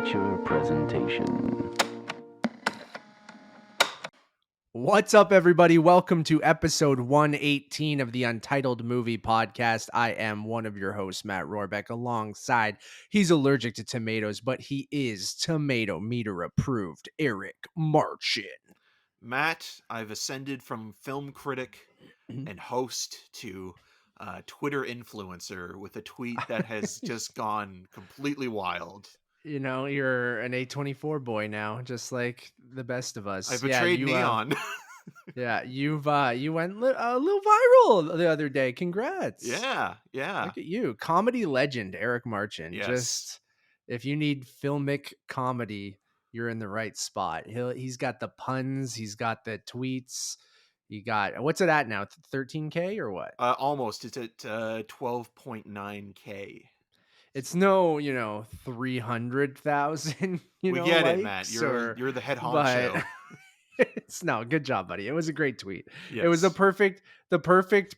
feature presentation. What's up, everybody? Welcome to episode 118 of the Untitled Movie Podcast. I am one of your hosts, Matt Rohrbeck, alongside, he's allergic to tomatoes, but he is tomato meter approved, Eric Marchin. Matt, I've ascended from film critic and host to Twitter influencer with a tweet that has just gone completely wild. You know, you're an A24 boy now, just like the best of us. I betrayed Neon. You went a little viral the other day. Congrats. Yeah. Look at you. Comedy legend, Eric Marchin. Yes. Just, if you need filmic comedy, you're in the right spot. He's got the puns. He's got the tweets. He got, what's it at now? 13K or what? Almost. It's at 12.9K. It's no, 300,000, we get likes, it, Matt. You're the head honcho. It's no, good job, buddy. It was a great tweet. Yes. It was the perfect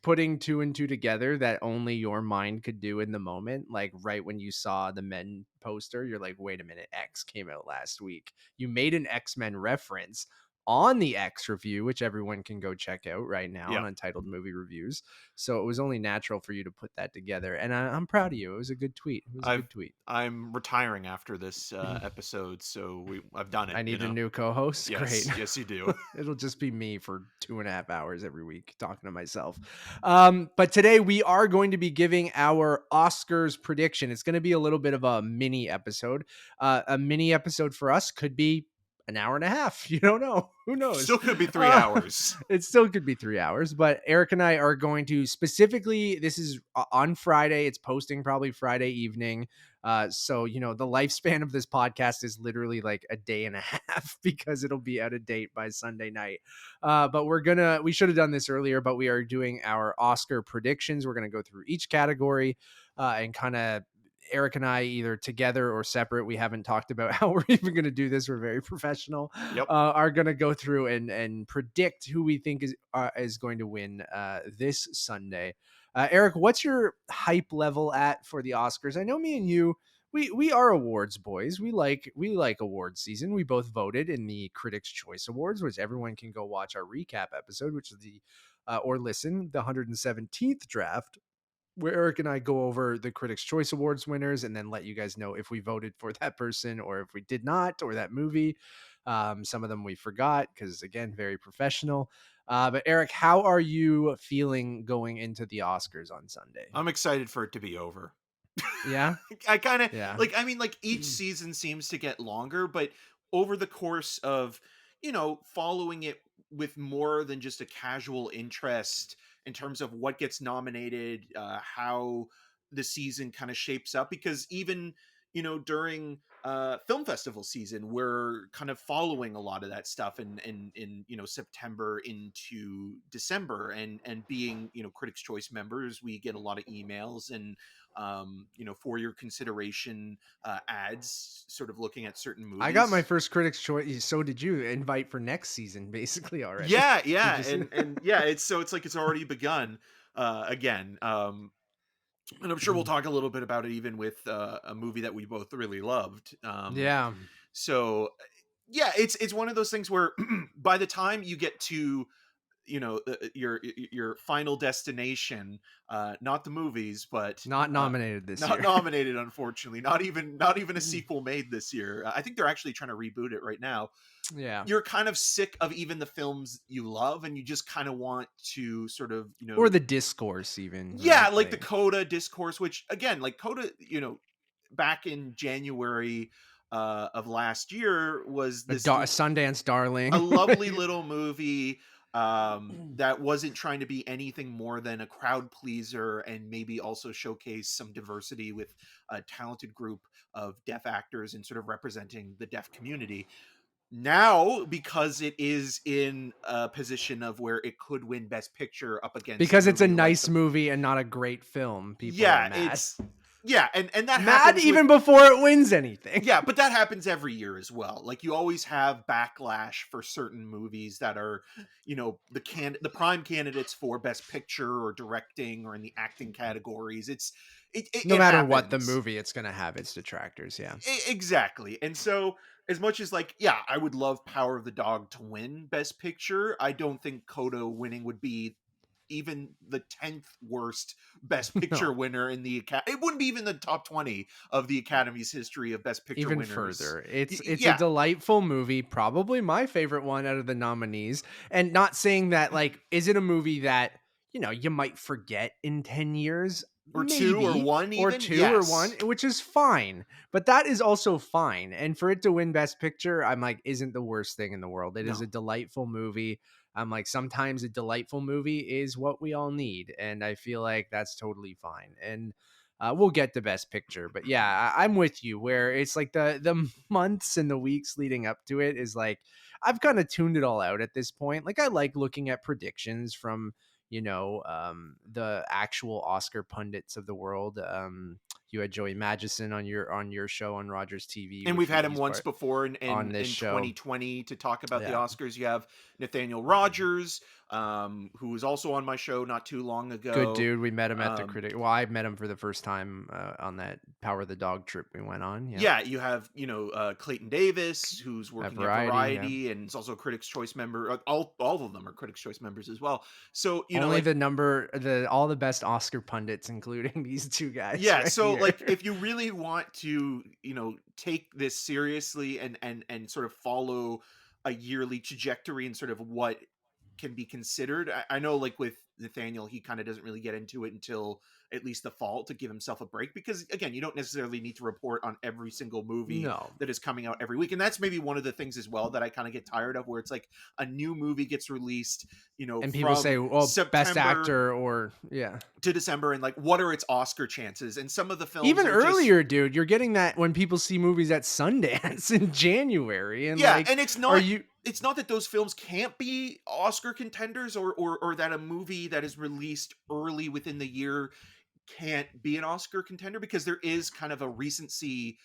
putting two and two together that only your mind could do in the moment. Like right when you saw the Men poster, you're like, wait a minute, X came out last week. You made an X-Men reference on the X review, which everyone can go check out right now on Untitled Movie Reviews. So it was only natural for you to put that together. And I'm proud of you. It was a good tweet. I'm retiring after this episode, so I've done it. I need a new co-host. Yes, Great. Yes, you do. It'll just be me for 2.5 hours every week talking to myself. But today we are going to be giving our Oscars prediction. It's going to be a little bit of a mini episode. A mini episode for us could be an hour and a half. You don't know. Who knows? Still could be 3 hours. It still could be 3 hours. But Eric and I are going to specifically, this is on Friday. It's posting probably Friday evening. So, the lifespan of this podcast is literally like a day and a half because it'll be out of date by Sunday night. But we should have done this earlier, but we are doing our Oscar predictions. We're going to go through each category and kind of Eric and I, either together or separate, we haven't talked about how we're even going to do this. We're very professional. Yep. Are going to go through and predict who we think is going to win this Sunday. Eric, what's your hype level at for the Oscars? I know me and you, we are awards boys. We like awards season. We both voted in the Critics' Choice Awards, which everyone can go watch our recap episode, which is the 117th draft, where Eric and I go over the Critics' Choice Awards winners and then let you guys know if we voted for that person or if we did not, or that movie. Some of them we forgot because, again, very professional. But Eric, how are you feeling going into the Oscars on Sunday? I'm excited for it to be over. Yeah? I kind of, each season seems to get longer, but over the course of, following it with more than just a casual interest in terms of what gets nominated, how the season kind of shapes up, because even, during film festival season, we're kind of following a lot of that stuff in September into December, and being, Critics' Choice members, we get a lot of emails and, for your consideration ads, sort of looking at certain movies. I got my first Critics' Choice. So did you. Invite for next season, basically, already. Yeah. and yeah, it's like it's already begun again. And I'm sure we'll talk a little bit about it, even with a movie that we both really loved. So yeah, it's one of those things where by the time you get to your final destination, not the movies, but not nominated this year. Not nominated, unfortunately. Not even a sequel made this year. I think they're actually trying to reboot it right now. Yeah, you're kind of sick of even the films you love, and you just kind of want to sort of or the discourse even. Yeah, like the Coda discourse, which again, like Coda, back in January of last year was this Sundance darling, a lovely little movie that wasn't trying to be anything more than a crowd pleaser, and maybe also showcase some diversity with a talented group of deaf actors and sort of representing the deaf community. Now, because it is in a position of where it could win Best Picture up against, because it's a nice movie and not a great film. People are mad. Yeah, and that Mad happens with even before it wins anything. yeah, but that happens every year as well. Like you always have backlash for certain movies that are, the prime candidates for best picture or directing or in the acting categories. No It matter what the happens. movie, it's gonna have its detractors. Yeah. Exactly. And so as much as like, yeah, I would love Power of the Dog to win best picture, I don't think Coda winning would be even the 10th worst best picture No. winner in the it wouldn't be even the top 20 of the Academy's history of best picture Even winners. further. It's a Yeah. delightful movie, probably my favorite one out of the nominees. And not saying that like, is it a movie that, you might forget in 10 years? Or two or Maybe. one Or even. two or one, Yes. which is fine. But that is also fine. And for it to win Best Picture, I'm like, isn't the worst thing in the world. It is a No. delightful movie. I'm like, sometimes a delightful movie is what we all need. And I feel like that's totally fine. And we'll get to Best Picture, but yeah, I'm with you. Where it's like the months and the weeks leading up to it is like I've kind of tuned it all out at this point. Like I like looking at predictions from the actual Oscar pundits of the world. You had Joey Madison on your show on Rogers TV, And which we've had him he's once part before in on this in show. 2020 to talk about the Yeah. Oscars. You have Nathaniel Rogers, who was also on my show not too long Good ago. dude. We met him at the Um, critic. Well, I met him for the first time on that Power of the Dog trip we went on. Yeah. Yeah, you have Clayton Davis, who's At working at Variety. Yeah. Variety, and is also a Critics' Choice member. All of them are Critics' Choice members as well. So Only all the best Oscar pundits, including these two guys yeah, right so here. like if you really want to take this seriously and sort of follow a yearly trajectory and sort of what can be considered. I know like with Nathaniel, he kind of doesn't really get into it until at least the fall to give himself a break because again, you don't necessarily need to report on every single movie No. that is coming out every week. And that's maybe one of the things as well that I kind of get tired of, where it's like a new movie gets released, And people say, from well, best September actor or yeah. to December, and like what are its Oscar chances? And some of the films Even are just earlier, dude, you're getting that when people see movies at Sundance in January. And yeah, like, and are you it's not that those films can't be Oscar contenders, or that a movie that is released early within the year can't be an Oscar contender, because there is kind of a recency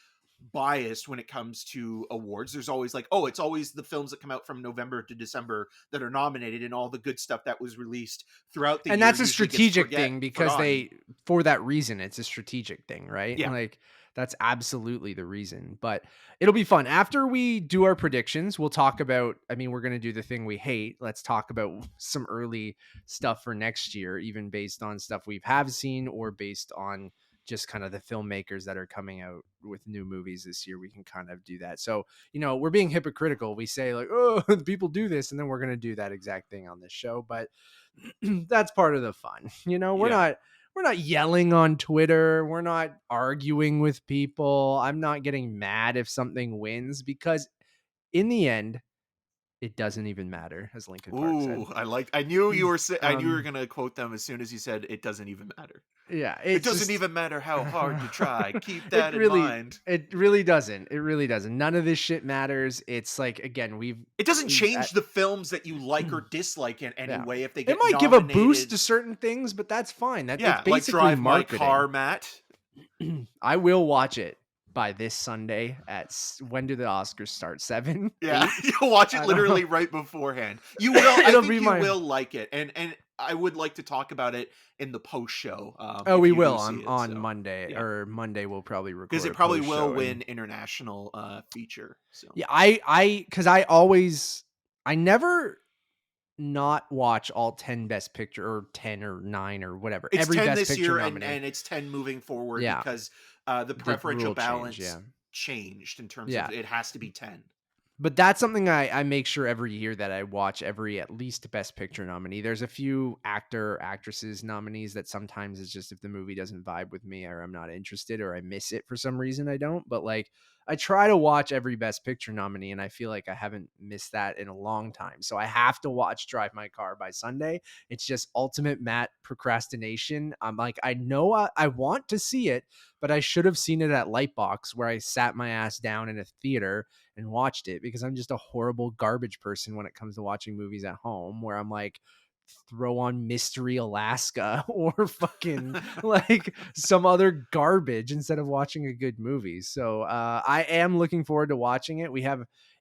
bias when it comes to awards. There's always like, oh, it's always the films that come out from November to December that are nominated, and all the good stuff that was released throughout the and year that's a usually gets strategic thing because forgotten. for that reason, it's a strategic thing, right? Yeah. Like that's absolutely the reason. But it'll be fun. After we do our predictions, we'll talk about, I mean, we're going to do the thing we hate. Let's talk about some early stuff for next year, even based on stuff we've have seen or based on just kind of the filmmakers that are coming out with new movies this year. We can kind of do that. So, we're being hypocritical. We say like, oh, people do this, and then we're going to do that exact thing on this show. But that's part of the fun. Yeah. We're not yelling on Twitter. We're not arguing with people. I'm not getting mad if something wins because in the end, it doesn't even matter, as Linkin Park said. Ooh, I knew you were I knew you were Um, gonna quote them as soon as you said it doesn't even matter. yeah, It it's doesn't just even matter how hard you try. Keep it that in really mind. it really doesn't. It really doesn't. None of this shit matters. It's like again, It doesn't we've change the films that you like or dislike in any yeah. way if they It get might give a boost nominated. to certain things, but that's fine. That it's Yeah, like basically Drive My marketing. Car, Matt. I will watch it by this Sunday when do the Oscars start? 7, Yeah, 8? you'll watch it I don't know. literally right beforehand. You will. I It'll think be you my will like it, and I would like to talk about it in the post show. Oh, If we you will do see it, on so Monday yeah, or Monday we'll probably because record it a probably post will show win and international feature. So yeah, cuz I never not watch all 10 best picture or 10 or 9 or whatever. it's Every 10 best this picture year, nominee. and it's 10 moving forward Yeah, because the the preferential rule change, balance yeah. changed in terms of Yeah. it has to be 10. But that's something I make sure every year that I watch every at least Best Picture nominee. There's a few actresses nominees that sometimes it's just if the movie doesn't vibe with me or I'm not interested or I miss it for some reason I don't. But like I try to watch every Best Picture nominee and I feel like I haven't missed that in a long time. So I have to watch Drive My Car by Sunday. It's just ultimate Matt procrastination. I'm like, I know I want to see it, but I should have seen it at Lightbox where I sat my ass down in a theater and watched it because I'm just a horrible garbage person when it comes to watching movies at home where I'm like throw on Mystery Alaska or fucking like some other garbage instead of watching a good movie. So I am looking forward to watching it.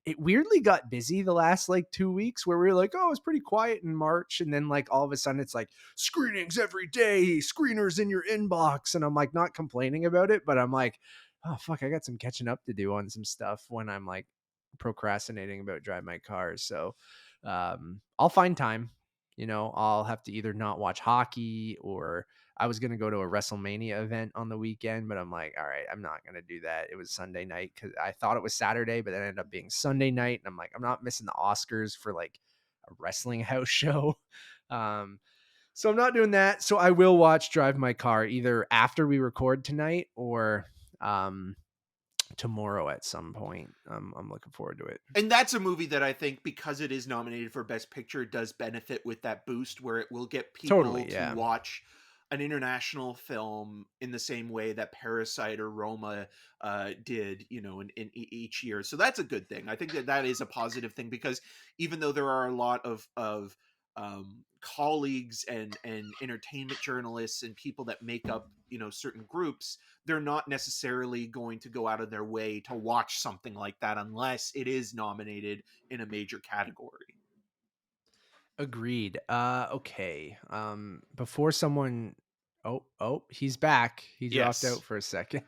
It weirdly got busy the last like 2 weeks where we were like, oh, it's pretty quiet in March. And then like all of a sudden it's like screenings every day, screeners in your inbox. And I'm like not complaining about it, but I'm like, oh fuck, I got some catching up to do on some stuff when I'm like procrastinating about Drive My Car. So I'll find time. I'll have to either not watch hockey, or I was going to go to a WrestleMania event on the weekend, but I'm like, all right, I'm not going to do that. It was Sunday night because I thought it was Saturday, but it ended up being Sunday night. And I'm like, I'm not missing the Oscars for like a wrestling house show. So I'm not doing that. So I will watch Drive My Car either after we record tonight or tomorrow at some point. I'm looking forward to it. And that's a movie that I think, because it is nominated for Best Picture, does benefit with that boost where it will get people Totally, to yeah. watch an international film in the same way that Parasite or Roma did, in each year. So that's a good thing. I think that is a positive thing, because even though there are a lot of colleagues and entertainment journalists and people that make up certain groups, they're not necessarily going to go out of their way to watch something like that unless it is nominated in a major category. Agreed. Okay. Before someone he's back. He dropped Yes. out for a second.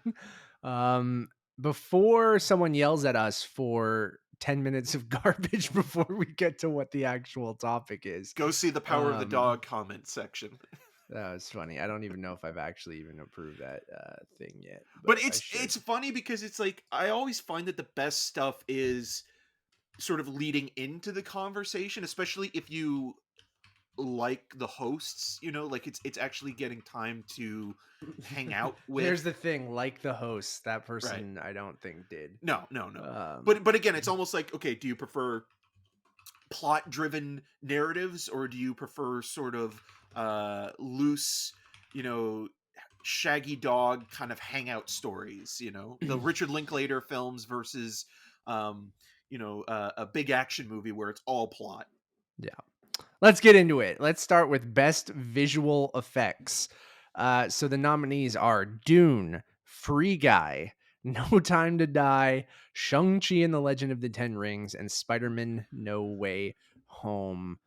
Um, Before someone yells at us for 10 minutes of garbage before we get to what the actual topic is. Go see the Power of the Dog comment section. That was funny. I don't even know if I've actually even approved that thing yet. But I it's should. funny because it's like, I always find that the best stuff is sort of leading into the conversation, especially if you like the hosts, like it's actually getting time to hang out with. Here's the thing, like the host, that Right. person I don't think did. No. But again, it's almost like, okay, do you prefer plot driven narratives, or do you prefer sort of loose, you know shaggy dog kind of hangout stories, the Richard Linklater films versus a big action movie where it's all plot. Yeah. Let's get into it. Let's start with best visual effects. So the nominees are Dune, Free Guy, No Time to Die, Shang-Chi and the Legend of the Ten Rings, and Spider-Man No Way Home.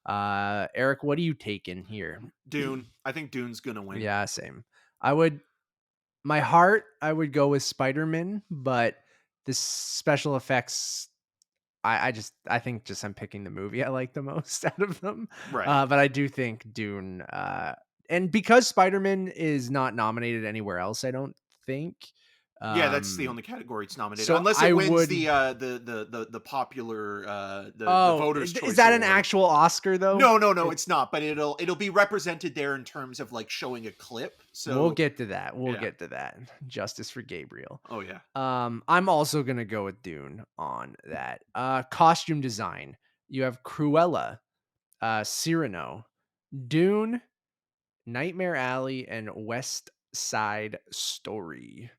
Eric, what are you taking here? Dune. I think Dune's gonna win. Yeah, same. I would go with Spider-Man, but the special effects, I think just I'm picking the movie I like the most out of them. Right. But I do think Dune, and because Spider-Man is not nominated anywhere else, I don't think. Yeah, that's the only category it's nominated, So unless I it wins would. the popular the Oh, voters' is choice that an award. actual Oscar though? No, it's not. But it'll be represented there in terms of like showing a clip. So We'll get to that. We'll yeah. get to that. Justice for Gabriel. Oh yeah. I'm also gonna go with Dune on that. Costume design. You have Cruella, Cyrano, Dune, Nightmare Alley, and West Side Story.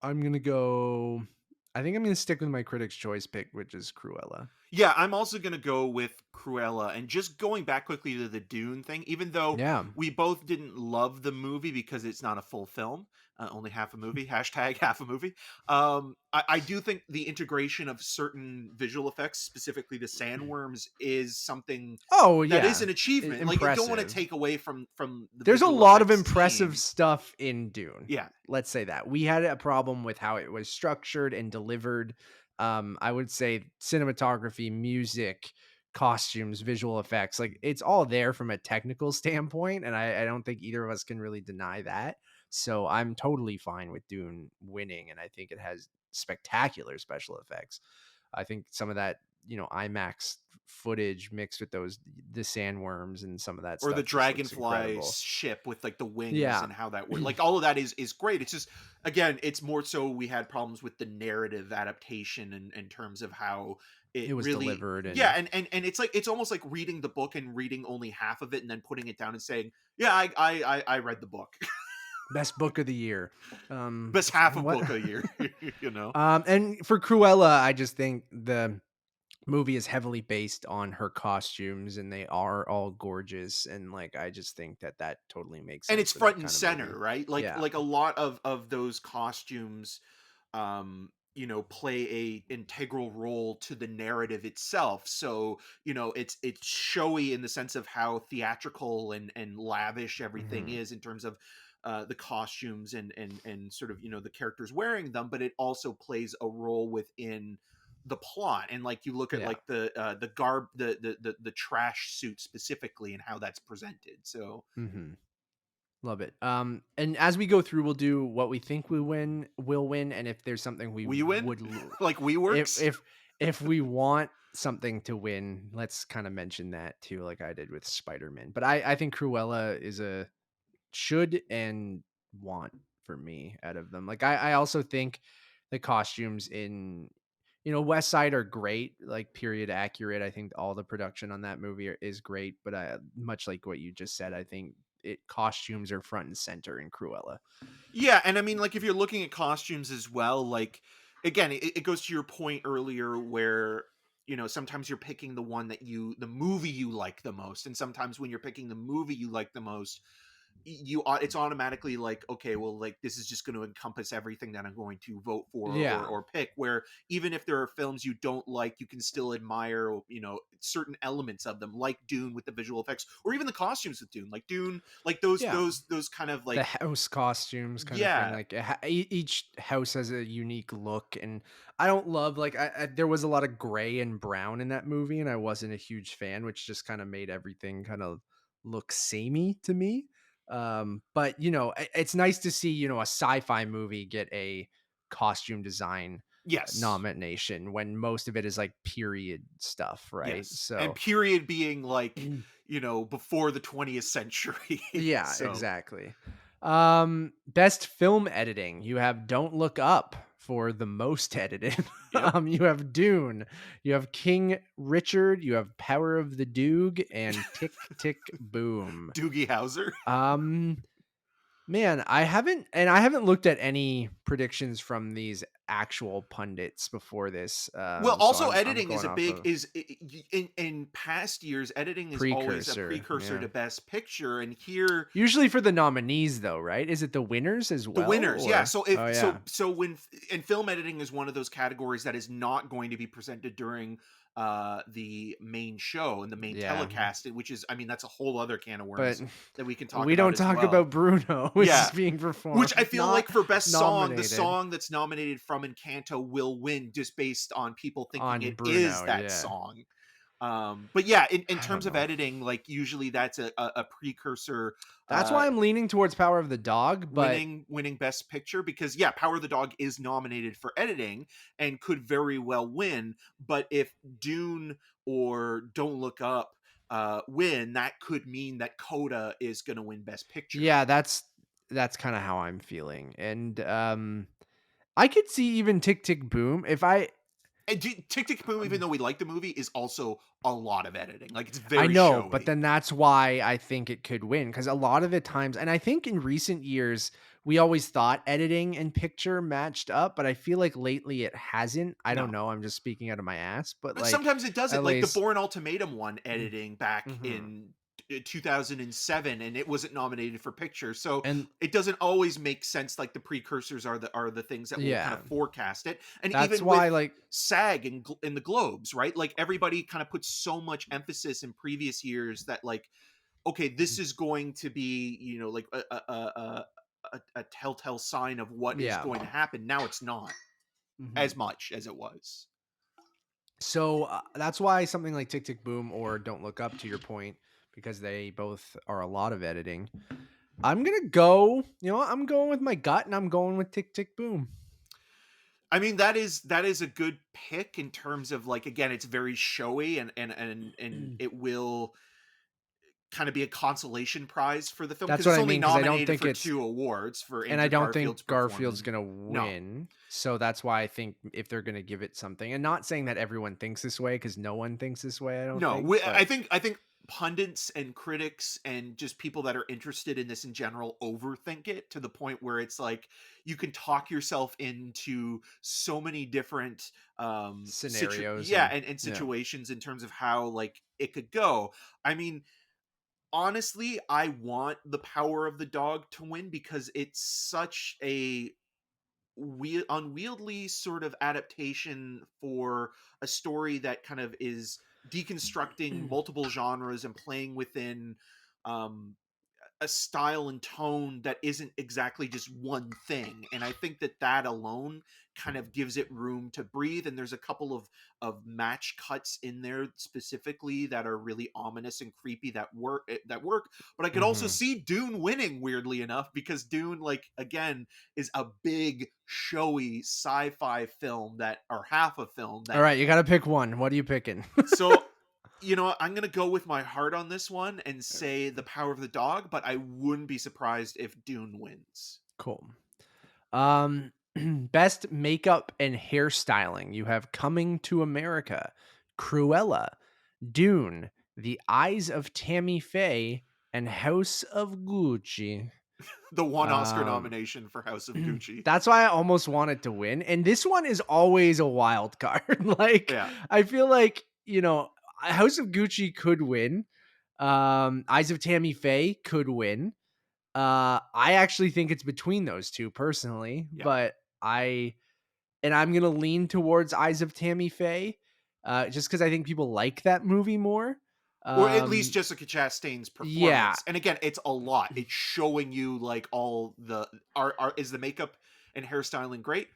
I think I'm gonna stick with my Critics' Choice pick, which is Cruella. Yeah, I'm also going to go with Cruella. And just going back quickly to the Dune thing, even though Yeah. we both didn't love the movie because it's not a full film, only half a movie, hashtag half a movie. I do think the integration of certain visual effects, specifically the sandworms, is something Oh yeah, that is an achievement. Like, I don't want to impressive. take away from the There's a visual lot of effects impressive team. stuff in Dune. Yeah. Let's say that. We had a problem with how it was structured and delivered. I would say cinematography, music, costumes, visual effects, like it's all there from a technical standpoint. And I don't think either of us can really deny that. So I'm totally fine with Dune winning. And I think it has spectacular special effects. I think some of that, IMAX footage mixed with the sandworms and some of that Or stuff the just looks dragonfly incredible. ship with like the wings Yeah. and how that works. Like, all of that is great. It's just, again, it's more so we had problems with the narrative adaptation and in terms of how It was really delivered. And yeah, and it's like, it's almost like reading the book and reading only half of it and then putting it down and saying, yeah, I read the book. best book of the year. Best half of what? book a year. And for Cruella, I just think the movie is heavily based on her costumes, and they are all gorgeous, and like I just think that that totally makes And sense it's for front that and kind of center, movie. right? Yeah. Like a lot of those costumes, you know, play a integral role to the narrative itself. So, you know, it's showy in the sense of how theatrical and lavish everything Mhm. is in terms of the costumes and sort of, you know, the characters wearing them, but it also plays a role within the plot. And like you look at Yeah. like the garb, the trash suit specifically, and how that's presented. So Mhm. Love it. And as we go through, we'll do what we think will win, and if there's something we we win, would, like we if works. if we want something to win, let's kind of mention that too, like I did with Spider-Man. But I think Cruella is a should and want for me out of them. Like I also think the costumes in West Side are great, like period accurate. I think all the production on that movie is great, but much like what you just said, I think it costumes are front and center in Cruella. Yeah, and I mean, like, if you're looking at costumes as well, like, again, it goes to your point earlier where, you know, sometimes you're picking the movie you like the most, and sometimes when you're picking the movie you like the most, it's automatically like, okay, well, like, this is just going to encompass everything that I'm going to vote for Yeah. or pick. Where even if there are films you don't like, you can still admire, you know, certain elements of them, like Dune with the visual effects, or even the costumes with Dune, like Dune, like Yeah. those kind of The like, house costumes kind of thing, yeah. like each house has a unique look, and I don't love like there was a lot of gray and brown in that movie, and I wasn't a huge fan, which just kind of made everything kind of look samey to me. But it's nice to see a sci-fi movie get a costume design Yes. nomination when most of it is like period stuff, right? Yes. And So period being like, you know, before the 20th century. yeah, So, exactly. Best film editing. You have Don't Look Up for the most edited. yep. You have Dune. You have King Richard. You have Power of the Doog and Tick Tick Boom. Doogie Howser. Um, Man, I haven't looked at any predictions from these actual pundits before this. Well, So also I'm editing is going a off big of is in past years editing is always a precursor. precursor Yeah. to best picture, and here Usually for the nominees though, right? Is it the winners as the well, winners. Yeah, or so oh if yeah. when and film editing is one of those categories that is not going to be presented during the main show and the main Yeah. telecast, which is, I mean, that's a whole other can of But worms that we can talk we about don't as talk well. about Bruno, which is Yeah. being Which I performed, feel not like for best song, the nominated song that's nominated from Encanto will win just based on people thinking on it is Bruno. that Yeah. song. But yeah, in I don't terms of know. editing, like usually that's a precursor, That's uh why I'm leaning towards Power of the Dog, but winning best picture, because yeah, Power of the Dog is nominated for editing and could very well win. But if Dune or Don't Look Up win, that could mean that Coda is going to win best picture. yeah, that's kind of how I'm feeling. And I could see even Tick Tick Boom if And Tick Tick Boom, even though we like the movie, is also a lot of editing. Like, it's I very know, but showy. then that's why I think it could win, because a lot of the times, and I think in recent years, we always thought editing and picture matched up, but I feel like lately it hasn't. I don't No. know. I'm just speaking out of my ass, but But like sometimes it doesn't. at Like the least, Bourne Ultimatum one editing back mhm. in 2007, and it wasn't nominated for picture. So And it doesn't always make sense. Like the precursors are the things that will kind yeah, of forecast it. And that's even why with like SAG and in the Globes, right? Like everybody kind of puts so much emphasis in previous years that, like, okay, this is going to be, you know, like a telltale sign of what is yeah. going to happen. Now it's not Mhm. as much as it was. So that's why something like Tick Tick Boom or Don't Look Up, to your point, because they both are a lot of editing. I'm gonna go. I'm going with my gut, and I'm going with Tick Tick Boom. I mean, that is a good pick in terms of, like, again, it's very showy, and it will kind of be a consolation prize for the film That's because what it's I only mean, because I don't nominated think for it's, 2 awards for and I Andrew don't think Garfield's Garfield's performance. gonna No. win. So that's why I think if they're gonna give it something, and not saying that everyone thinks this way, because no one thinks this way, I don't No, think. But I think pundits and critics and just people that are interested in this in general overthink it to the point where it's like you can talk yourself into so many different Scenarios yeah, and and yeah. situations in terms of how like it could go. I mean, honestly, I want the Power of the Dog to win because it's such a unwieldy sort of adaptation for a story that kind of is deconstructing multiple genres and playing within um a style and tone that isn't exactly just one thing, and I think that that alone kind of gives it room to breathe. And there's a couple of match cuts in there specifically that are really ominous and creepy that work. But I could also Mhm. see Dune winning, weirdly enough, because Dune, like, again, is a big showy sci-fi film that, or half a film All that. right, you got to pick one. What are you picking? So, I'm going to go with my heart on this one and say The Power of the Dog, but I wouldn't be surprised if Dune wins. Cool. Best makeup and hairstyling. You have Coming to America, Cruella, Dune, The Eyes of Tammy Faye, and House of Gucci. The one Oscar Um, nomination for House of Gucci. that's why I almost wanted to win. And this one is always a wild card. Like, Yeah. I feel like, House of Gucci could win. Eyes of Tammy Faye could win. I actually think it's between those two personally, Yeah. but I'm gonna lean towards Eyes of Tammy Faye, just because I think people like that movie more. Or at least Um, Jessica Chastain's yeah, performance. And again, it's a lot. It's showing you like all the are is the makeup and hairstyling great?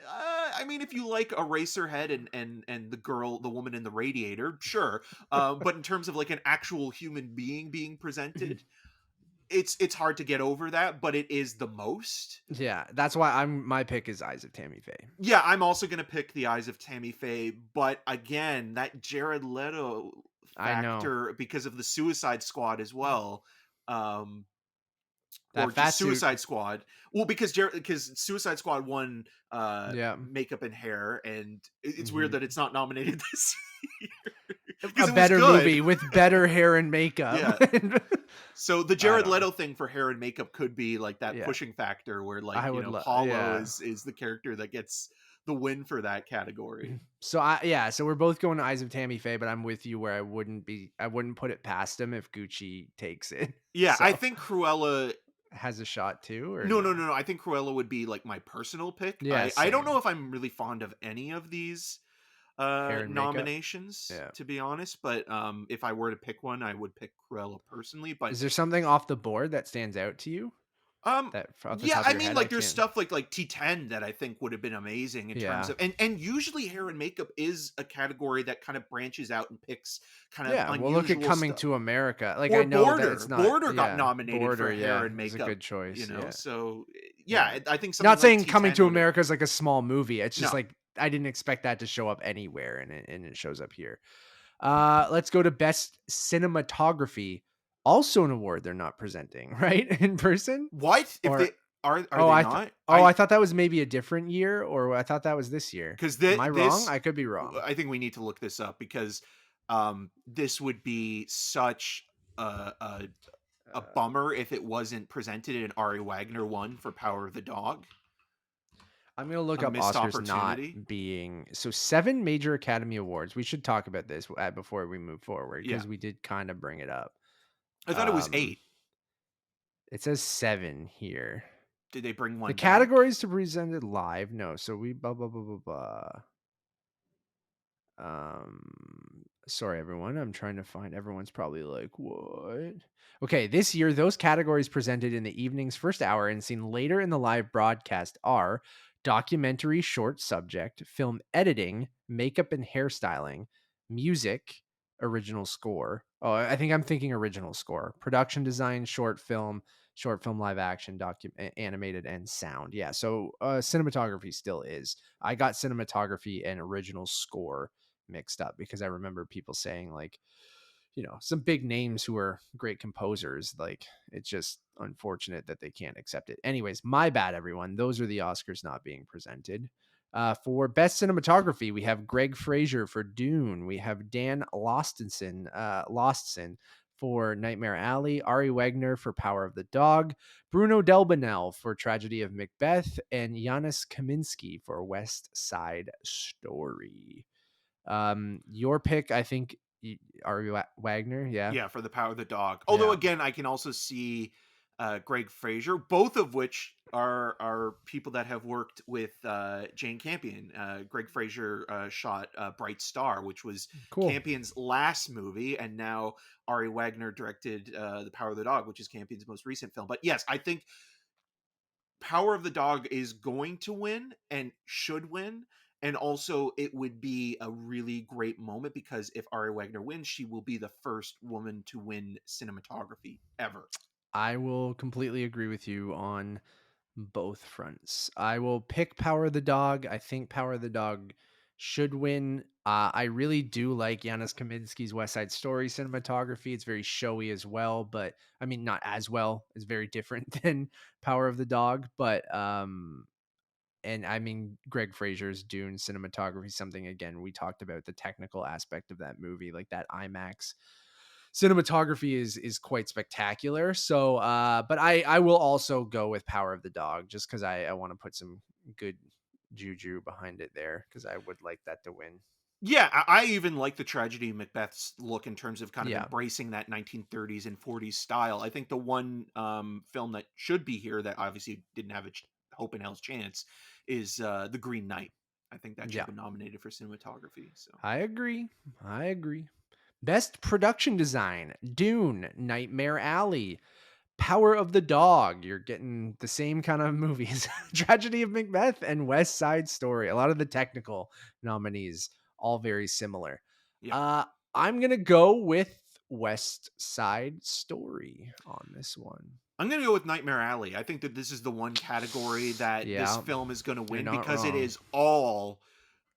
I mean, if you like Eraserhead and the woman in the radiator, sure. But in terms of like an actual human being presented, it's hard to get over that, but it is the most. yeah, that's why my pick is Eyes of Tammy Faye. Yeah, I'm also gonna pick The Eyes of Tammy Faye, but again, that Jared Leto I know factor because of the Suicide Squad as well, um, that or just fat suit. Suicide Squad. Well, because Suicide Squad won Yeah, makeup and hair, and it's weird hmm that it's not nominated this year a because it was better good. movie with better hair and makeup. Yeah. So the I Jared don't know. Leto thing for hair and makeup could be like that Yeah, pushing factor where like, I would love. Paulo Yeah. is the character that gets the win for that category. So we're both going to Eyes of Tammy Faye, but I'm with you where I wouldn't put it past him if Gucci takes it. Yeah, I So think Cruella. has a shot too, or No, no, no? no, no. I think Cruella would be like my personal pick. Yeah, I don't know same. if I'm really fond of any of these Hair and makeup. nominations, Yeah. to be honest, but if I were to pick one, I would pick Cruella personally. But Is there something off the board that stands out to you Um, that off the yeah, top of I your mean, head I like there's can't? stuff like T10 that I think would have been amazing in terms Yeah. of, and usually hair and makeup is a category that kind of branches out and picks kind of Yeah. Well, look at unusual Coming stuff. to America. Like I Or know that Border. it's not. Border got Yeah. nominated for Border. hair Yeah, and is a makeup, good choice. Yeah. So Yeah. yeah, I think something Not like saying Coming T10 to would have. America is like a small movie. It's just No. like I didn't expect that to show up anywhere, and it shows up here. Let's go to best cinematography. Also an award they're not presenting, right? In person? What if Or they are they not? I thought that was maybe a different year, or I thought that was this year. Because Am I wrong? this I could be wrong. I think we need to look this up because this would be such a Uh, bummer if it wasn't presented and Ari Wagner won for Power of the Dog. I'm gonna look A up missed Oscars not opportunity. being so 7 major Academy Awards. We should talk about this before we move forward Yeah. because we did kind of bring it up. I thought it was Um, 8. it says 7 here. Did they bring The one back? categories to presented live. No, so we blah blah blah blah blah. Sorry everyone, I'm trying to find. Everyone's probably like, what? Okay, this year those categories presented in the evening's first hour and seen later in the live broadcast are documentary short subject, film editing, makeup and hairstyling, music, original score. Oh, I think I'm thinking original score, production design, short film live action, animated, and sound. Yeah, so cinematography still is. I got cinematography and original score mixed up because I remember people saying like, some big names who are great composers. Like it's just unfortunate that they can't accept it. Anyways, my bad, everyone. Those are the Oscars not being presented. For best cinematography, we have Greg Fraser for Dune. We have Dan Lostson for Nightmare Alley, Ari Wegner for Power of the Dog, Bruno Delbonnel for Tragedy of Macbeth, and Janusz Kaminski for West Side Story. Your pick, I think, Ari Wagner. Yeah, Yeah, for the Power of the Dog. Although yeah, again, I can also see Greg Fraser, both of which are people that have worked with Jane Campion. Greg Fraser shot Bright Star, which was cool. Campion's last movie, and now Ari Wagner directed The Power of the Dog, which is Campion's most recent film. But yes, I think Power of the Dog is going to win and should win. And also, it would be a really great moment because if Ari Wagner wins, she will be the first woman to win cinematography ever. I will completely agree with you on both fronts. I will pick Power of the Dog. I think Power of the Dog should win. I really do like Janusz Kaminski's West Side Story cinematography. It's very showy as well, but I mean, not as well. It's very different than Power of the Dog, but and I mean, Greg Fraser's Dune cinematography, something again, we talked about the technical aspect of that movie, like that IMAX cinematography is quite spectacular. So, but I will also go with Power of the Dog just because I want to put some good juju behind it there because I would like that to win. Yeah, I even like the Tragedy of Macbeth's look in terms of kind of Yeah. embracing that 1930s and 40s style. I think the one film that should be here that obviously didn't have a hope in hell's chance is The Green Knight. I think that should Yeah. have been nominated for cinematography. So I agree. I agree. Best production design: Dune, Nightmare Alley, Power of the Dog. You're getting the same kind of movies. Tragedy of Macbeth and West Side Story. A lot of the technical nominees, all very similar. yeah. Uh, I'm going to go with West Side Story on this one. I'm going to go with Nightmare Alley. I think that this is the one category that this Yeah, film is going to you're win not because it wrong. is all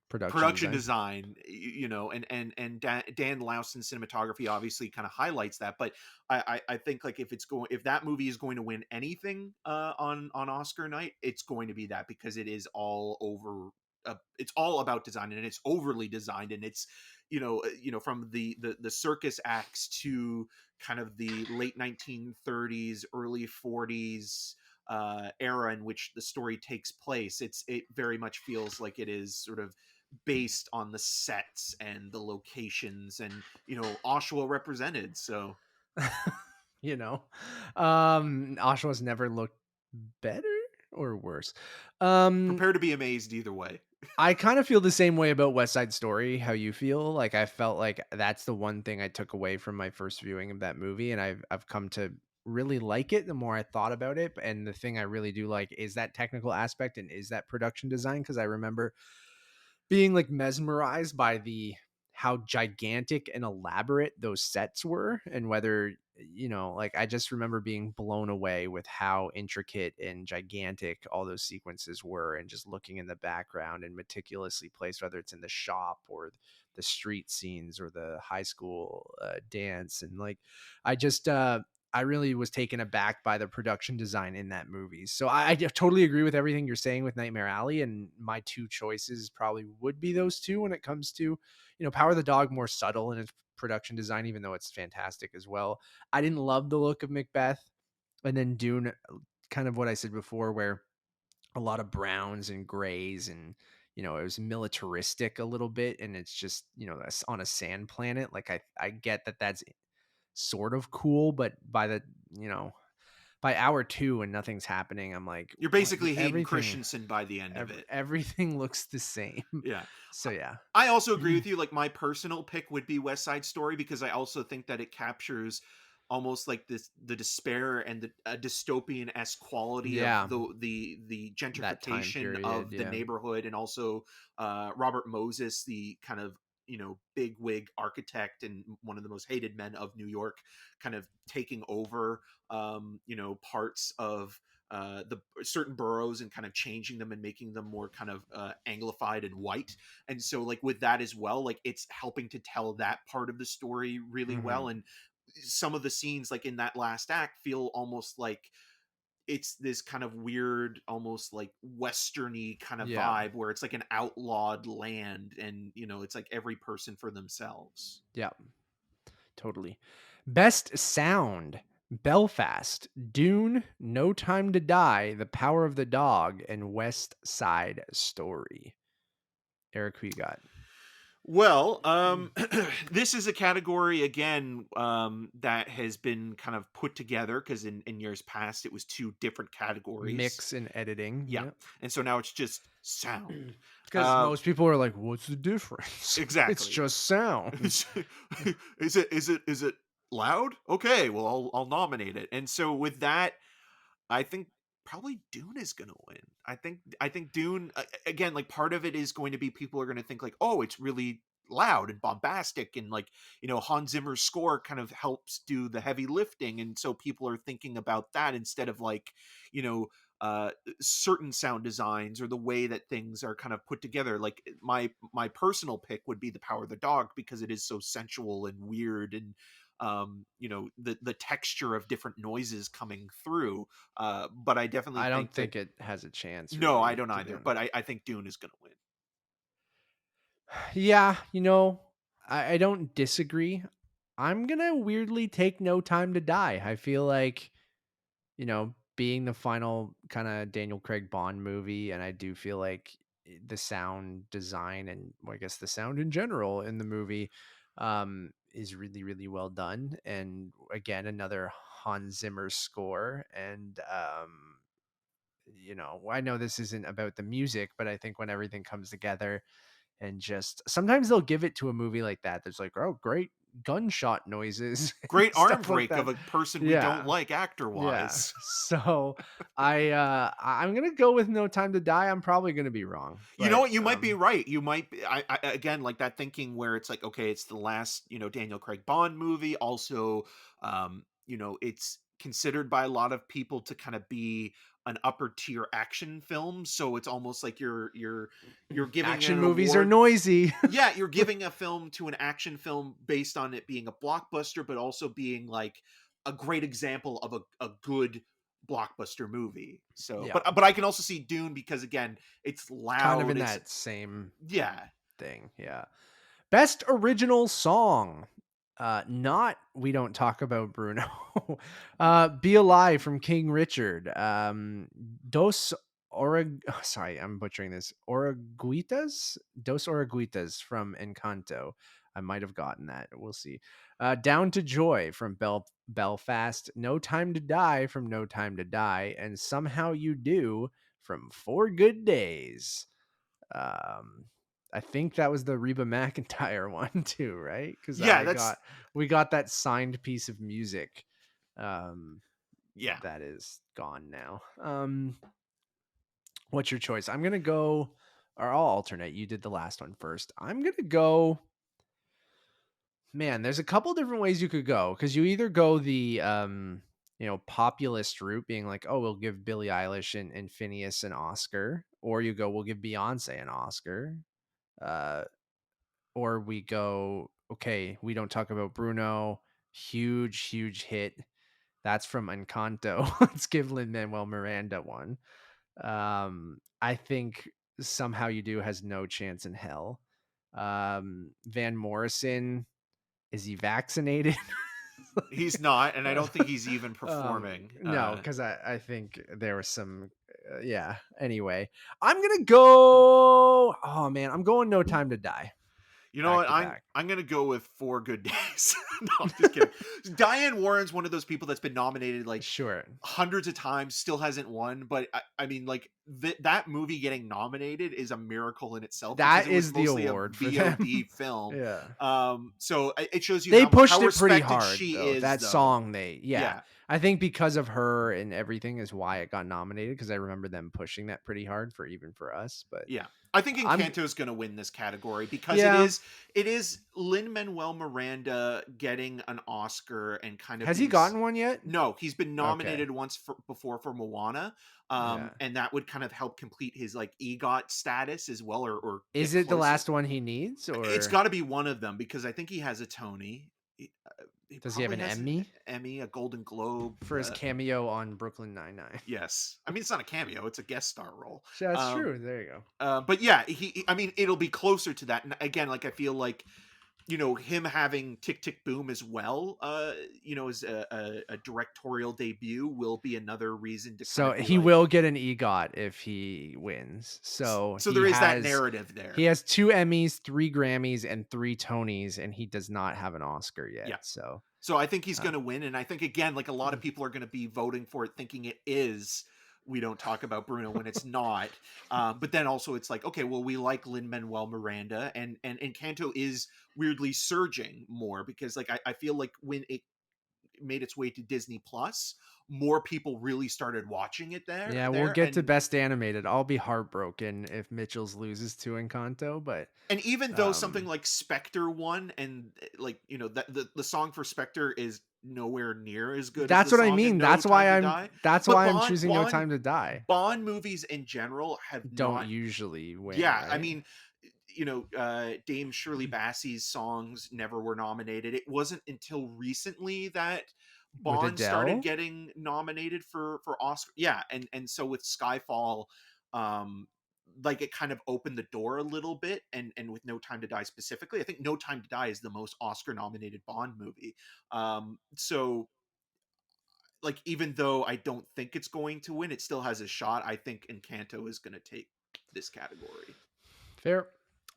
Production production design. design, and Dan Lauson's cinematography obviously kind of highlights that. But I think like if that movie is going to win anything on Oscar night, it's going to be that because it is all over. It's all about design and it's overly designed and it's from the circus acts to kind of the late 1930s early 40s era in which the story takes place. It very much feels like it is sort of based on the sets and the locations and Oshawa represented. So you know, Oshawa's never looked better or worse. Um, prepare to be amazed either way. I kind of feel the same way about West Side Story, how you feel. Like I felt like that's the one thing I took away from my first viewing of that movie, and I've come to really like it the more I thought about it. And the thing I really do like is that technical aspect and is that production design because I remember being like mesmerized by the how gigantic and elaborate those sets were and whether like I just remember being blown away with how intricate and gigantic all those sequences were and just looking in the background and meticulously placed whether it's in the shop or the street scenes or the high school dance and like I just I really was taken aback by the production design in that movie. So I totally agree with everything you're saying with Nightmare Alley. And my two choices probably would be those two when it comes to, Power of the Dog more subtle in its production design, even though it's fantastic as well. I didn't love the look of Macbeth. And then Dune, kind of what I said before, where a lot of browns and grays and, it was militaristic a little bit. And it's just, on a sand planet. Like I get that that's sort of cool, but by hour two and nothing's happening, I'm like, You're what? basically Hayden Everything, Christensen by the end of it. everything looks the same. Yeah. So yeah, I also agree with you. Like my personal pick would be West Side Story because I also think that it captures almost like the despair and the dystopian esque quality of yeah, the that time gentrification period, of the yeah, neighborhood and also Robert Moses, the kind of big wig architect and one of the most hated men of New York, kind of taking over parts of the certain boroughs and kind of changing them and making them more kind of anglified and white. And so like with that as well, like it's helping to tell that part of the story really hmm well. And some of the scenes like in that last act feel almost like it's this kind of weird, almost like westerny kind of Yeah. vibe where it's like an outlawed land, and it's like every person for themselves. Yeah. Totally. Best sound: Belfast, Dune, No Time to Die, The Power of the Dog, and West Side Story. Eric, who you got? Well, this is a category again, that has been kind of put together because in years past it was two different categories. Mix and editing. Yeah, Yep. and so now it's just sound. Because Um, most people are like, "What's the difference?" It's exactly. just sound. Is it loud? Okay, well I'll nominate it. And so with that, I think probably Dune is gonna win. I think Dune, again, like, part of it is going to be people are gonna think like, oh, it's really loud and bombastic, and like, Hans Zimmer's score kind of helps do the heavy lifting, and so people are thinking about that instead of like, you know, certain sound designs or the way that things are kind of put together. Like, my personal pick would be The Power of the Dog because it is so sensual and weird, and the texture of different noises coming through. But I definitely I don't think that, think it has a chance, no, I really, don't to be either. honest. But I think Dune is going to win. Yeah, I don't disagree. I'm gonna weirdly take No Time to Die. I feel like, being the final kind of Daniel Craig Bond movie, and I do feel like the sound design and, well, I guess the sound in general in the movie is really, really well done. And again, another Hans Zimmer score. And I know this isn't about the music, but I think when everything comes together, and just sometimes they'll give it to a movie like that. There's like, oh, great gunshot noises and Great arm stuff like break that. of a person we don't Yeah. like actor Yeah. wise. So I'm gonna go with No Time to Die. I'm probably gonna be wrong. You know But what? You might be right. You might be, I again, like that thinking where it's like, okay, it's the last, Daniel Craig Bond movie. Also, it's considered by a lot of people to kind of be an upper tier action film. So it's almost like you're giving action an movies are award. noisy. Yeah, you're giving a film to an action film based on it being a blockbuster, but also being like a great example of a good blockbuster movie. So, Yeah. but I can also see Dune because again, it's Kind of loud. in It's, that same yeah. thing. Yeah. Best original song. Not We Don't Talk About Bruno. Be Alive from King Richard. Dos sorry, I'm butchering this. Oraguitas? Dos Oraguitas from Encanto. I might have gotten that. We'll see. Down to Joy from Belfast. No Time to Die from No Time to Die. And Somehow You Do from Four Good Days. Um, I think that was the Reba McEntire one too, right? Because Yeah, that's, we got that signed piece of music. Um, yeah. that is gone now. What's your choice? I'm gonna go, or I'll alternate. You did the last one first. I'm gonna go. Man, there's a couple different ways you could go because you either go the populist route, being like, oh, we'll give Billie Eilish and Phineas an Oscar, or you go, we'll give Beyonce an Oscar. Uh, or we go, okay, We Don't Talk About Bruno, huge hit. That's from Encanto. Let's give Lin-Manuel Miranda one. I think Somehow You Do has no chance in hell. Van Morrison, is he vaccinated? He's not, and I don't think he's even performing. No, because I think there was some, yeah. Anyway, I'm gonna go. Oh man, I'm going No Time to Die. You know Back what? to I'm back. I'm gonna go with Four Good Days. No, I'm just kidding. Diane Warren's one of those people that's been nominated like Sure. hundreds of times, still hasn't won. But I mean, like that movie getting nominated is a miracle in itself because That it was is the mostly a award for them. VOD film. Yeah. So it shows you They how pushed it pretty respected hard she though. is, That though. song yeah. Yeah, I think because of her and everything is why it got nominated, because I remember them pushing that pretty hard for even for us. But yeah. I think I'm Encanto is going to win this category because it yeah. is Lin Manuel Miranda getting an Oscar and kind of Has he being. gotten one yet? No, he's been Okay. nominated once before for Moana, Yeah. and that would kind of help complete his like EGOT status as well, or Is get it the closer. last one he needs It's or got to be one of them because I think he has a Tony. he Does he have probably an has an Emmy Emmy, a Golden Globe. for his cameo on Brooklyn Nine-Nine? Yes, I mean it's not a cameo; it's a guest star role. That's Um, true. There you go. but yeah, I mean, it'll be closer to that. And again, like I feel like him having Tick Tick Boom as well, as a directorial debut will be another reason to kind So of be he like, will get an EGOT if he wins. So so there is that narrative there. he has 2 Emmys, 3 Grammys, and 3 Tonys, and he does not have an Oscar yet. Yeah. So So I think he's uh, going to win, and I think again, like a lot of people are going to be voting for it, thinking it is. We don't talk about Bruno when it's not, but then also it's like, okay, well, we like Lin Manuel Miranda, and Encanto is weirdly surging more because, like, I feel like when it made its way to Disney Plus, more people really started watching it yeah, we'll there, get to Best Animated. I'll be heartbroken if Mitchell's loses to Encanto, but and even though something um like Spectre won, and like that the song for Spectre is nowhere near as good as the that's what I song in mean. No Time to Die, That's but why I'm choosing No Time to Die. Bond movies in general have Don't not. usually win, Yeah, I right? mean, Dame Shirley Bassey's songs never were nominated. It wasn't until recently that With Bond started Adele? getting nominated for Oscar. Yeah, and so with Skyfall, um, like it kind of opened the door a little bit, and with No Time to Die specifically, I think No Time to Die is the most Oscar nominated Bond movie. So like even though I don't think it's going to win, it still has a shot. I think Encanto is going to take this category. Fair.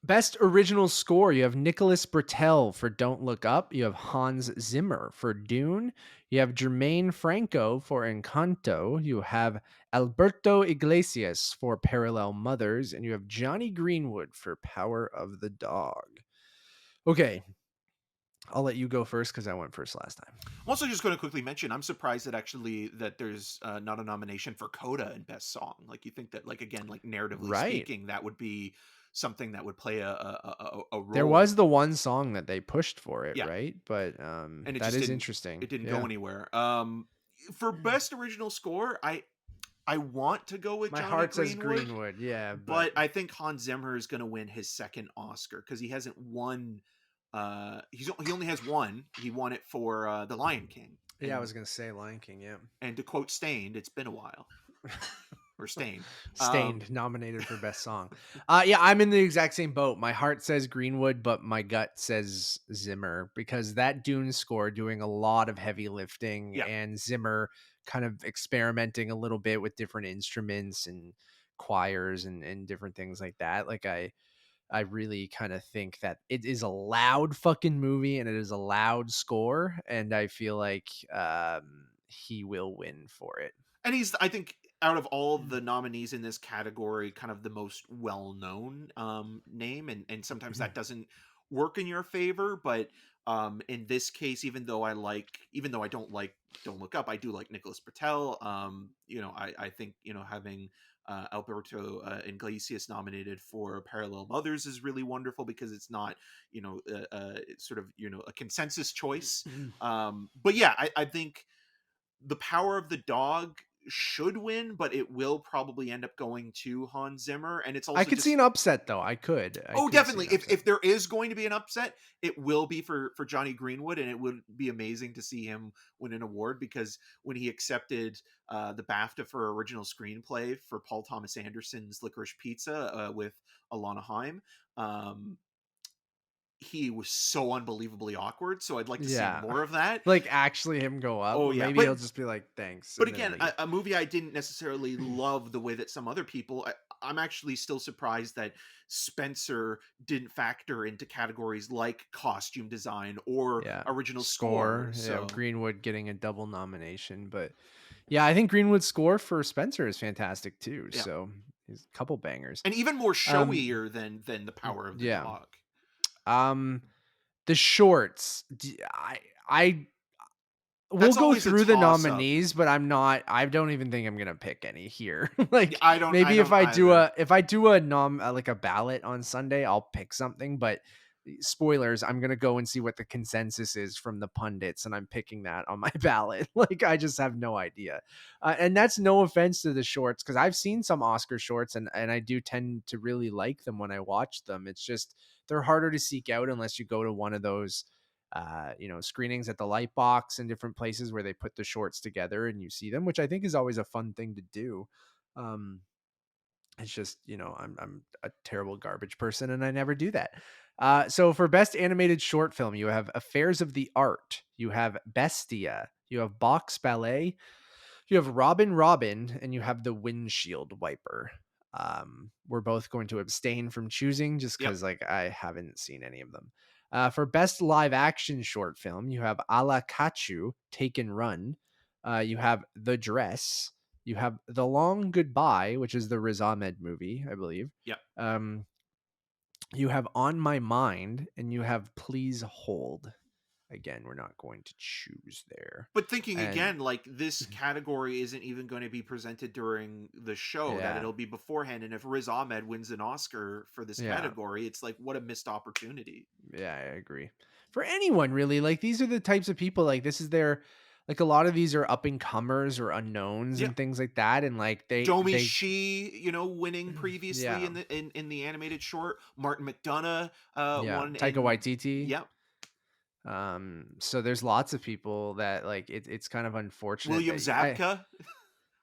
Best original score. You have Nicholas Bertel for Don't Look Up. You have Hans Zimmer for Dune. You have Jermaine Franco for Encanto. You have Alberto Iglesias for Parallel Mothers. And you have Johnny Greenwood for Power of the Dog. Okay. I'll let you go first because I went first last time. I'm also just going to quickly mention I'm surprised that there's not a nomination for Coda in Best Song. Like you think that like again like narratively Right. speaking that would be something that would play a There role. was the one song that they pushed for it, Yeah, right? But and it that just is didn't interesting. it didn't go Yeah. anywhere. For Best Original Score, I want to go with My Johnny heart says Greenwood, Greenwood. Yeah, but but I think Hans Zimmer is going to win his second Oscar because he hasn't won. He only has one. He won it for The Lion King, yeah, I was gonna say Lion King. Yeah. and to quote Stained, it's been a while. Or Stained. Stained nominated for best song. Yeah, I'm in the exact same boat. My heart says Greenwood, but my gut says Zimmer because that Dune score doing a lot of heavy lifting Yeah, and Zimmer kind of experimenting a little bit with different instruments and choirs and different things like that. Like I really kind of think that it is a loud fucking movie and it is a loud score, and I feel like he will win for it. and he's I think out of all the nominees in this category, kind of the most well-known name, and sometimes that doesn't work in your favor, but in this case, even though I don't like Don't Look Up, I do like Nicholas Patel. I think having Alberto Iglesias nominated for Parallel Mothers is really wonderful because it's not it's sort of a consensus choice. But yeah, I think the Power of the Dog should win, but it will probably end up going to Hans Zimmer. And it's I also could see just an upset though. I could see definitely. an If upset. there is going to be an upset, it will be for Johnny Greenwood, and it would be amazing to see him win an award because when he accepted the BAFTA for original screenplay for Paul Thomas Anderson's Licorice Pizza with Alana Haim, he was so unbelievably awkward. So I'd like to see Yeah. more of that. Like actually him go up. Oh yeah, Maybe he'll just be like, thanks, but and then again, leave. a movie I didn't necessarily love the way that some other people. I'm actually still surprised that Spencer didn't factor into categories like costume design or Yeah. original Score. score. Yeah, So Greenwood getting a double nomination. But yeah, I think Greenwood's score for Spencer is fantastic too. yeah, So he's a couple bangers. and even more Um showier than the Power of the yeah. Dog. Um the shorts. I we'll That's go always a through the toss up. nominees, but I don't even think I'm gonna pick any here. Yeah, Like I maybe don't either. if I do a like a ballot on Sunday, I'll pick something. But spoilers, I'm gonna go and see what the consensus is from the pundits, and I'm picking that on my ballot. Like I just have no idea, and that's no offense to the shorts because I've seen some Oscar shorts, and I do tend to really like them when I watch them. It's just they're harder to seek out unless you go to one of those screenings at the Lightbox and different places where they put the shorts together and you see them, which I think is always a fun thing to do. Um, it's just, I'm a terrible garbage person and I never do that. So for best animated short film, you have Affairs of the Art, you have Bestia, you have Box Ballet, you have Robin Robin, and you have The Windshield Wiper. We're both going to abstain from choosing just Yep. because like I haven't seen any of them. For best live action short film, you have Ala Kachu, Take and Run. You have The Dress. You have The Long Goodbye, which is the Riz Ahmed movie, I believe. Yep. Um, you have On My Mind, and you have Please Hold. Again, we're not going to choose there. But thinking And again, like this category isn't even going to be presented during the show, that yeah, it'll be beforehand. And if Riz Ahmed wins an Oscar for this yeah. category, it's like, what a missed opportunity. Yeah, I agree. For anyone really, like these are the types of people like this is their like a lot of these are up and comers or unknowns Yeah. and things like that and like Domi they Shi, winning previously yeah. in the animated short. Martin McDonough Yeah, won Taika in. Waititi. Yep. So there's lots of people that like it's kind of unfortunate William that I Zabka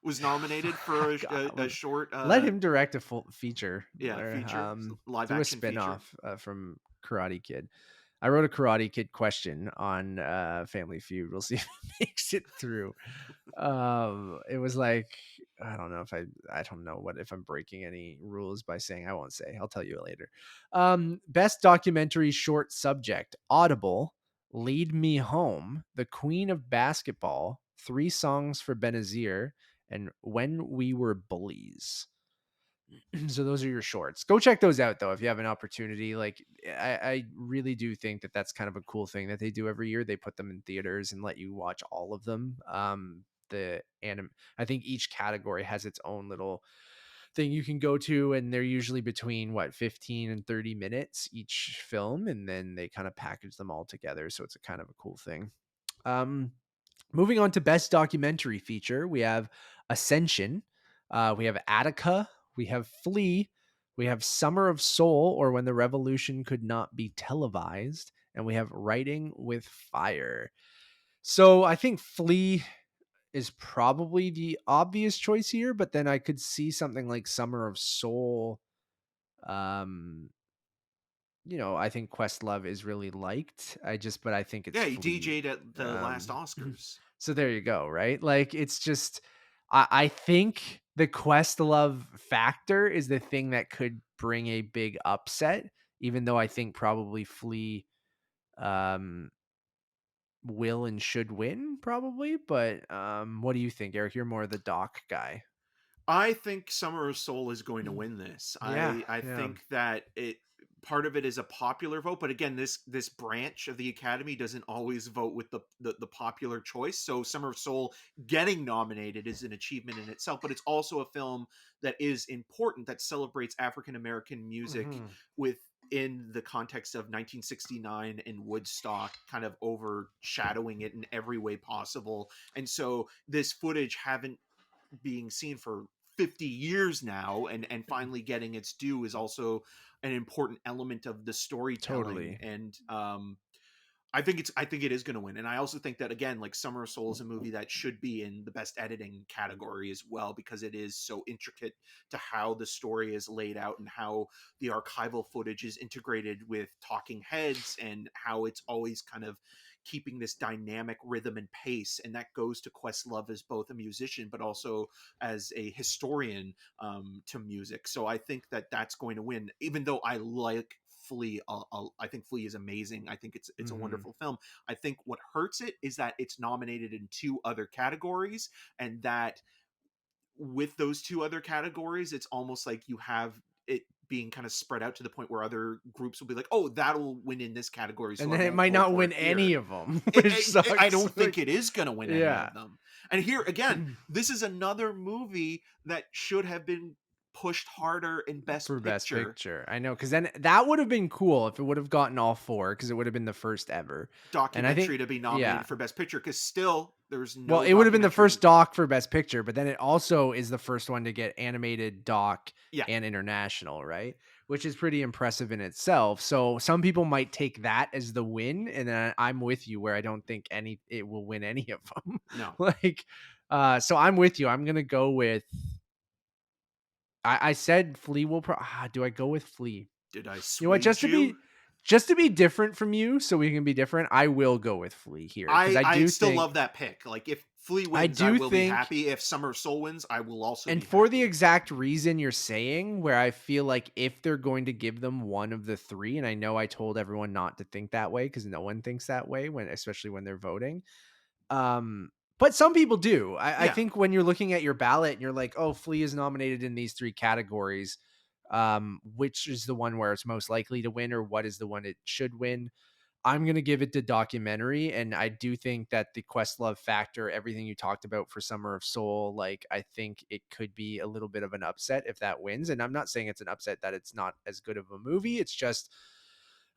was nominated for God, a short let him direct a full feature or feature, live do a action feature. spin-off from Karate Kid. I wrote a Karate Kid question on Family Feud. We'll see if it makes it through. It was like I don't know what if I'm breaking any rules by saying I won't say. I'll tell you later. Best documentary short subject: Audible, Lead Me Home, The Queen of Basketball, Three Songs for Benazir, and When We Were Bullies. So those are your shorts. Go check those out though if you have an opportunity. Like I really do think that that's kind of a cool thing that they do every year. They put them in theaters and let you watch all of them. I think each category has its own little thing you can go to, and they're usually between 15 and 30 minutes each film, and then they kind of package them all together. So it's a kind of a cool thing. Um, Moving on to best documentary feature, we have Ascension, we have Attica, we have Flea, we have Summer of Soul, or When the Revolution Could Not Be Televised, and we have Writing with Fire. So I think Flea is probably the obvious choice here, but then I could see something like Summer of Soul. Um, I think Questlove is really liked. But I think it's Yeah, he Flea. DJ'd at the last Oscars. So there you go, right? Like it's just I think the Questlove factor is the thing that could bring a big upset, even though I think probably Flea um will and should win probably. But what do you think, Eric? You're more the doc guy. I think Summer of Soul is going to win this. Yeah, I yeah. think that it part of it is a popular vote, but again, this branch of the Academy doesn't always vote with the popular choice. So Summer of Soul getting nominated is an achievement in itself, but it's also a film that is important, that celebrates African American music Mhm. within the context of 1969 and Woodstock, kind of overshadowing it in every way possible. And so this footage haven't being seen for 50 years now, and finally getting its due is also an important element of the storytelling. Totally. And I think it is going to win. And I also think that again, like Summer of Soul is a movie that should be in the best editing category as well, because it is so intricate to how the story is laid out and how the archival footage is integrated with talking heads, and how it's always kind of keeping this dynamic rhythm and pace. And that goes to Questlove as both a musician but also as a historian to music. So I think that that's going to win, even though I like Flea. I think Flea is amazing. I think it's a Mhm. wonderful film. I think what hurts it is that it's nominated in two other categories, and that with those two other categories, it's almost like you have it being kind of spread out to the point where other groups will be like, "Oh, that'll win in this category, so And I then it won't might vote not for it win here." any of them, which I sucks. don't think Like, it is going to win any yeah. of them. And here again, this is another movie that should have been pushed harder in Best for Best Picture Picture. I know, because then that would have been cool if it would have gotten all four, because it would have been the first ever. And I think, documentary to be yeah. nominated for Best Picture, because still there's Well, no it would have been the documentary. first doc for Best Picture, but then it also is the first one to get animated doc Yeah, and international, right? Which is pretty impressive in itself. So some people might take that as the win, and then I'm with you where I don't think any it will win any of them. no. Like, so I'm with you. I'm gonna go with. I said Flea will. Do I go with Flea? Did I You know what? swayed you? Just to be different from you, so we can be different. I will go with Flea here because I still love that pick. Like, if Flea I wins, I do will be think, happy. If Summer of Soul wins, I will also and be for the happy. exact reason you're saying, where I feel like if they're going to give them one of the three, and I know I told everyone not to think that way because no one thinks that way when, especially when they're voting. Um, but some people do. I Yeah. think when you're looking at your ballot and you're like, oh, Flea is nominated in these three categories. Which is the one where it's most likely to win, or what is the one it should win? I'm going to give it to documentary. And I do think that the Questlove factor, everything you talked about for Summer of Soul, like, I think it could be a little bit of an upset if that wins. And I'm not saying it's an upset that it's not as good of a movie. It's just,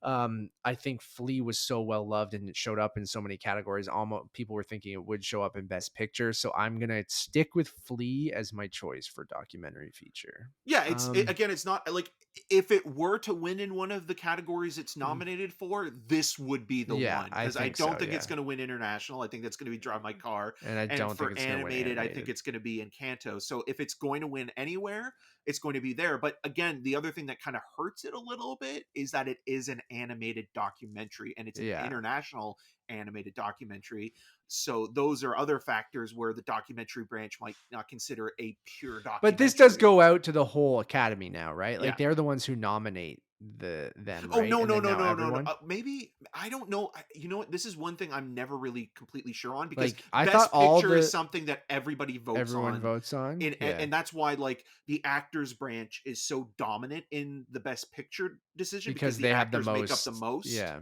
I think Flea was so well loved and it showed up in so many categories. Almost people were thinking it would show up in Best Picture. So I'm going to stick with Flea as my choice for documentary feature. Yeah, Um, again, it's not like, if it were to win in one of the categories it's mm, nominated for, this would be the yeah, one, I because I think don't so. think Yeah. it's going to win international. I think that's going to be Drive My Car, And I and don't think for it's going to win animated, I think animated. it's going to be Encanto. So if it's going to win anywhere, it's going to be there. But again, the other thing that kind of hurts it a little bit is that it is an animated documentary, and it's an Yeah. international animated documentary. So those are other factors where the documentary branch might not consider a pure But this does documentary. go out to the whole academy now, right? Yeah. Like they're the ones who nominate them, Oh, right? no, And no, then no, now no, no, no. everyone. Maybe I don't know. You know what? This is one thing I'm never really completely sure on, because Like I thought Best all Picture is the something that everybody votes everyone on, votes on. Yeah. and that's why, like, the actors branch is so dominant in the Best Picture decision, because Because the they have the actors make up the most. most. Yeah.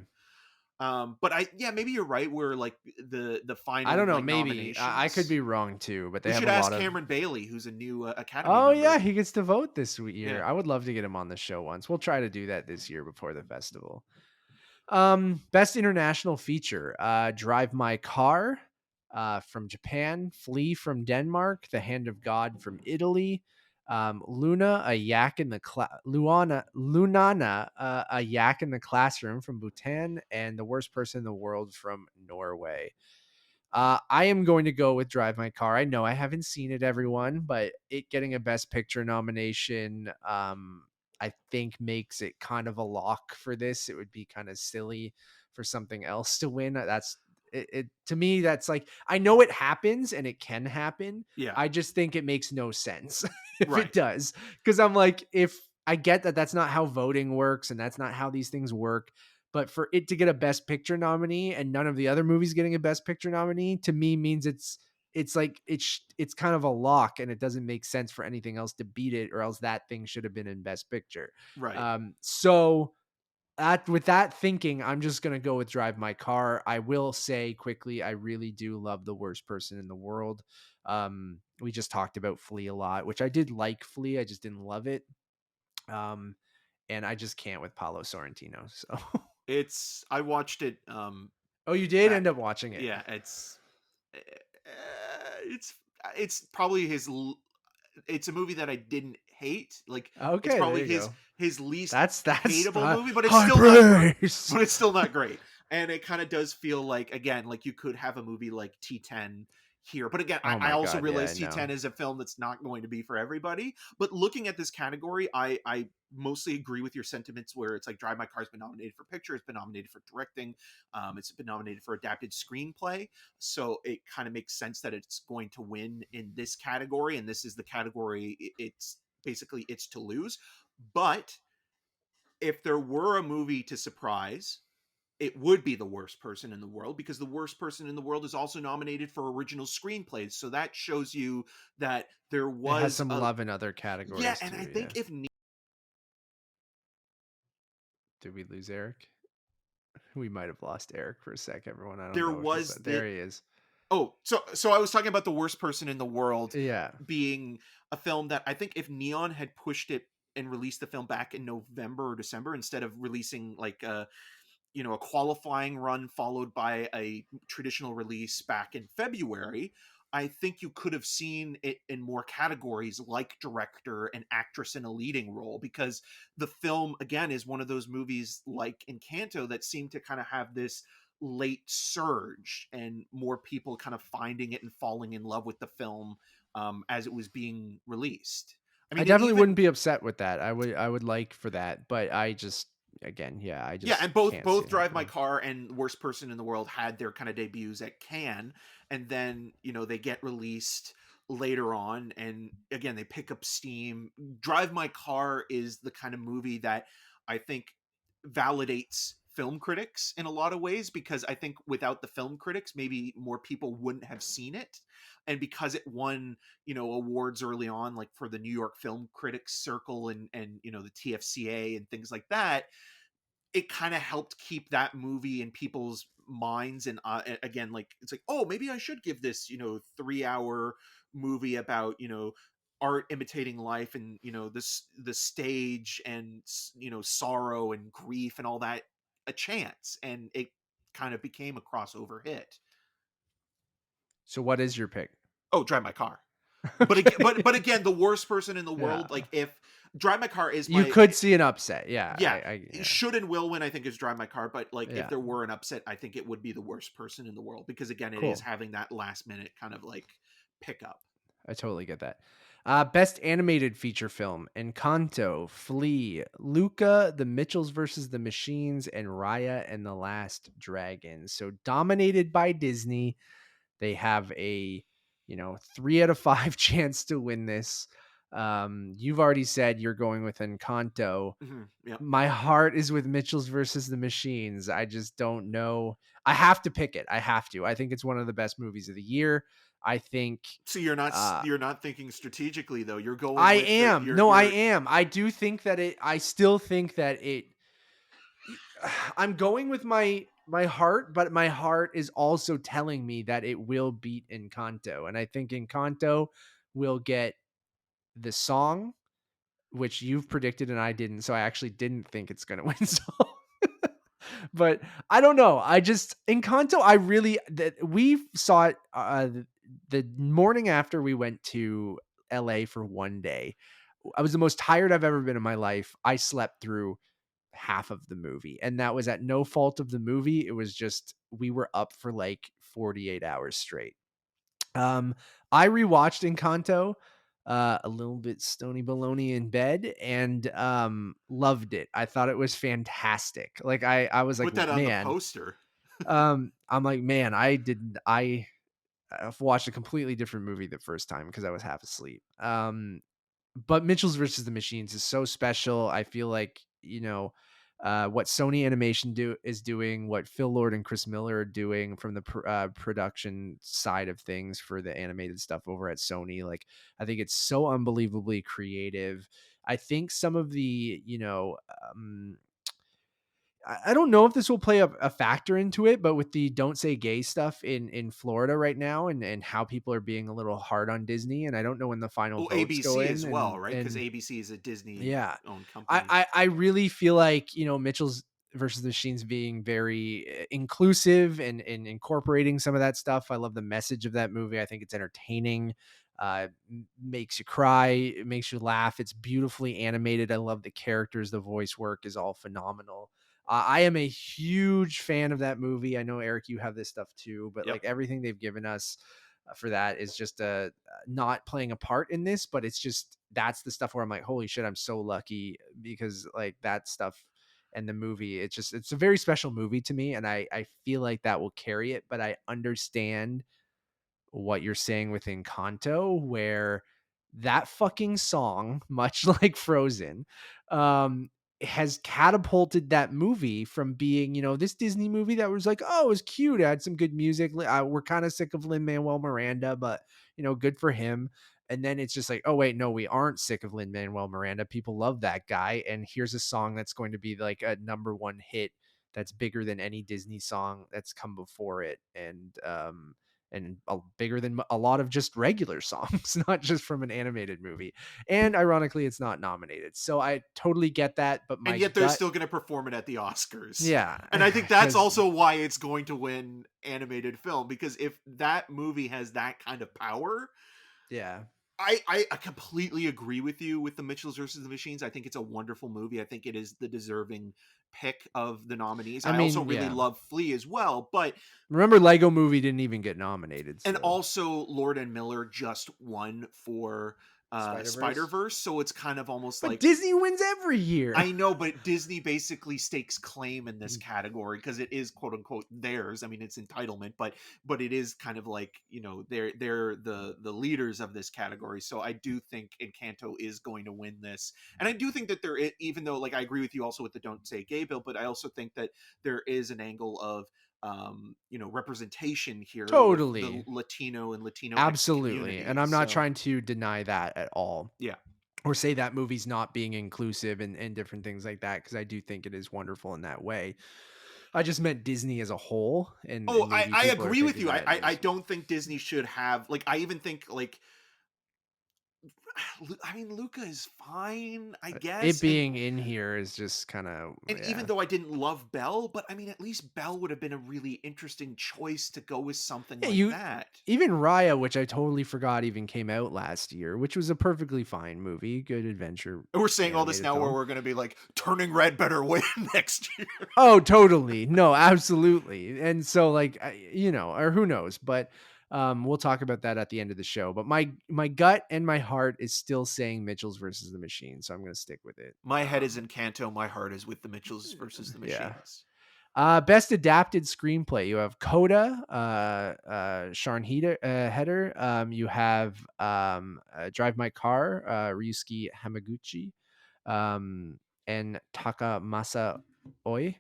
But yeah, maybe you're right. Where, like, the I final, don't know, like, maybe. I could nominations. be wrong too, but they We have should a ask lot of. Cameron Bailey, who's a new Academy Oh yeah, member. he gets to vote this year. Yeah. I would love to get him on the show once. We'll try to do that this year before the festival. Best international feature. Drive My Car from Japan, Flee from Denmark, The Hand of God from Italy, Luna, a yak in the Lunana, a yak in the classroom from Bhutan, and The Worst Person in the World from Norway. I am going to go with Drive My Car. I know I haven't seen it, everyone, but it getting a Best Picture nomination, I think makes it kind of a lock for this. It would be kind of silly for something else to win. That's it to me. That's like, I know it happens and it can happen. Yeah. I just think it makes no sense if it Right. does, because I'm like, if I get that that's not how voting works and that's not how these things work, but for it to get a Best Picture nominee and none of the other movies getting a Best Picture nominee, to me means it's like it's kind of a lock, and it doesn't make sense for anything else to beat it, or else that thing should have been in Best Picture. Right. So with that thinking, I'm just gonna go with Drive My Car. I will say quickly, I really do love The Worst Person in the World. We just talked about Flea a lot, which I did like Flea, I just didn't love it. Um, and I just can't with Paulo Sorrentino. So I watched it. oh, you did Back. end up watching it. Yeah, uh, it's it's probably it's a movie that I didn't hate. Like, it's Okay, there probably you go. his least That's hateable movie, but it's high still not great. praise. But it's still not great. And it kind of does feel like, again, like you could have a movie like T10 here. But again, Oh I my also god, yeah, realize I know. T10 is a film that's not going to be for everybody. But looking at this category, I mostly agree with your sentiments, where it's like Drive My Car's been nominated for picture, it's been nominated for directing, it's been nominated for adapted screenplay. So it kind of makes sense that it's going to win in this category, and this is the category it's basically it's to lose. But if there were a movie to surprise, it would be The Worst Person in the World, because The Worst Person in the World is also nominated for original screenplays. So that shows you that there It has was some a, love in other yeah, categories and I too. Yeah. think if Did we lose Eric? We might have lost Eric for a sec, everyone. I don't there know if he's was the there. He is. oh, so I was talking about The Worst Person in the World Yeah. being a film that I think if Neon had pushed it and released the film back in November or December instead of releasing like a qualifying run followed by a traditional release back in February, I think you could have seen it in more categories like director and actress in a leading role, because the film again is one of those movies like Encanto that seem to kind of have this late surge and more people kind of finding it and falling in love with the film as it was being released. I I mean, it definitely wouldn't even be upset with that. I would like for that, but I just again, yeah, I yeah, just and both can't see both it Drive My happening. Car and Worst Person in the World had their kind of debuts at Cannes, and then they get released later on, and again they pick up steam. Drive My Car is the kind of movie that I think validates film critics in a lot of ways, because I think without the film critics, maybe more people wouldn't have seen it. And because it won, awards early on, like for the New York Film Critics Circle and the TFCA and things like that, it kind of helped keep that movie in people's minds. And again, like it's like, oh, maybe I should give this 3-hour movie about art imitating life, and this the stage, and sorrow and grief and all that a chance. And it kind of became a crossover hit. So what is your pick? Oh, Drive My Car. But again, Okay. but Again, the worst person in the Yeah. world, like if Drive My Car is You my could see an upset. Yeah. yeah, Yeah. should and will win, I think, is Drive My Car. But like, if Yeah. there were an upset, I think it would be the worst person in the world, because again, it is Cool. having that last minute kind of like pickup. I totally get that. Best animated feature film: Encanto, Flea, Luca, The Mitchells versus the Machines, and Raya and the Last Dragon. So dominated by Disney. They have a 3 out of 5 chance to win this. You've already said you're going with Encanto. Yep. My heart is with Mitchell's versus the Machines. I just don't know. I have to pick it. I have to. I think it's one of the best movies of the year. I think So you're not uh you're not thinking strategically though. You're going I with the am. No, I you're am. I do think that I still think that I'm going with my heart, but my heart is also telling me that it will beat Encanto. And I think Encanto will get the song, which you've predicted and I didn't. So I actually didn't think it's going to win song. But I don't know. I just Encanto. I really that we saw it the morning after we went to LA for one day. I was the most tired I've ever been in my life. I slept through half of the movie, and that was at no fault of the movie. It was just we were up for like 48 hours straight. Um, I rewatched Encanto, a little bit stony baloney in bed, and loved it. I thought it was fantastic. Like I was like, put that on the man, poster. I'm like, man, I've watched a completely different movie the first time because I was half asleep. But Mitchell's versus the Machines is so special. I feel like, what Sony Animation is doing, what Phil Lord and Chris Miller are doing from the production side of things for the animated stuff over at Sony. Like, I think it's so unbelievably creative. I think some of the, I don't know if this will play a factor into it, but with the don't say gay stuff in Florida right now, and how people are being a little hard on Disney, and I don't know when the final Well, votes go ABC in, as well, and right? Because ABC is a Disney yeah, owned I, company. I really feel like Mitchell's versus the Machines being very inclusive and incorporating some of that stuff. I love the message of that movie. I think it's entertaining. Makes you cry, it makes you laugh. It's beautifully animated. I love the characters. The voice work is all phenomenal. I am a huge fan of that movie. I know Eric, you have this stuff too, but Yep. like everything they've given us for that is just not playing a part in this, but it's just that's the stuff where I'm like, holy shit, I'm so lucky because like that stuff and the movie, it's a very special movie to me, and I feel like that will carry it. But I understand what you're saying with Encanto, where that fucking song, much like Frozen, um, has catapulted that movie from being, this Disney movie that was like, oh, it was cute. It had some good music. We're kind of sick of Lin-Manuel Miranda, but, good for him. And then it's just like, oh, wait, no, we aren't sick of Lin-Manuel Miranda. People love that guy. And here's a song that's going to be like a number one hit that's bigger than any Disney song that's come before it. And and bigger than a lot of just regular songs, not just from an animated movie. And ironically, it's not nominated. So I totally get that, but And my yet they're gut, still going to perform it at the Oscars. yeah, And I think that's because also why it's going to win animated film, because if that movie has that kind of power, yeah, I completely agree with you with the Mitchells versus the Machines. I think it's a wonderful movie. I think it is the deserving pick of the nominees. I I also mean, really yeah. love Flea as well, but Remember, Lego Movie didn't even get nominated and still. also Lord and Miller just won for Spider Spider Verse, Verse, so it's kind of almost but like, Disney wins every year. I know, but Disney basically stakes claim in this category because it is quote unquote theirs. I mean, it's entitlement, but it is kind of like, they're the leaders of this category. So I do think Encanto is going to win this, and I do think that even though, like, I agree with you also with the Don't Say Gay bill, but I also think that there is an angle of representation here with the Totally. Latino and Latinx Absolutely. And communities. I'm not So trying to deny that at all, yeah. or say that movie's not being inclusive and different things like that, because I do think it is wonderful in that way. I just meant Disney as a whole, Oh, and I, maybe I people are agree with thinking you. I, that it I I is. don't think Disney should have, like, I even think like, I mean, Luca is fine, I It guess, being in here is just kind of, and even yeah. though I didn't love Belle, but I mean, at least Belle would have been a really interesting choice to go with something Yeah, like you that. even Raya, which I totally forgot even came out last year, which was a perfectly fine movie, good adventure And we're saying all this animated now where film. we're going to be like, Turning Red better win next year. Oh, totally. No, absolutely. And so like or who knows, but we'll talk about that at the end of the show. But my gut and my heart is still saying Mitchell's versus the Machine, so I'm going to stick with it. My head is in Canto, my heart is with the Mitchells versus the Yeah. Machines. Best adapted screenplay. You have Coda, Sharn Heder. You have Drive My Car, Ryusuke Hamaguchi, um, and Takamasa Oi.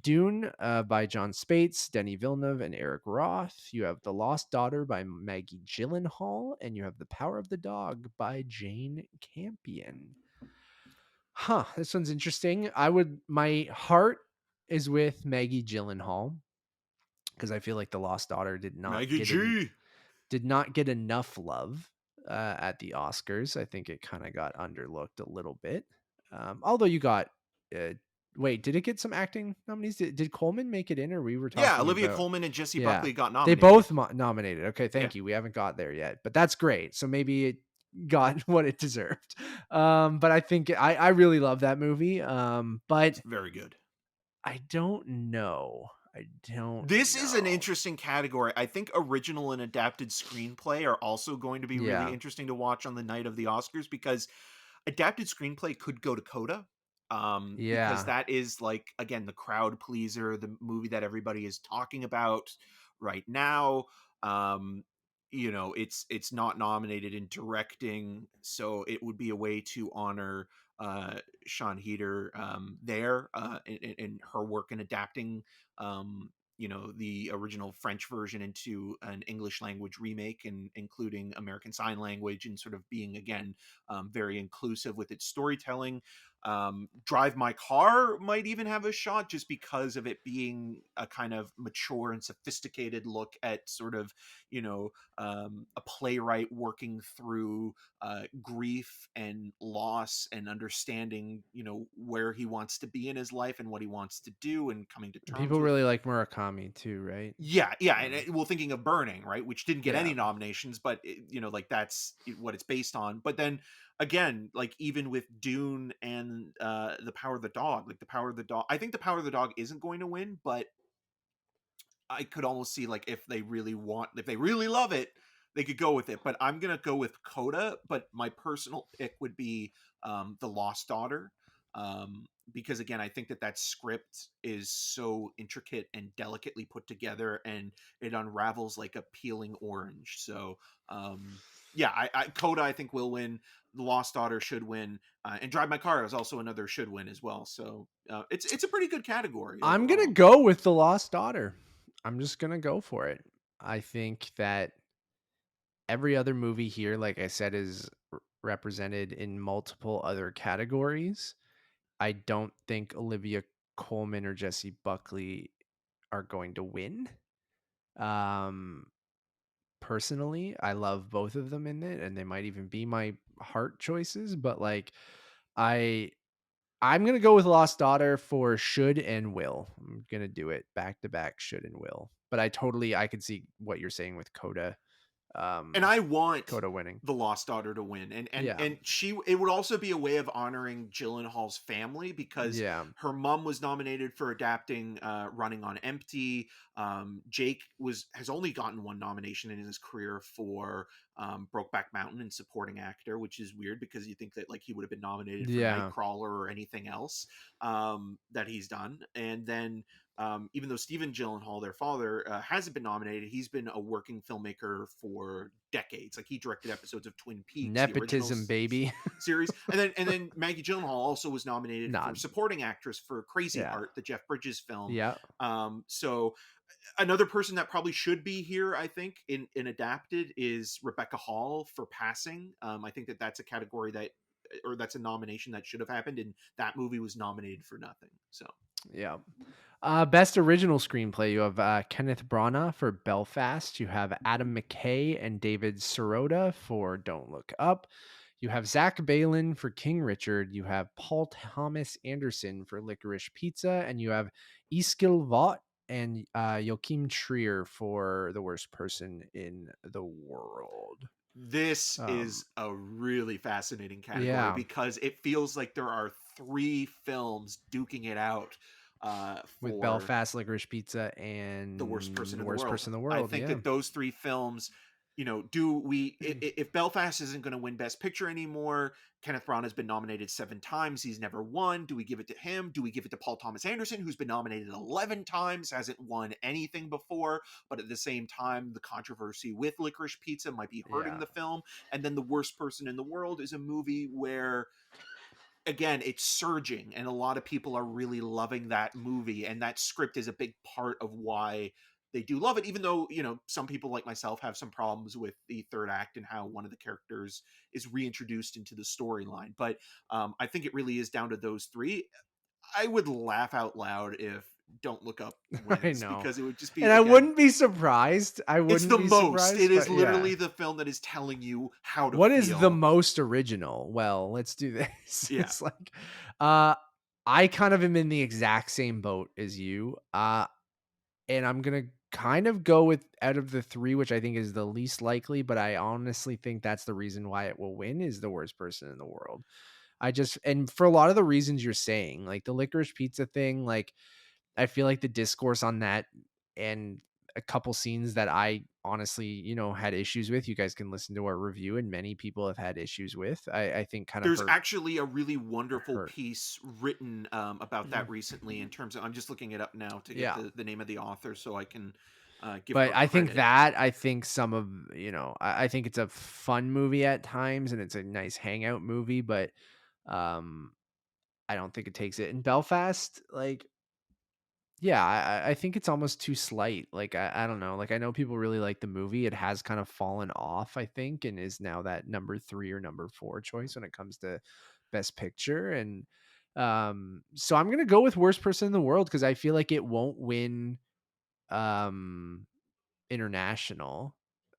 Dune by John Spates, Denny Villeneuve, and Eric Roth. You have The Lost Daughter by Maggie Gyllenhaal, and you have The Power of the Dog by Jane Campion. Huh, this one's interesting. My heart is with Maggie Gyllenhaal because I feel like The Lost Daughter Maggie G. did not get enough love at the Oscars. I think it kind of got underlooked a little bit. Although you got, uh, wait, did it get some acting nominees? Did Coleman make it in, or we were Yeah, talking Olivia about? Colman and Jesse Yeah, Buckley got they nominated. both nominated. Okay, Yeah. thank you. We haven't got there yet, but that's great. So maybe it got what it deserved. But I think I really love that movie. It's But very good. I don't know. I don't This is an know. interesting category. I think original and adapted screenplay are also going to be really Yeah. interesting to watch on the night of the Oscars, because adapted screenplay could go to Coda. Because Yeah. that is, like, again, the crowd pleaser, the movie that everybody is talking about right now. Um, it's not nominated in directing, so it would be a way to honor Sean Heder there, in her work in adapting the original French version into an English language remake, and including American Sign Language, and sort of being, again, very inclusive with its storytelling. Drive My Car might even have a shot, just because of it being a kind of mature and sophisticated look at sort of, a playwright working through grief and loss, and understanding, where he wants to be in his life and what he wants to do, and coming to terms People with. really like Murakami too, right? Yeah, yeah, and Mm. well, thinking of Burning, right, which didn't get Yeah. any nominations, but like, that's what it's based on. But then again, like, even with Dune and The Power of the Dog, like, The Power of the Dog, I think The Power of the Dog isn't going to win, but I could almost see, like, if they really love it, they could go with it. But I'm gonna go with Coda. But my personal pick would be The Lost Daughter, because, again, I think that script is so intricate and delicately put together, and it unravels like a peeling orange. So yeah, Coda, I think, will win. The Lost Daughter should win, and Drive My Car is also another should win as well. So it's a pretty good category I'm gonna overall. go with The Lost Daughter. I'm just gonna go for it. I think that every other movie here, like I said, is represented in multiple other categories. I don't think Olivia Colman or Jesse Buckley are going to win. Um, Personally, I love both of them in it, and they might even be my heart choices. But like, I I'm gonna go with Lost Daughter for should and will. I'm gonna do it back to back, should and will. But I could see what you're saying with And I want Coda winning. the Lost Daughter to win, and Yeah, it would also be a way of honoring Gyllenhaal's family, because yeah, her mom was nominated for adapting Running on Empty. Jake has only gotten one nomination in his career for Brokeback Mountain and supporting actor, which is weird because you think that like he would have been nominated for yeah, Nightcrawler or anything else that he's done. And then even though Stephen Gyllenhaal, their father, hasn't been nominated, he's been a working filmmaker for decades. Like he directed episodes of Twin Peaks, the original nepotism, baby. series, and then Maggie Gyllenhaal also was nominated for Not, supporting actress for Crazy yeah, Heart, the Jeff Bridges film. yeah, So another person that probably should be here, I think, in adapted is Rebecca Hall for Passing. I think that that's a category that, or that's a nomination that should have happened, and that movie was nominated for nothing. So yeah. Best original screenplay, you have Kenneth Branagh for Belfast. You have Adam McKay and David Sirota for Don't Look Up. You have Zach Balin for King Richard. You have Paul Thomas Anderson for Licorice Pizza. And you have Eskil Vogt and Joachim Trier for The Worst Person in the World. this Um, is a really fascinating category yeah, because it feels like there are three films duking it out with for Belfast, Licorice Pizza, the worst and person The in the Worst world. Person in the I World. think Yeah. that those three films, if Belfast isn't going to win Best Picture anymore, Kenneth Branagh has been nominated 7 times. He's never won. Do we give it to him? Do we give it to Paul Thomas Anderson, who's been nominated 11 times, hasn't won anything before, but at the same time, the controversy with Licorice Pizza might be hurting Yeah. the film. And then The Worst Person in the World is a movie where, again, it's surging and a lot of people are really loving that movie, and that script is a big part of why they do love it, even though some people like myself have some problems with the third act and how one of the characters is reintroduced into the storyline. But I think it really is down to those three. I would laugh out loud if Don't Look Up I wins, know. because it would just be, And I again, wouldn't be surprised. I it's wouldn't the be most, it surprised, is but yeah. literally the film that is telling you how to What is the feel. most original? Well, let's do this. Yeah. It's like uh I kind of am in the exact same boat as you. And I'm going to kind of go with out of the 3, which I think is the least likely, but I honestly think that's the reason why it will win, is The Worst Person in the World. And for a lot of the reasons you're saying, like the Licorice Pizza thing, like I feel like the discourse on that and a couple scenes that I honestly, had issues with, you guys can listen to our review, and many people have had issues with, I think kind of There's actually a really wonderful hurt. piece written about that recently, in terms of, I'm just looking it up now to get Yeah. the name of the author so I can give But her credit. I think I think it's a fun movie at times and it's a nice hangout movie, but um, I don't think it takes it. In Belfast, like, yeah, I think it's almost too slight. Like, I don't know. Like, I know people really like the movie. It has kind of fallen off, I think, and is now that number 3 or number 4 choice when it comes to Best Picture. And so I'm gonna go with Worst Person in the World because I feel like it won't win um international.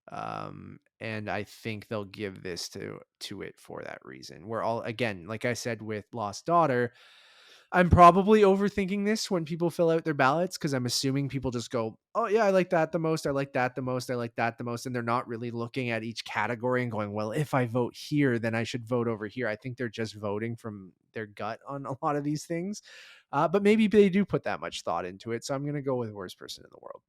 And I think they'll give this to it for that reason. We're all, again, like I said with Lost Daughter, I'm probably overthinking this when people fill out their ballots because I'm assuming people just go, oh yeah, I like that the most, I like that the most, I like that the most, and they're not really looking at each category and going, well, if I vote here, then I should vote over here. I think they're just voting from their gut on a lot of these things. But maybe they do put that much thought into it, so I'm gonna go with Worst Person in the World.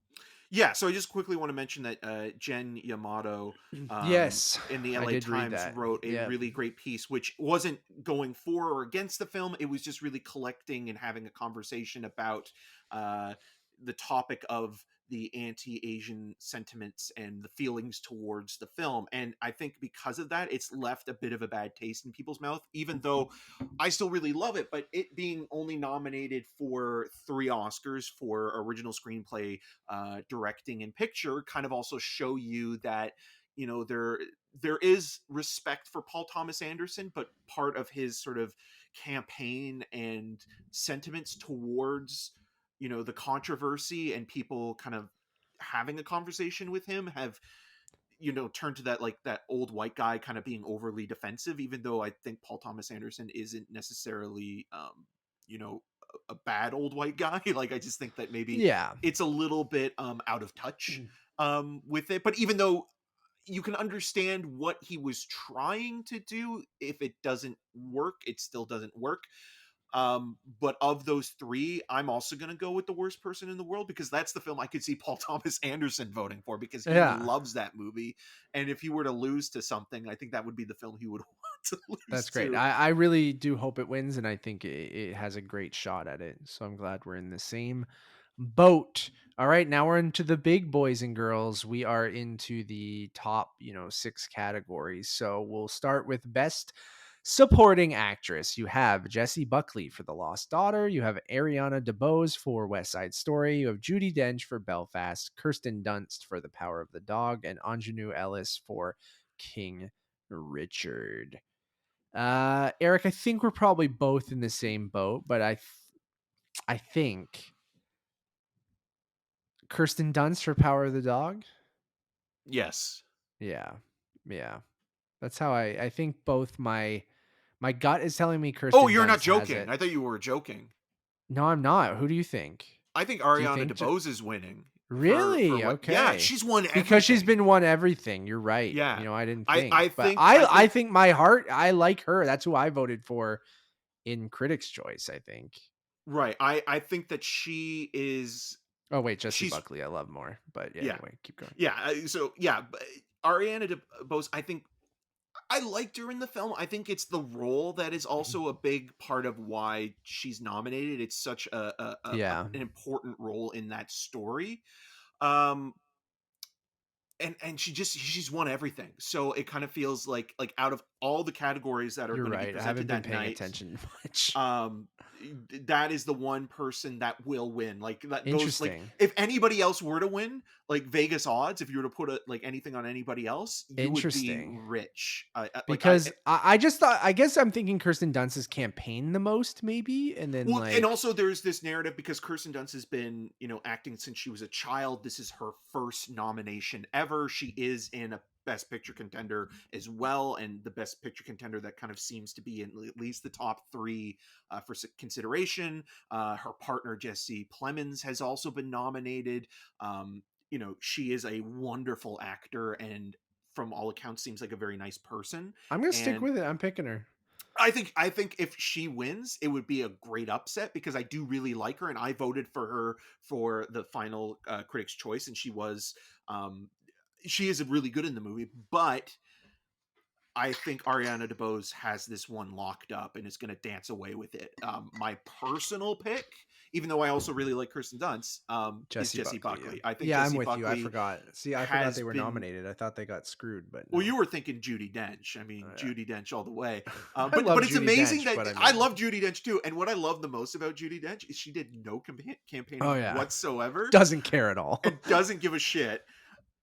Yeah, so I just quickly want to mention that Jen Yamato Yes, in the I LA did read Times that. wrote a Yeah. really great piece, which wasn't going for or against the film. It was just really collecting and having a conversation about uh, the topic of the anti-Asian sentiments and the feelings towards the film. And I think because of that, it's left a bit of a bad taste in people's mouth, even though I still really love it. But it being only nominated for 3 Oscars for original screenplay, directing, and picture kind of also show you that there is respect for Paul Thomas Anderson, but part of his sort of campaign and sentiments towards the controversy and people kind of having a conversation with him have, turned to that, like, that old white guy kind of being overly defensive, even though I think Paul Thomas Anderson isn't necessarily, you know, a bad old white guy. Like, I just think that maybe Yeah. it's a little bit out of touch with it. But even though you can understand what he was trying to do, if it doesn't work, it still doesn't work. But of those three, I'm also going to go with The Worst Person in the World, because that's the film I could see Paul Thomas Anderson voting for, because he Yeah. loves that movie. And if he were to lose to something, I think that would be the film he would want to lose That's great. to. I really do hope it wins, and I think it has a great shot at it. So I'm glad we're in the same boat. All right, now we're into the big boys and girls. We are into the top, 6 categories. So we'll start with best supporting actress. You have Jessie Buckley for The Lost Daughter. You have Ariana DeBose for West Side Story. You have Judi Dench for Belfast, Kirsten Dunst for The Power of the Dog, and Anjanou Ellis for King Richard. Eric, I think we're probably both in the same boat, but I think Kirsten Dunst for Power of the Dog. Yes. Yeah, yeah. That's how I think both my gut is telling me Oh, Kirsten you're not Dunst has joking. it. I thought you were joking. No, I'm not. Who do you think? I think Do you Ariana think DeBose is winning for really? what? Yeah, Okay. she's won Because she's everything. been won everything. You're right. Yeah. I didn't I think. I But think I I think think my heart, I like her. That's who I voted for in Critics' Choice, I think. right. I think that she is Oh wait, Jessie she's Buckley I love more. But yeah, yeah. anyway, keep going. Yeah, so yeah, but Ariana DeBose, I think I liked her in the film. I think it's the role that is also a big part of why she's nominated. It's such Yeah. an important role in that story. Um, and she's won everything. So it kind of feels like out of all the categories that are You're going to be right. I haven't presented been that paying night, attention much. um that is the one person that will win. Like, that goes, like, Interesting. if anybody else were to win, like Vegas odds, if you were to put like anything on anybody else, you would be Interesting. rich. Like, Because I just thought, I guess I'm thinking Kirsten Dunst's campaign the most, maybe. And then well, and like, also there's this narrative because Kirsten Dunst has been, acting since she was a child. This is her first nomination ever. She is in a Best Picture contender as well, and the Best Picture contender that kind of seems to be in at least the top three for consideration. Her partner Jesse Plemons has also been nominated. She is a wonderful actor, and from all accounts, seems like a very nice person. I'm going to stick And with it. I'm picking her. I think if she wins, it would be a great upset because I do really like her, and I voted for her for the final Critics' Choice, and um, she is really good in the movie. But I think Ariana DeBose has this one locked up and is going to dance away with it. My personal pick, even though I also really like Kirsten Dunst, is Jessie Jesse Buckley. Buckley. Yeah. I think Yeah, I'm Jesse with you. I Buckley forgot. See, I forgot has they were been. nominated. I thought they got screwed, but Well, no. you were thinking Judi Dench. I mean, Yeah. Judi Dench all the way. I But love it's Judi amazing Dench, that but I I mean, love Judi Dench too. And what I love the most about Judi Dench is she did no oh campaigning yeah, whatsoever doesn't care at all. and doesn't give a shit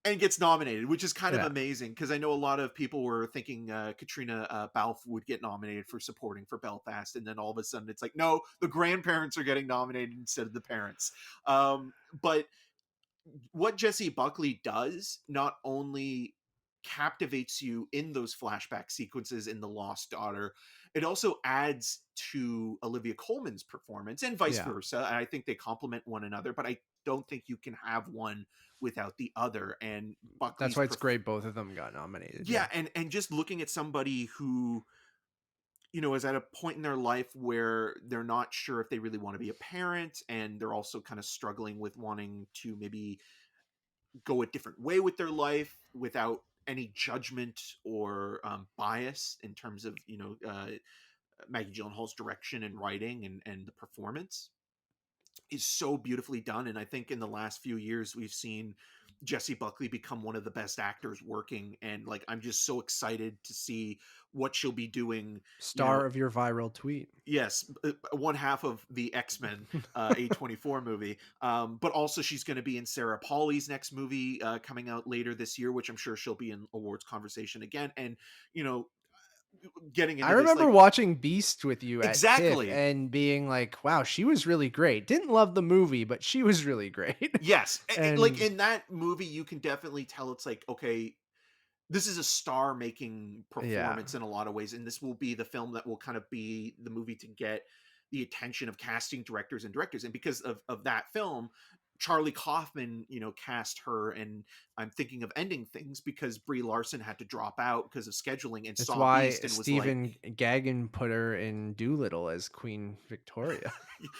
and gets nominated, which is kind of Yeah. amazing because I know a lot of people were thinking Katrina Balfe would get nominated for supporting for Belfast, and then all of a sudden it's like, no, the grandparents are getting nominated instead of the parents. But what Jesse Buckley does not only captivates you in those flashback sequences in The Lost Daughter, it also adds to Olivia Colman's performance and vice Yeah. versa. And I think they complement one another, but I don't think you can have one without the other. And That's Buckley's why it's great both of them got nominated. yeah, and just looking at somebody who is at a point in their life where they're not sure if they really want to be a parent, and they're also kind of struggling with wanting to maybe go a different way with their life without any judgment or bias in terms of Maggie Gyllenhaal's direction and writing and the performance is so beautifully done. And I think in the last few years we've seen Jesse Buckley become one of the best actors working, and like I'm just so excited to see what she'll be doing. you know Star of your viral tweet. Yes, one half of the X-Men A24 movie. But also she's going to be in Sarah Pauli's next movie coming out later this year, which I'm sure she'll be in awards conversation again. And, you know, getting I into this, remember like watching Beast with you at TIFF exactly. and being like, wow, she was really great. Didn't love the movie, but she was really great. Yes, like And in that movie, you can definitely tell it's like, okay, this is a star-making yeah, performance in a lot of ways, and this will be the film that will kind of be the movie to get the attention of casting directors. And because of that film, Charlie Kaufman, cast her, and I'm thinking of ending things because Brie Larson had to drop out because of scheduling and it's saw why Beast and was like, Stephen Gaghan put her in Doolittle as Queen Victoria.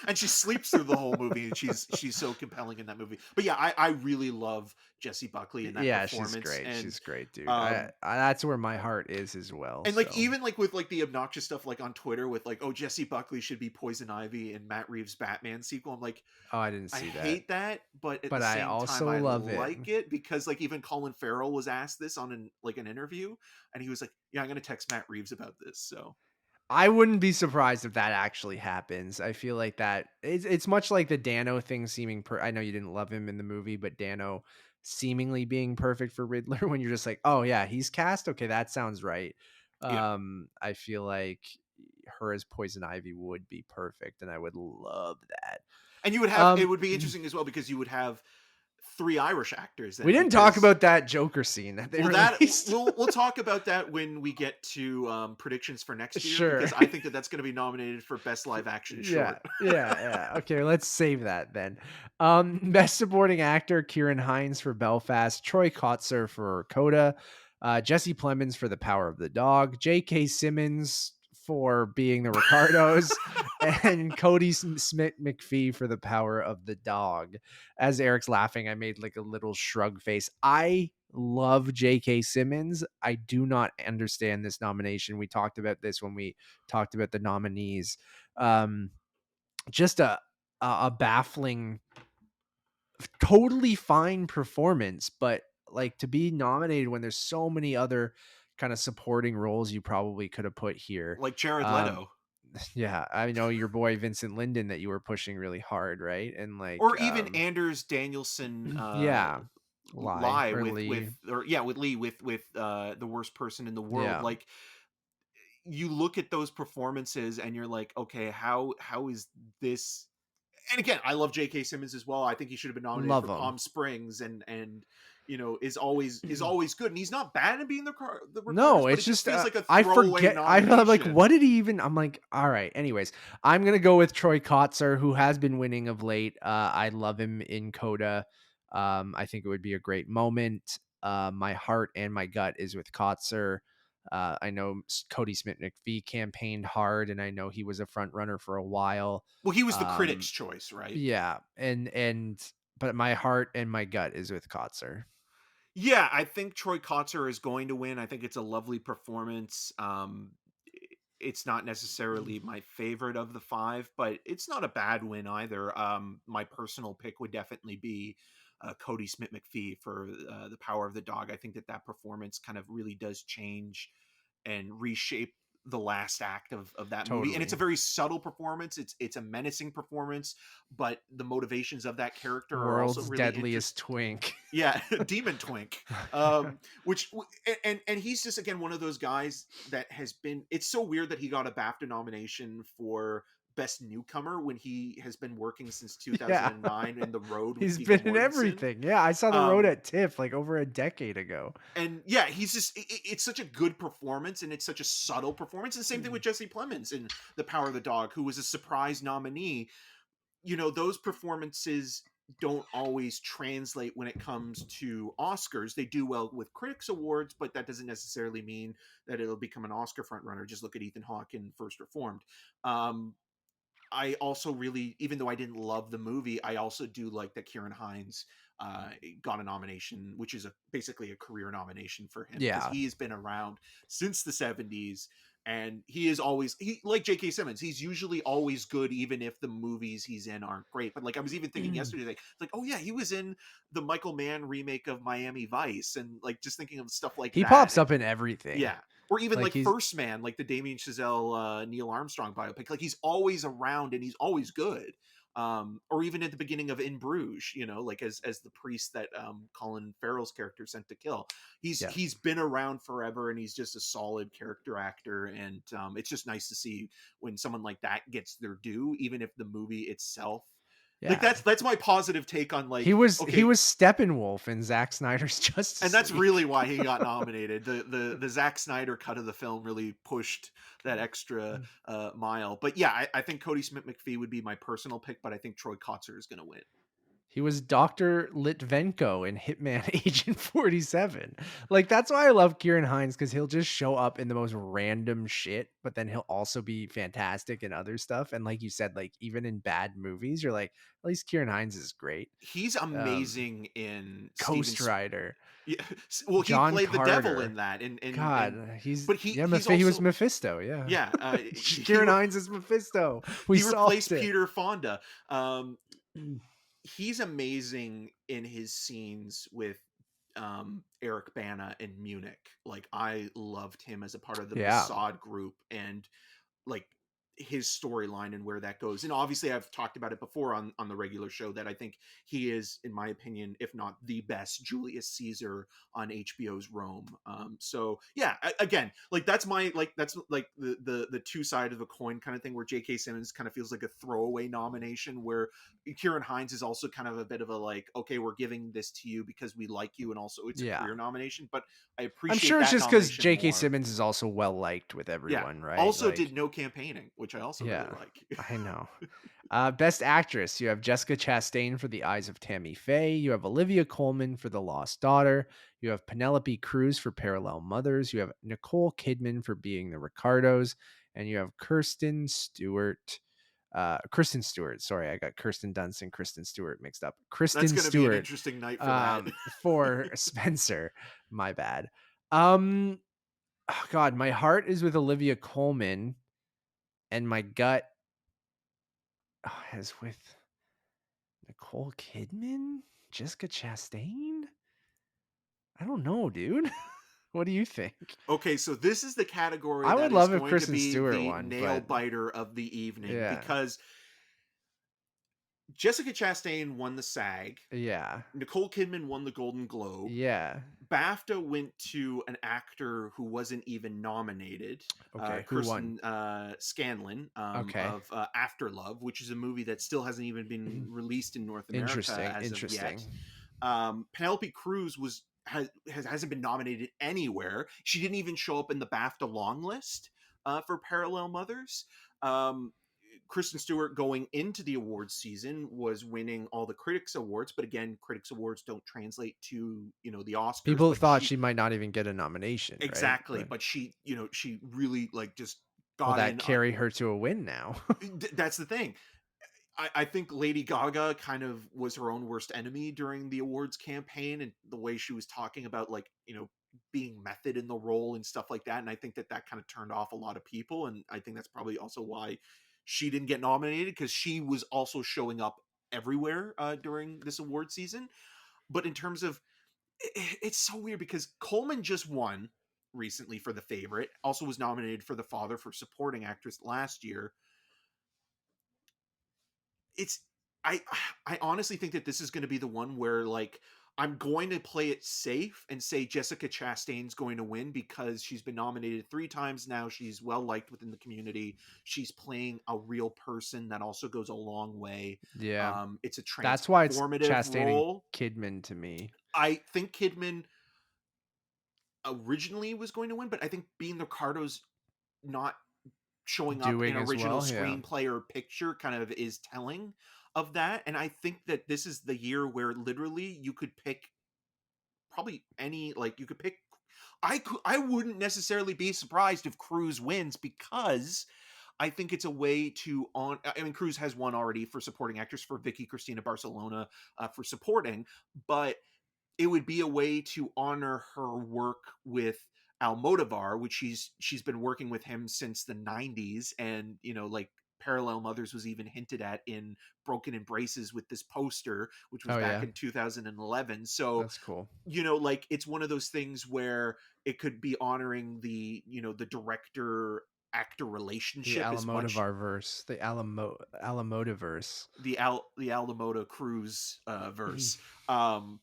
and she sleeps through the whole movie, and she's so compelling in that movie. But yeah, I really love Jessie Buckley in that Yeah, she's performance, great. She's great, dude. um That's where my heart is as well. and like So, even like with like the obnoxious stuff like on Twitter with like, oh, Jesse Buckley should be Poison Ivy in Matt Reeves' Batman sequel. I'm like, oh, I didn't I see that, hate that, but at the but I same time also I love it. like it because like even Colin Farrell was asked this on an interview, and he was like, yeah, I'm gonna text Matt Reeves about this. So I wouldn't be surprised if that actually happens. I feel like that it's much like the Dano thing seeming I know you didn't love him in the movie, but Dano seemingly being perfect for Riddler when you're just like, "Oh yeah, he's cast. Okay, that sounds right." yeah. I feel like her as Poison Ivy would be perfect and I would love that. And you would have it Um would be interesting as well because you would have three Irish actors we then didn't talk because about that Joker scene that they well, that released. we'll talk about that when we get to predictions for next year Sure. because I think that that's going to be nominated for best live action Yeah, short. yeah. Okay, let's save that then. Best supporting actor: Kieran Hines for Belfast, Troy Kotzer for Coda, Jesse Plemons for The Power of the Dog, J.K. Simmons for Being the Ricardos, and Cody Smith McPhee for The Power of the Dog. As Eric's laughing, I made like a little shrug face. I love J.K. Simmons. I do not understand this nomination. We talked about this when we talked about the nominees. um just a baffling, totally fine performance, but like to be nominated when there's so many other kind of supporting roles you probably could have put here. Like Jared um Leto. yeah, I know your boy Vincent Linden that you were pushing really hard, right? And like Or even Anders Danielson yeah, lie lie or with Lee. or yeah, with Lee with the worst person in the world. Yeah, Like you look at those performances and you're like, okay, how is this, and again, I love J.K. Simmons as well. I think he should have been nominated love for him. Palm Springs, and is always good, and he's not bad at being the Ricardos, No, but it's it just just feels like a I throwaway forget. I'm like, nomination. what did he even? I'm like, all right. Anyways, I'm gonna go with Troy Kotzer, who has been winning of late. I love him in Coda. I think it would be a great moment. My heart and my gut is with Kotzer. I know Cody Smith McPhee campaigned hard, and I know he was a front runner for a while. Well, he was the Um, critics' choice, right? yeah, and but my heart and my gut is with Kotzer. Yeah, I think Troy Kotzer is going to win. I think it's a lovely performance. It's not necessarily my favorite of the five, but it's not a bad win either. My personal pick would definitely be Cody Smith McPhee for The Power of the Dog. I think that performance kind of really does change and reshape the last act of that movie, and it's a Totally, very subtle performance. It's a menacing performance, but the motivations of that character are also world's really interesting. deadliest twink. Yeah, Demon Twink. And he's just again one of those guys that has been. It's so weird that he got a BAFTA nomination for Best Newcomer when he has been working since Yeah. 2009 in The Road with He's Viggo been in Mortensen. everything. Yeah, I saw The Road Um, at TIFF like over a decade ago. and yeah, he's just it's such a good performance, and it's such a subtle performance. And the same thing with Jesse Plemons in The Power of the Dog, who was a surprise nominee. Those performances don't always translate when it comes to Oscars. They do well with critics awards, but that doesn't necessarily mean that it'll become an Oscar frontrunner. Just look at Ethan Hawke in First Reformed. um I also really, even though I didn't love the movie, I also do like that Kieran Hines got a nomination, which is basically a career nomination for him because Yeah. he has been around since the 70s, and he is always like J.K. Simmons. He's usually always good, even if the movies he's in aren't great. But like I was even thinking yesterday, like oh yeah, he was in the Michael Mann remake of Miami Vice, and like just thinking of stuff like He that. pops up in everything. Yeah. Or even Like like he's First Man, like the Damien Chazelle, Neil Armstrong biopic. Like he's always around and he's always good. or even at the beginning of In Bruges, like as the priest that Colin Farrell's character sent to kill. Yeah. He's been around forever, and he's just a solid character actor, and it's just nice to see when someone like that gets their due, even if the movie itself, like Yeah. that's my positive take on, He like, was he okay, was Steppenwolf in Zack Snyder's and Justice that's League. really why he got nominated. The Zack Snyder cut of the film really pushed that extra mile. But yeah, I think Cody Smith McPhee would be my personal pick, but I think Troy Kotzer is going to win. He was Dr. Litvenko in Hitman Agent 47. Like, that's why I love Kieran Hines, because he'll just show up in the most random shit, but then he'll also be fantastic in other stuff. And like you said, like even in bad movies, you're like, at least Kieran Hines is great. He's amazing in Ghost Rider, Yeah, well, he John played the devil in Carter. that, and God, he's but yeah, he's He was also, Mephisto. Yeah. yeah, Kieran Hines is Mephisto. We he solved replaced it. Peter Fonda. He's amazing in his scenes with Eric Bana in Munich. Like, I loved him as a part of the Yeah. Mossad group, and like his storyline and where that goes. And obviously I've talked about it before on the regular show that I think he is, in my opinion, if not the best Julius Caesar on HBO's Rome. So yeah, again, like that's like the two sides of a coin kind of thing, where J.K. Simmons kind of feels like a throwaway nomination, where Kieran Hines is also kind of a bit of a, like, okay, we're giving this to you because we like you, and also it's a Yeah. career nomination, but I I'm appreciate sure it's that just because nomination J.K. more. Simmons is also well liked with Yeah. everyone, right? Also Like, did no campaigning, which I also really yeah, like. I know. Best actress, you have Jessica Chastain for The Eyes of Tammy Faye. You have Olivia Colman for The Lost Daughter. You have Penelope Cruz for Parallel Mothers. You have Nicole Kidman for Being the Ricardos, and you have Kristen Stewart. Kristen Stewart. Sorry, I got Kirsten Dunst and Kristen Stewart mixed up. That's Kristen gonna be an Stewart interesting night for that. for Spencer. My bad. Oh God, my heart is with Olivia Colman, and my gut is with Nicole Kidman, Jessica Chastain. I don't know, dude. What do you think? Okay, so this is the category I would that is love if going to Kristen be Stewart the won, nail but biter of the evening, yeah, because Jessica Chastain won the SAG, yeah, Nicole Kidman won the Golden Globe, yeah. BAFTA went to an actor who wasn't even nominated, Okay, who won? Kirsten Scanlon, Okay, of After Love, which is a movie that still hasn't even been released in North America interesting, as of interesting. yet. Penelope Cruz hasn't been nominated anywhere. She didn't even show up in the BAFTA long list for Parallel Mothers. Um, Kristen Stewart, going into the awards season, was winning all the critics awards, but again, critics awards don't translate to the Oscars. People But thought she might not even get a nomination, right? exactly, But but she really, like, just will got that in. carry her to a win now? That's the thing. I think Lady Gaga kind of was her own worst enemy during the awards campaign, and the way she was talking about, like, being method in the role and stuff like that. And I think that kind of turned off a lot of people. And I think that's probably also why she didn't get nominated, because she was also showing up everywhere during this award season. But in terms of, it's so weird because Coleman just won recently for The Favorite, also was nominated for The Father for supporting actress last year. It's I I honestly think that this is going to be the one where, like, I'm going to play it safe and say Jessica Chastain's going to win, because she's been nominated 3 times now. She's well liked within the community. She's playing a real person. That also goes a long way. Yeah, It's a that's why it's transformative Chastain and role. Kidman to me. I think Kidman originally was going to win, but I think Being the Ricardos not showing up in Doing as original well, yeah. screenplay or picture kind of is telling of that. And I think that this is the year where literally you could pick probably any, like, you could pick, I wouldn't necessarily be surprised if Cruz wins, because I think it's a way to on. I mean, Cruz has won already for supporting actress for Vicky Cristina Barcelona for supporting, but it would be a way to honor her work with Almodovar, which she's been working with him since the 90s. And like, Parallel Mothers was even hinted at in Broken Embraces with this poster, which was Oh back yeah, in 2011. So that's cool. like, it's one of those things where it could be honoring the director actor The relationship as much. Alamodovar verse, the Alamodaverse. The Alamoda Cruz verse. Um,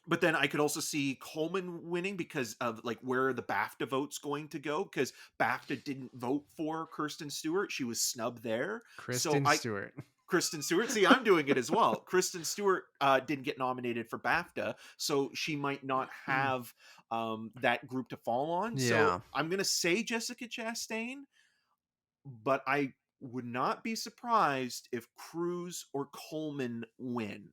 but then I could also see Coleman winning because of like where the BAFTA vote's going to go, because BAFTA didn't vote for Kirsten Stewart. She was snubbed there. So Kristen I Stewart. Kristen Stewart. See, I'm doing it as well. Kristen Stewart didn't get nominated for BAFTA, so she might not have that group to fall on. So Yeah. I'm gonna say Jessica Chastain, but I would not be surprised if Cruz or Coleman win.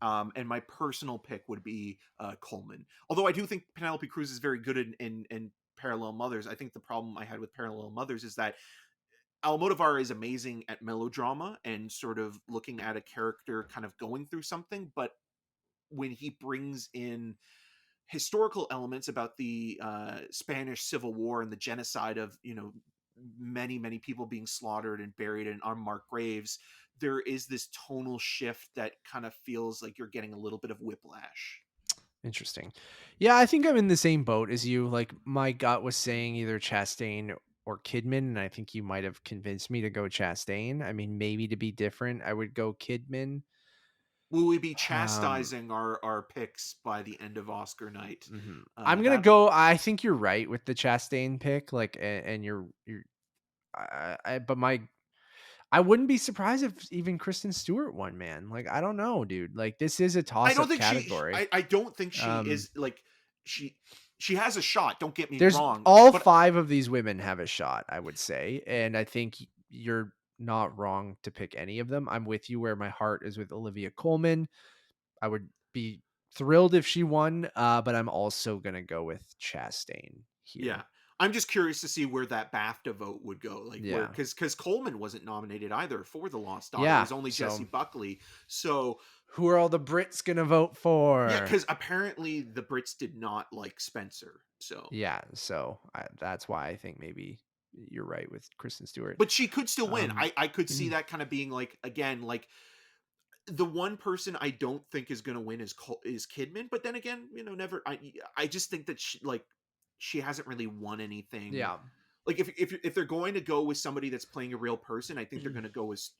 And my personal pick would be Coleman. Although I do think Penelope Cruz is very good in Parallel Mothers. I think the problem I had with Parallel Mothers is that Almodovar is amazing at melodrama and sort of looking at a character kind of going through something, but when he brings in historical elements about the Spanish Civil War and the genocide of, many people being slaughtered and buried in unmarked graves, there is this tonal shift that kind of feels like you're getting a little bit of whiplash. Interesting. Yeah, I think I'm in the same boat as you. Like my gut was saying either Chastain or Kidman, and I think you might have convinced me to go Chastain. I mean, maybe to be different, I would go Kidman. Will we be Um, chastising our picks by the end of Oscar night? I'm gonna That go. I think you're right with the Chastain pick. Like, and you're. But I wouldn't be surprised if even Kristen Stewart won. Man, like I don't know, dude. Like this is a I toss don't up think category. I don't think she Um, is like she she has a shot. Don't get me There's wrong, all but 5 of these women have a shot, I would say, and I think you're not wrong to pick any of them. I'm with you where my heart is with Olivia Colman. I would be thrilled if she won, but I'm also gonna go with Chastain yeah, here. I'm just curious to see where that BAFTA vote would go. Like where, Yeah. because Coleman wasn't nominated either for The Lost Daughter. It Yeah, was only Jesse so Buckley. So who are all the Brits gonna vote yeah, for? because apparently the Brits did not like Spencer. So, Yeah, so that's why I think maybe you're right with Kristen Stewart. but she could still win. Um, I could see that kind of being like, again, like the one person I don't think is going to win is Kidman, but then again, never. I just think that she hasn't really won anything. yeah. Like if they're going to go with somebody that's playing a real person, I think they're going to go with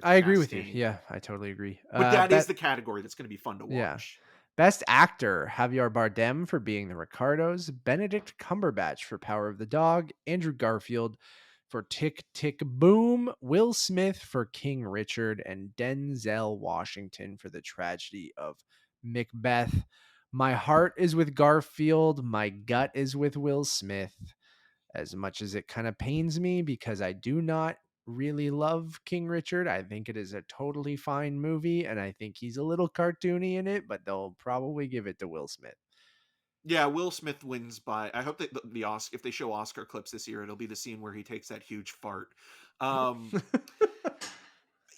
I agree with you. Chastain. Yeah, I totally agree. But that is Bet the category that's going to be fun to Yeah. watch. Best actor, Javier Bardem for Being the Ricardos, Benedict Cumberbatch for Power of the Dog, Andrew Garfield for Tick Tick Boom, Will Smith for King Richard, and Denzel Washington for The Tragedy of Macbeth. My heart is with Garfield. My gut is with Will Smith, as much as it kind of pains me because I do not really love King Richard. I think it is a totally fine movie and I think he's a little cartoony in it, but they'll probably give it to Will Smith. Yeah, Will Smith wins by. I hope that the Oscar, if they show Oscar clips this year, it'll be the scene where he takes that huge fart. Um,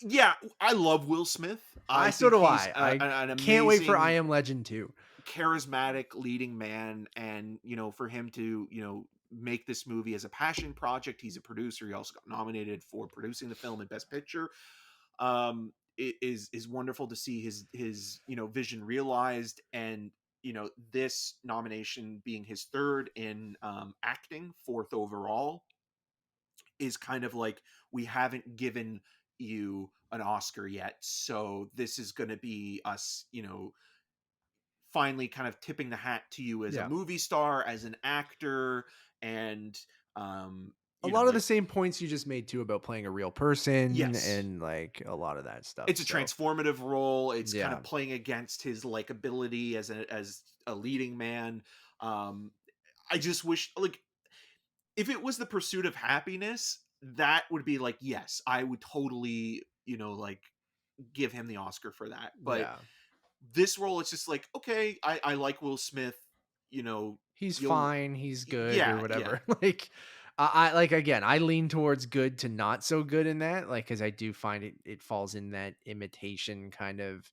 yeah, I love Will Smith. I I so think do he's I. I an can't wait for I amazing, Am Legend 2. charismatic leading man, and for him to make this movie as a passion project. He's a producer. He also got nominated for producing the film and Best Picture. It is wonderful to see his vision realized, and this nomination being his third in acting, fourth overall, is kind of like, we haven't given you an Oscar yet, so this is going to be us, finally kind of tipping the hat to you as a Yeah. movie star, as an actor, and A lot of the like, same points you just made too about playing a real person yes, and like a lot of that stuff. it's a So, transformative role. It's kind yeah. of playing against his likability as a leading man. Um, I just wish, like, if it was The Pursuit of Happiness, that would be like, yes, I would totally, like, give him the Oscar for that. But Yeah. this role, it's just like, okay, I like Will Smith. You know, He's you'll, fine, he's good or yeah, yeah, whatever. Like I like again, I lean towards good to not so good in that, like cuz I do find it falls in that imitation kind of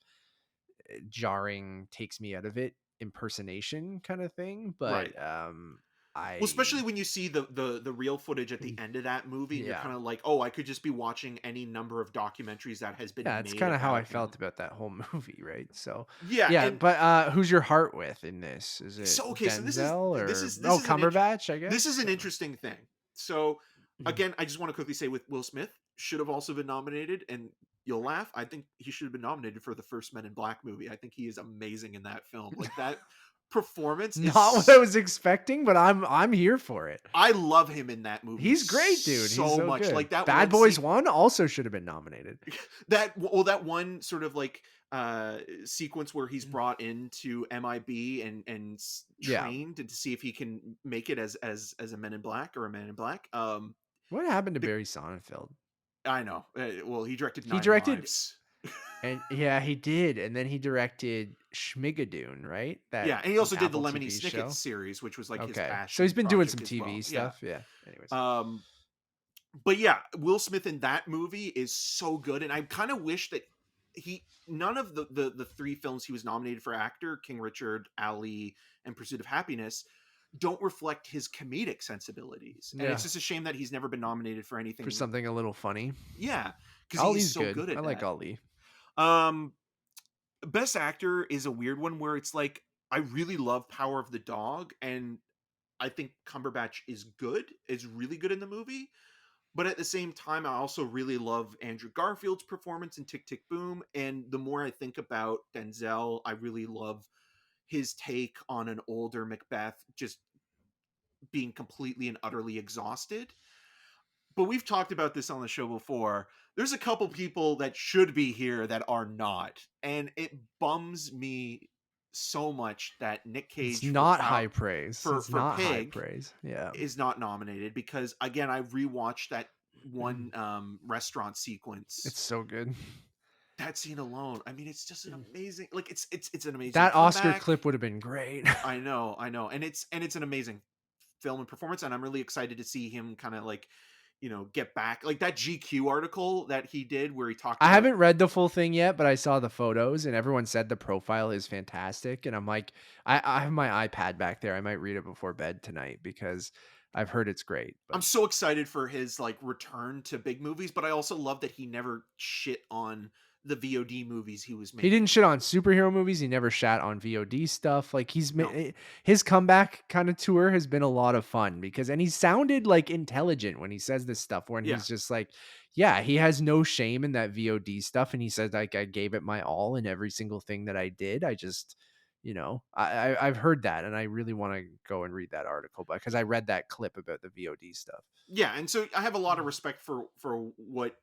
jarring takes me out of it impersonation kind of thing, right. but Well, especially I when you see the real footage at the end of that movie, and you're yeah. kind of like, oh, I could just be watching any number of documentaries that has Yeah, been it's made kind of how I about felt him. about that whole movie, right? So, Yeah, yeah, and but who's your heart with in this? Is it so okay, so Denzel this or is oh, this is an Cumberbatch, I this guess? is an interesting thing. So Again, I just want to quickly say with Will Smith, should have also been nominated, and you'll laugh. I think he should have been nominated for the first Men in Black movie. I think he is amazing in that film. Like that performance Not what I is was expecting, but I'm here for it. I love him in that movie He's great, dude. He's so so much. good. Like that Bad one Boys scene 1 also should have been nominated. that one sort of like sequence where he's brought into MIB Yeah. trained to see if he can make it as a Men in Black or a Man in Black. What happened to The, Barry Sonnenfeld? I know. Well, he directed He Nine directed, Lives. and yeah, he did. And then he directed Schmigadoon, right? That Yeah, and he also did the Apple Lemony TV Snicket show. series, which was like his Okay. So he's passion been doing some project as TV well. Yeah. stuff. Yeah. Anyways. Um, but yeah, Will Smith in that movie is so good, and I kind of wish that he none of the three films he was nominated for actor, King Richard, Ali, and Pursuit of Happiness, don't reflect his comedic sensibilities, and Yeah. it's just a shame that he's never been nominated for anything. For something a little funny. Yeah, because he's Ali's so good. good I at like that. Ali. Um, Best actor is a weird one where it's like I really love Power of the Dog, and I think Cumberbatch is really good in the movie. But at the same time, I also really love Andrew Garfield's performance in Tick Tick Boom. And the more I think about Denzel, I really love his take on an older Macbeth just being completely and utterly exhausted. But we've talked about this on the show before. There's a couple people that should be here that are not. And it bums me so much that Nick It's Cage not high praise. It's for not high Pig praise. Yeah. is not nominated because again I rewatched that one restaurant sequence. It's so good. That scene alone, I mean, it's just an amazing like it's an amazing That Oscar comeback. clip would have been great. I know, and it's an amazing film and performance, and I'm really excited to see him kind of like get back like that GQ article that he did where he talked I about. haven't read the full thing yet, but I saw the photos and everyone said the profile is fantastic. And I'm like, I have my iPad back there. I might read it before bed tonight because I've heard it's great. I'm But so excited for his like return to big movies, but I also love that he never shit on the VOD movies he was he making. didn't shit on superhero movies. He never shat on VOD stuff. Like No. his comeback kind of tour has been a lot of fun because, and he sounded like intelligent when he says this stuff when Yeah. he's just like, yeah, he has no shame in that VOD stuff. And he says like, I gave it my all in every single thing that I did. I just, I've heard that and I really want to go and read that article because I read that clip about the VOD stuff. Yeah, and so I have a lot of respect for what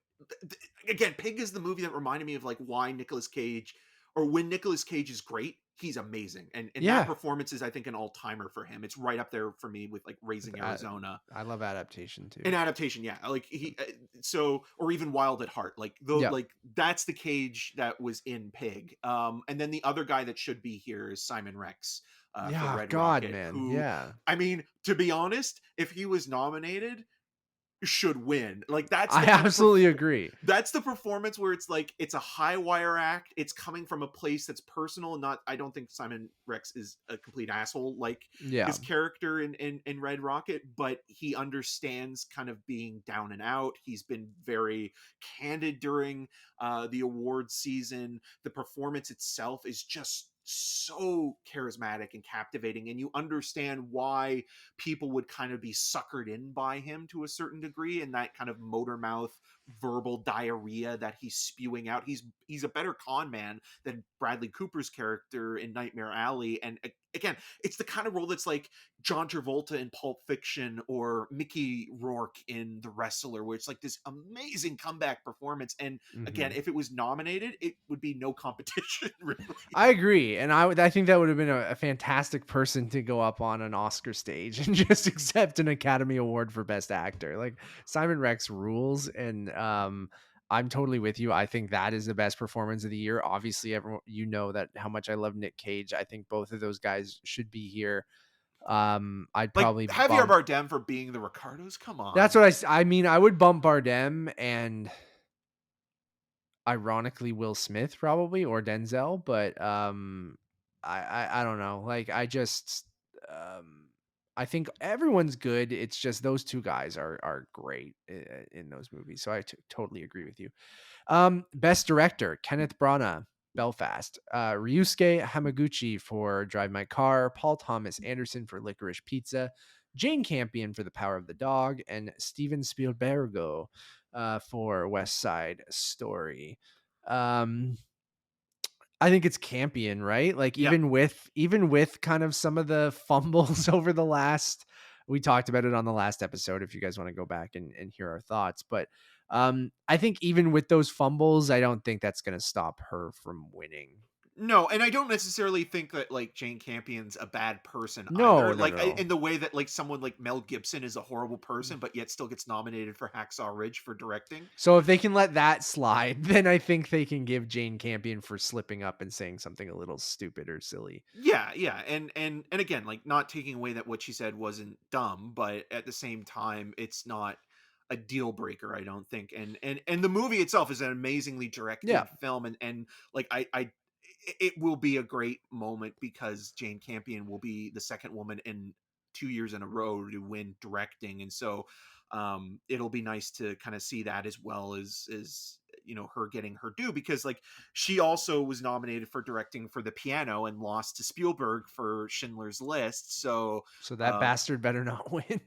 again, Pig is the movie that reminded me of like why Nicolas Cage or when Nicolas Cage is great, he's amazing. And that Yeah. performance is I think an all-timer for him. It's right up there for me with like Raising Arizona. I love adaptation too. An adaptation, yeah. Like he so or even Wild at Heart. Like though Yeah. like that's the Cage that was in Pig. And then the other guy that should be here is Simon Rex for Yeah, Red God, Rocket, man. who Yeah. I mean, to be honest, if he was nominated, should win. Like that's I the kind absolutely of agree. that's the performance where it's like it's a high wire act. It's coming from a place that's personal and not I don't think Simon Rex is a complete asshole like Yeah. his character in Red Rocket, but he understands kind of being down and out. He's been very candid during the awards season. The performance itself is just so charismatic and captivating, and you understand why people would kind of be suckered in by him to a certain degree, and that kind of motor mouth verbal diarrhea that he's spewing out. He's a better con man than Bradley Cooper's character in Nightmare Alley, and again, it's the kind of role that's like John Travolta in Pulp Fiction or Mickey Rourke in The Wrestler, where it's like this amazing comeback performance. And again, if it was nominated, it would be no competition. Really. I agree, and I think that would have been a fantastic person to go up on an Oscar stage and just accept an Academy Award for Best Actor. Like Simon Rex rules, and I'm totally with you. I think that is the best performance of the year. Obviously, everyone that how much I love Nick Cage. I think both of those guys should be here. I'd Like probably Javier bump. Bardem for being the Ricardos. Come on. That's what I mean. I would bump Bardem and ironically Will Smith probably or Denzel, but I don't know. Like um I think everyone's good. It's just those two guys are great in those movies. So I totally agree with you. Best director, Kenneth Branagh, Belfast, Ryusuke Hamaguchi for Drive My Car, Paul Thomas Anderson for Licorice Pizza, Jane Campion for The Power of the Dog, and Steven Spielberg for West Side Story. Um, I think it's Campion, right? Like Yeah. even with kind of some of the fumbles over the last, we talked about it on the last episode if you guys want to go back and hear our thoughts. But I think even with those fumbles, I don't think that's gonna stop her from winning. No, and I don't necessarily think that like Jane Campion's a bad person No, either. no, Like no. in the way that like someone like Mel Gibson is a horrible person, but yet still gets nominated for Hacksaw Ridge for directing. So if they can let that slide, then I think they can give Jane Campion for slipping up and saying something a little stupid or silly. Yeah, yeah, and again, like not taking away that what she said wasn't dumb, but at the same time, it's not a deal breaker, I don't think. And the movie itself is an amazingly Yeah. directed film, and like it will be a great moment because Jane Campion will be the second woman in 2 years in a row to win directing, and so it'll be nice to kind of see that as well as her getting her due, because like she also was nominated for directing for The Piano and lost to Spielberg for Schindler's List. So So that um bastard better not win.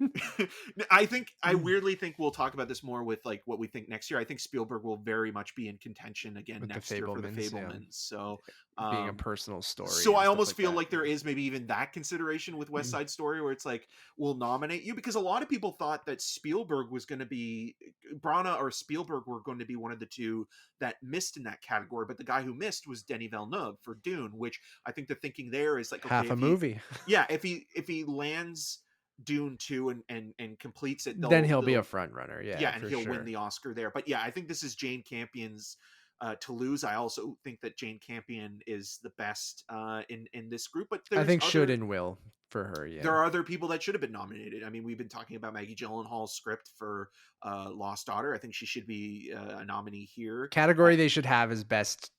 I weirdly think we'll talk about this more with like what we think next year. I think Spielberg will very much be in contention again With the next year for The Fablemans, yeah. Fablemans. So Being a um personal story so I and stuff almost like feel that. like there is maybe even that consideration with West Side Story, where it's like we'll nominate you, because a lot of people thought that Spielberg was going to be Brana or Spielberg were going to be one of the two that missed in that category, but the guy who missed was Denis Villeneuve for Dune, which I think the thinking there is like, okay, Half a movie. if he lands Dune 2 and completes it, Then he'll be a they'll front runner. yeah, Yeah, and for he'll win sure. the Oscar there. But yeah, I think this is Jane Campion's to lose. I also think that Jane Campion is the best in this group. But I think should and will for her. there Yeah. are other people that should have been nominated. I mean, we've been talking about Maggie Gyllenhaal's script for Lost Daughter. I think she should be a nominee here. Category they should have is best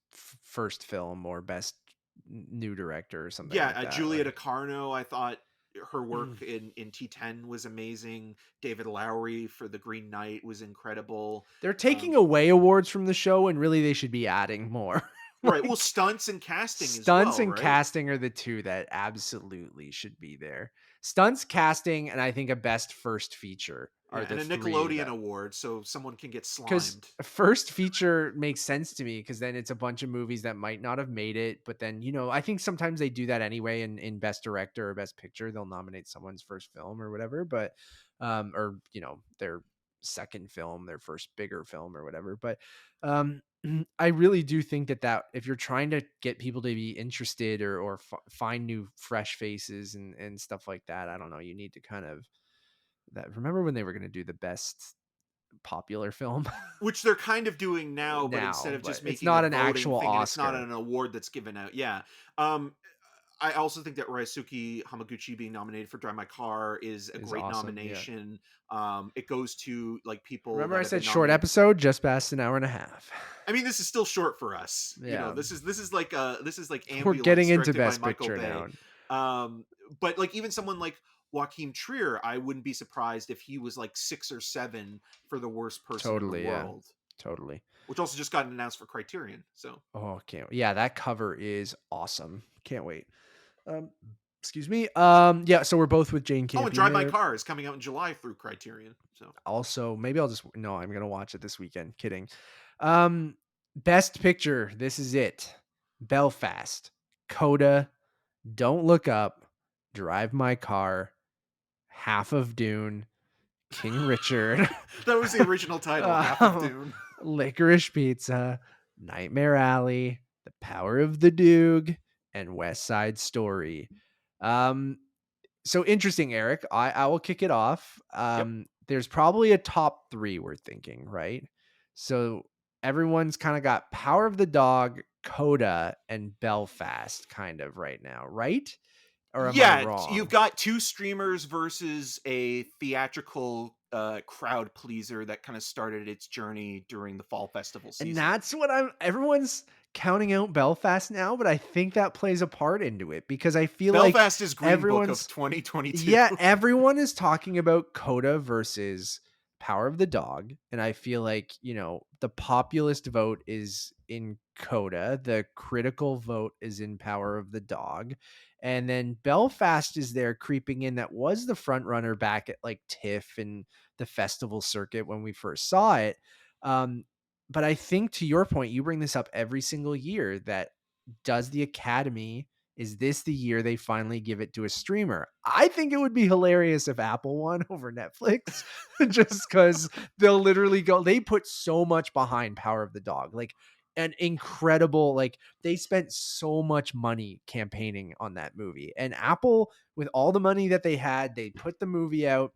first film or best new director or something Yeah, like that. Julia Like, DeCarno, I thought her work in T10 was amazing. David Lowery for The Green Knight was incredible. they're taking away awards from the show, and really they should be adding more. Right. Well, Like, stunts and casting as stunts well, and right? casting are the two that absolutely should be there. Stunts, casting, and I think a best first feature are Yeah, the and a three Nickelodeon that, award, so someone can get because slimed. first feature makes sense to me because then it's a bunch of movies that might not have made it, but then I think sometimes they do that anyway in best director or best picture. They'll nominate someone's first film or whatever, but or their second film, their first bigger film or whatever. But I really do think that if you're trying to get people to be interested or find new fresh faces and stuff like that, I don't know, you need to kind of that. Remember when they were going to do the best popular film Which they're kind of doing now, but instead now, of but just it's making a not an voting actual thing, and it's not Oscar. an award that's given out. Yeah. Um, I also think that Ryosuke Hamaguchi being nominated for Drive My Car is a Is great awesome. Yeah. nomination. It goes to like people Remember I that have said been short nominated. episode, just past an hour and a half. I mean, this is still short for us. Yeah. This is like We're Ambulance, getting into directed by best Michael picture Bay. now. Um, but like even someone like Joaquin Trier, I wouldn't be surprised if he was like 6 or 7 for the worst person in the Totally. Yeah. world, Totally. which also just got announced for Criterion. So Oh, can't. Yeah, that cover is awesome. Can't wait. Excuse me. Yeah, so we're both with Jane oh, and Campion Drive My there. Car is coming out in July through Criterion. So Also, maybe I'll just no, I'm gonna watch it this weekend. Kidding. Best picture. This is it. Belfast, Coda, Don't Look Up, Drive My Car, Half of Dune, King Richard, that was the original title, Half of Dune. Licorice Pizza, Nightmare Alley, The Power of the Doog, and West Side Story. So interesting, Eric. I will kick it off. Yep. There's probably a top 3 we're thinking, right? So everyone's kind of got Power of the Dog, Coda, and Belfast kind of right now, right? Or am I Yeah, you've wrong? got two streamers versus a theatrical crowd pleaser that kind of started its journey during the fall festival And season. that's what everyone's counting out Belfast now, but I think that plays a part into it because I feel like Belfast is Green Book of everyone's 2022. yeah, everyone is talking about Coda versus Power of the Dog, and I feel like, the populist vote is in Coda, the critical vote is in Power of the Dog, and then Belfast is there creeping in. That was the front runner back at like TIFF and the festival circuit when we first saw it. Um, but I think, to your point, you bring this up every single year, that does the Academy, is this the year they finally give it to a streamer? I think it would be hilarious if Apple won over Netflix, just because they'll literally go, they put so much behind Power of the Dog, like an incredible, like they spent so much money campaigning on that movie. And Apple, with all the money that they had, they put the movie out,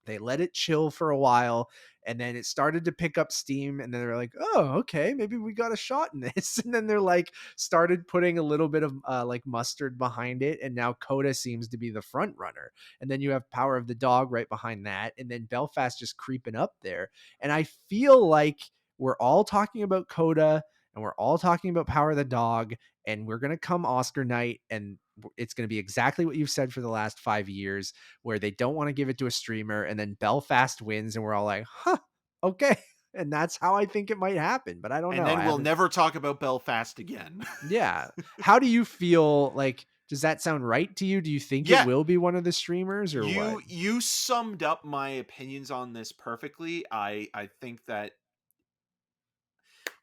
they let it chill for a while, and then it started to pick up steam, and then they're like, oh, okay, maybe we got a shot in this. And then they're like, started putting a little bit of like mustard behind it, and now Coda seems to be the front runner. And then you have Power of the Dog right behind that, and then Belfast just creeping up there. And I feel like we're all talking about Coda, and we're all talking about Power of the Dog, and we're going to come Oscar night, and it's going to be exactly what you've said for the last 5 years, where they don't want to give it to a streamer, and then Belfast wins, and we're all like, huh, okay. And that's how I think it might happen, but I don't And know. I then we'll haven't. never talk about Belfast again. Yeah. How do you feel? Like, does that sound right to you? Do you think it Yeah, will be one of the streamers, or what? you summed up my opinions on this perfectly. I think that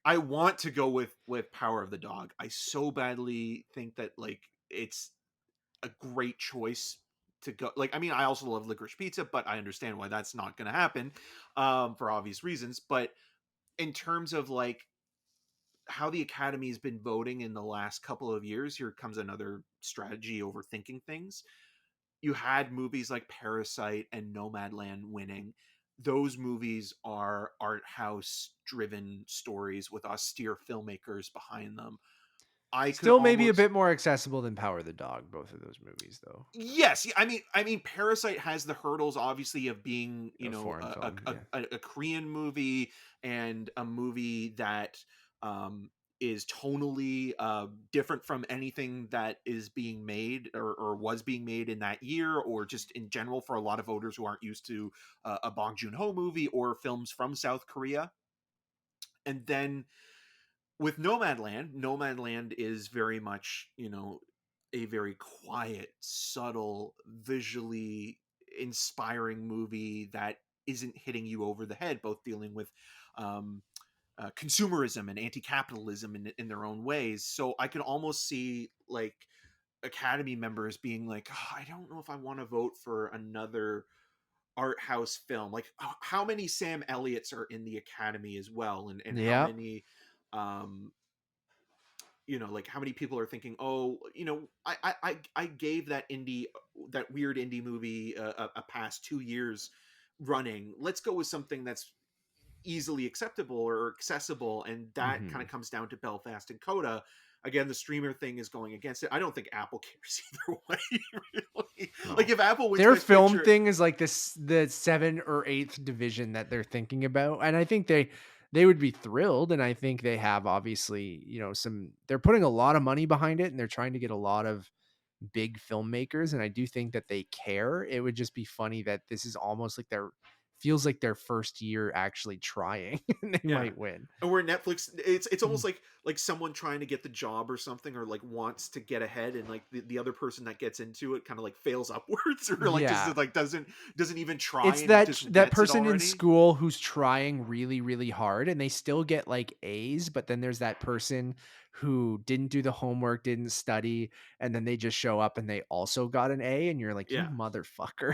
I want to go with Power of the Dog. I so badly think that like it's a great choice to go. Like, I mean, I also love licorice pizza, but I understand why that's not going to happen, for obvious reasons. But in terms of like how the Academy has been voting in the last couple of years, here comes another strategy overthinking things. You had movies like Parasite and Nomadland winning. Those movies are art house driven stories with austere filmmakers behind them. I could Still maybe a almost bit more accessible than Power of the Dog, both of those movies, though. Yes, yeah, I mean, Parasite has the hurdles, obviously, of being, A foreign film, yeah. a Korean movie and a movie that um, is tonally different from anything that is being made or was being made in that year, or just in general for a lot of voters who aren't used to a Bong Joon Ho movie or films from South Korea. And then with Nomadland, Nomadland is very much, a very quiet, subtle, visually inspiring movie that isn't hitting you over the head, both dealing with um, consumerism and anti-capitalism in their own ways. So I can almost see like Academy members being like, "Oh, I don't know if I want to vote for another art house film." Like, how many Sam Elliott's are in the Academy as well, and how Yeah. many um like how many people are thinking, oh, I gave that weird indie movie a past 2 years running. Let's go with something that's easily acceptable or accessible, and that kind Hmm. of comes down to Belfast and Coda. Again, the streamer thing is going against it. I don't think Apple cares either way, really. Like, No. if Apple wins Their Best film Picture, thing is like this, the 7th or 8th division that they're thinking about. And I think they would be thrilled. And I think they have, obviously, they're putting a lot of money behind it, and they're trying to get a lot of big filmmakers. And I do think that they care. It would just be funny that this is almost like feels like their first year actually trying, and they yeah. might win. And where Netflix, it's almost like someone trying to get the job or something, or like wants to get ahead, and like the other person that gets into it kind of like fails upwards, or like Yeah. just like doesn't even try It's and that just that gets it person in already. school who's trying really, really hard, and they still get like A's, but then there's that person who didn't do the homework, didn't study, and then they just show up and they also got an A, and you're like, you Yeah, motherfucker.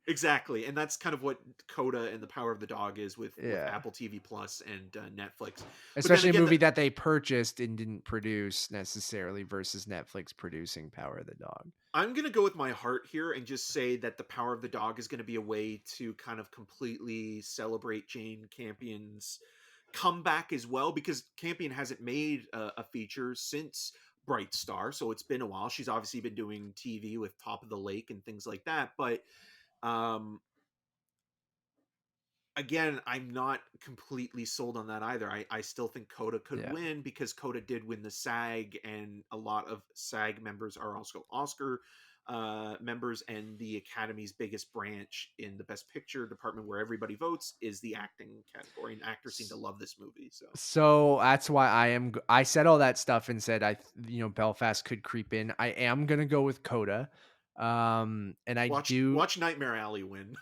exactly. And that's kind of what Coda and the Power of the Dog is with Yeah. Apple TV Plus and Netflix. But then Especially a again, movie that they purchased and didn't produce necessarily, versus Netflix producing Power of the Dog. I'm going to go with my heart here and just say that the Power of the Dog is going to be a way to kind of completely celebrate Jane Campion's comeback as well, because Campion hasn't made a feature since Bright Star, so it's been a while. She's obviously been doing TV with Top of the Lake and things like that, but um again, I'm not completely sold on that either. I still think Coda could Yeah. win because Coda did win the SAG, and a lot of SAG members are also Oscar members, and the Academy's biggest branch in the Best Picture department, where everybody votes, is the acting category. And actors seem to love this movie. So So that's why I said all that stuff and said Belfast could creep in. I am gonna go with Coda. And I do. watch Nightmare Alley win.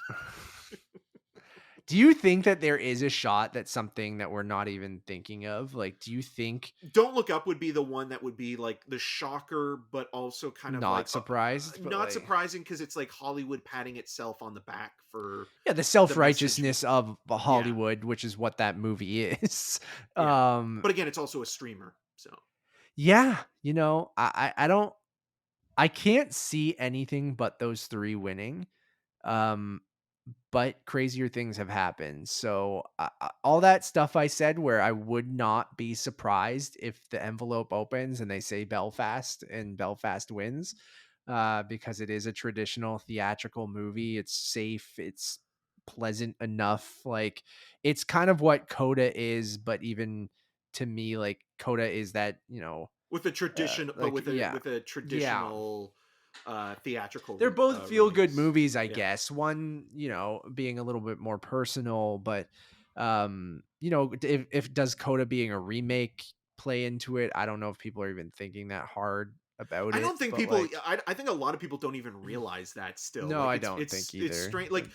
Do you think that there is a shot that something that we're not even thinking of? Like, do you think Don't Look Up would be the one that would be like the shocker, but also kind of not like surprised, but not like surprising, because it's like Hollywood patting itself on the back for yeah, the the message. self-righteousness of Yeah, Hollywood, which is what that movie is. yeah. Um, But again, it's also a streamer, so yeah, I don't I can't see anything but those 3 winning. Um, but crazier things have happened. So all that stuff I said, where I would not be surprised if the envelope opens and they say Belfast and Belfast wins, because it is a traditional theatrical movie. It's safe. It's pleasant enough. Like it's kind of what Coda is, but even to me, like Coda is that with a tradition, but like yeah, with a yeah. traditional They're theatrical both feel good release. movies, I Yeah. guess. One, being a little bit more personal, but if does Coda being a remake play into it? I don't know if people are even thinking that hard about I it, don't think but people. like I think a lot of people don't even realize that still. no, Like I don't think it's either. strange. Like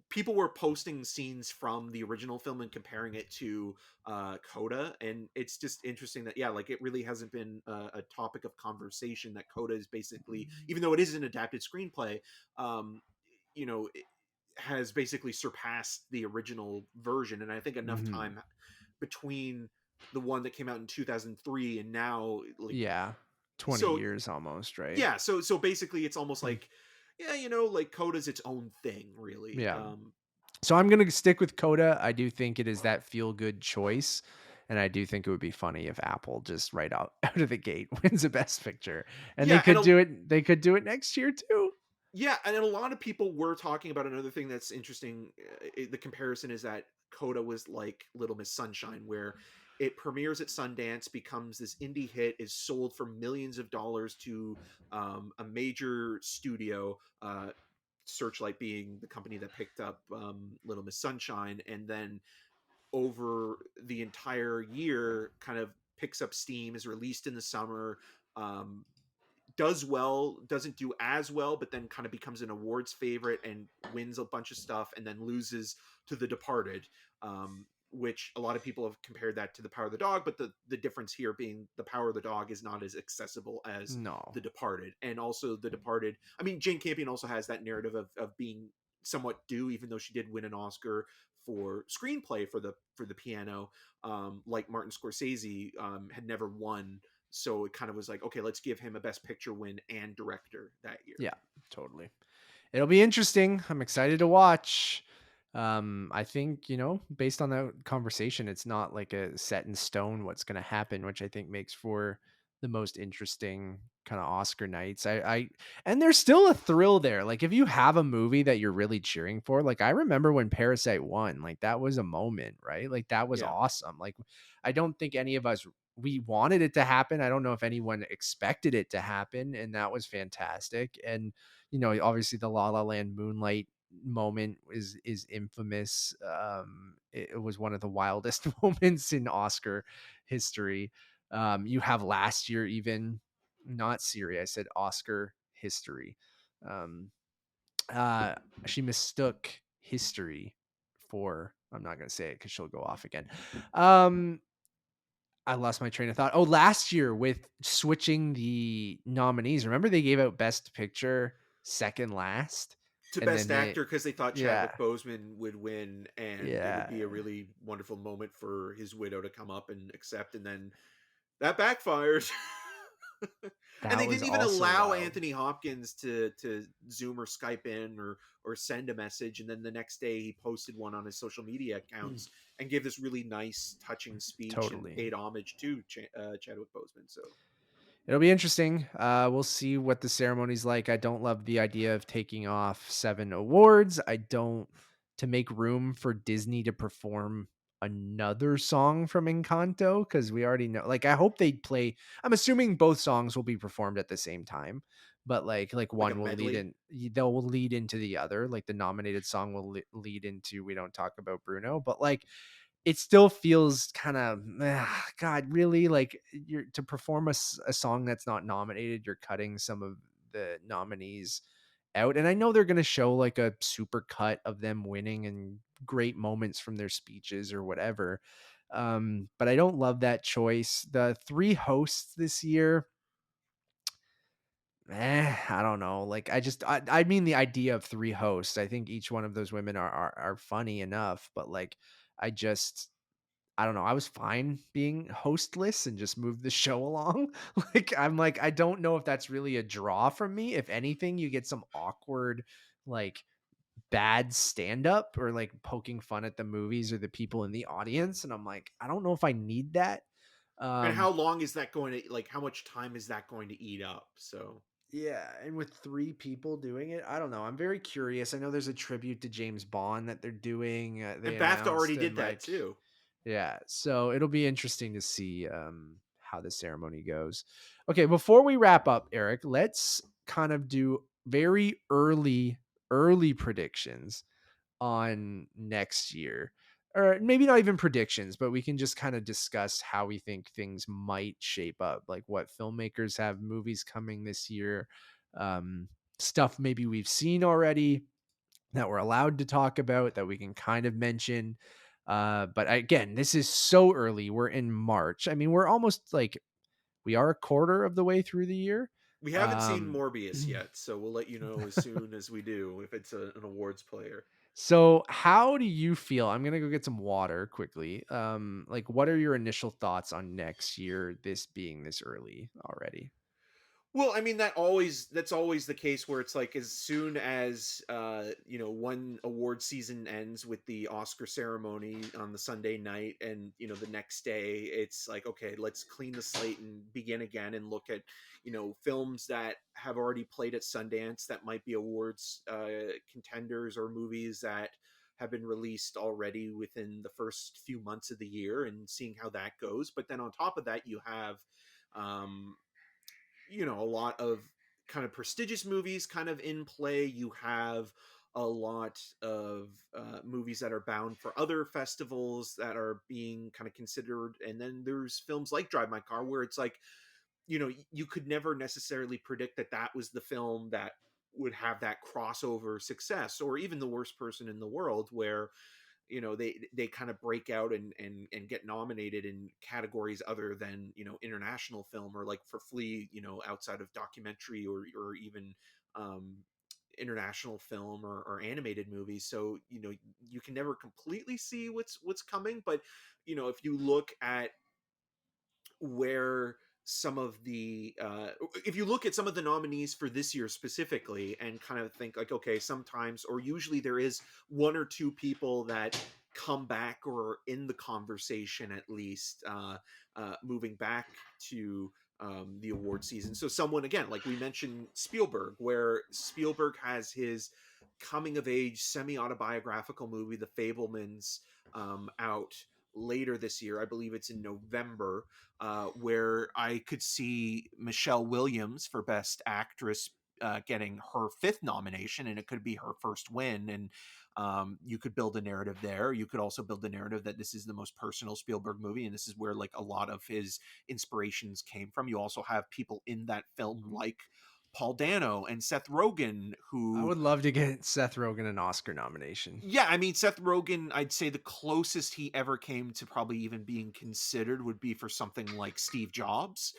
people were posting scenes from the original film and comparing it to Coda, and it's just interesting that, yeah, like it really hasn't been a topic of conversation, that Coda is basically, even though it is an adapted screenplay, um, it has basically surpassed the original version. And I think enough Mhm. time between the one that came out in 2003 and now, like, Yeah. 20 so years almost, right? yeah, so basically it's almost Mm. like, yeah, like Coda's its own thing, really. Yeah. So I'm gonna stick with Coda. I do think it is that feel good choice. And I do think it would be funny if Apple just right out, out of the gate wins a best picture. And Yeah, and they could do it next year too. yeah, and then a lot of people were talking about another thing that's interesting. The comparison is that Coda was like Little Miss Sunshine, where it premieres at Sundance, becomes this indie hit, is sold for millions of dollars to a major studio, Searchlight being the company that picked up Little Miss Sunshine, and then over the entire year kind of picks up steam, is released in the summer, um, does well, doesn't do as well, but then kind of becomes an awards favorite and wins a bunch of stuff, and then loses to The Departed, which a lot of people have compared that to The Power of the Dog, but the difference here being The Power of the Dog is not as accessible as No. The Departed. And also The Departed, I mean, Jane Campion also has that narrative of being somewhat due, even though she did win an Oscar for screenplay for the piano, like Martin Scorsese had never won. So it kind of was like, okay, let's give him a best picture win and director that year. Yeah, totally. It'll be interesting. I'm excited to watch. I think, based on that conversation, it's not like a set in stone what's going to happen, which I think makes for the most interesting kind of Oscar nights. And there's still a thrill there. Like if you have a movie that you're really cheering for, like I remember when Parasite won, like that was a moment, right? Like that was Yeah. awesome. Like I don't think any of us we wanted it to happen. I don't know if anyone expected it to happen, and that was fantastic. And obviously the La La Land Moonlight moment is infamous. It was one of the wildest moments in Oscar history. You have last year, even not Siri, I said Oscar history. Um, uh, she mistook history for. I'm not gonna say it because she'll go off again. Um, I lost my train of thought. Oh, last year with switching the nominees. Remember they gave out Best Picture second last, To and best then actor, because they thought yeah, Chadwick Boseman would win, and it would yeah, be a really wonderful moment for his widow to come up and accept, and then that backfires. And that they was didn't even also allow wild. Anthony Hopkins to Zoom or Skype in, or send a message. And then the next day he posted one on his social media accounts and gave this really nice, touching speech and Totally. paid homage to Chadwick Boseman. So It'll be interesting. We'll see what the ceremony's like. I don't love the idea of taking off 7 awards. I don't to make room for Disney to perform another song from Encanto because we already know. Like, I hope they play. I'm assuming both songs will be performed at the same time, but like Like a one will lead medley. in, they'll will lead into the other. Like the nominated song will lead into We Don't Talk About Bruno, but like it still feels kind of God, really, like you're to perform a song that's not nominated, you're cutting some of the nominees out. And I know they're going to show like a super cut of them winning and great moments from their speeches or whatever. But I don't love that choice. The three hosts this year, I don't know. Like I mean the idea of three hosts. I think each one of those women are funny enough, but like I just I don't know. I was fine being hostless and just move the show along. Like, I don't know if that's really a draw from me. If anything, you get some awkward, like bad stand up or like poking fun at the movies or the people in the audience. And I'm like, I don't know if I need that. And how Um, long is that going to like? How much time is that going to eat up? So, yeah. And with three people doing it, I don't know. I'm very curious. I know there's a tribute to James Bond that they're doing. and They BAFTA already announced did and that like, too. yeah, so it'll be interesting to see how the ceremony goes. Okay, before we wrap up, Eric, let's kind of do very early predictions on next year. Or maybe not even predictions, but we can just kind of discuss how we think things might shape up, like what filmmakers have movies coming this year, um, stuff maybe we've seen already that we're allowed to talk about that we can kind of mention. But again, this is so early. We're in March. I mean, we're almost like we are a quarter of the way through the year. We haven't seen Um, Morbius yet, so we'll let you know as soon as we do if it's an awards player. so how do you feel? I'm gonna go get some water quickly. Like, what are your initial thoughts on next year? This being this early already. Well, I mean that's always the case where it's like as soon as one award season ends with the Oscar ceremony on the Sunday night and the next day it's like okay, let's clean the slate and begin again and look at films that have already played at Sundance that might be awards contenders or movies that have been released already within the first few months of the year and seeing how that goes. But then on top of that you have um a lot of kind of prestigious movies kind of in play. You have a lot of movies that are bound for other festivals that are being kind of considered. And then there's films like Drive My Car, where it's like, you could never necessarily predict that that was the film that would have that crossover success, or even The Worst Person in the World, where they kind of break out and get nominated in categories other than international film, or like for Flea, outside of documentary or even um international film or animated movies. So you can never completely see what's coming, but if you look at where some of the if you look at some of the nominees for this year specifically and kind of think like okay, sometimes or usually there is one or two people that come back or are in the conversation at least moving back to the award season. So someone again like we mentioned Spielberg, where Spielberg has his coming of age semi autobiographical movie The Fablemans out later this year. I believe it's in November, where I could see Michelle Williams for Best Actress getting her fifth nomination, and it could be her first win. And you could build a narrative there. You could also build the narrative that this is the most personal Spielberg movie, and this is where like a lot of his inspirations came from. You also have people in that film like Paul Dano and Seth Rogen, I who would love to get Seth Rogen an Oscar nomination. yeah, I mean, Seth Rogen, I'd say the closest he ever came to probably even being considered would be for something like Steve Jobs.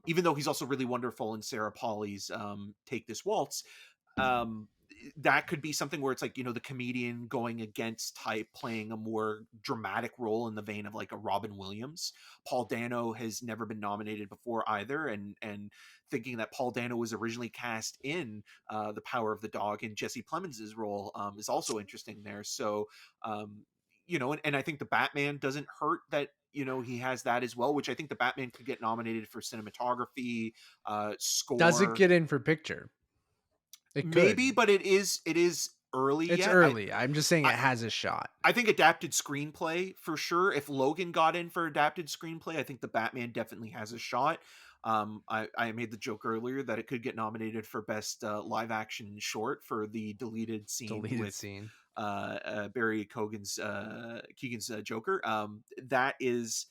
Even though he's also really wonderful in Sarah Polley's Take This Waltz. Um, that could be something where it's like, the comedian going against type, playing a more dramatic role in the vein of like a Robin Williams. Paul Dano has never been nominated before either. And thinking that Paul Dano was originally cast in The Power of the Dog and Jesse Plemons' role is also interesting there. So, and I think the Batman doesn't hurt that he has that as well, which I think the Batman could get nominated for cinematography, Does it score, get in for picture? It maybe, could. but it is early It's yet. early. I'm just saying I it has a shot. I think adapted screenplay for sure. If Logan got in for adapted screenplay, I think the Batman definitely has a shot. I made the joke earlier that it could get nominated for best live action short for the deleted scene Deleted with scene. Barry Keegan's Joker. That is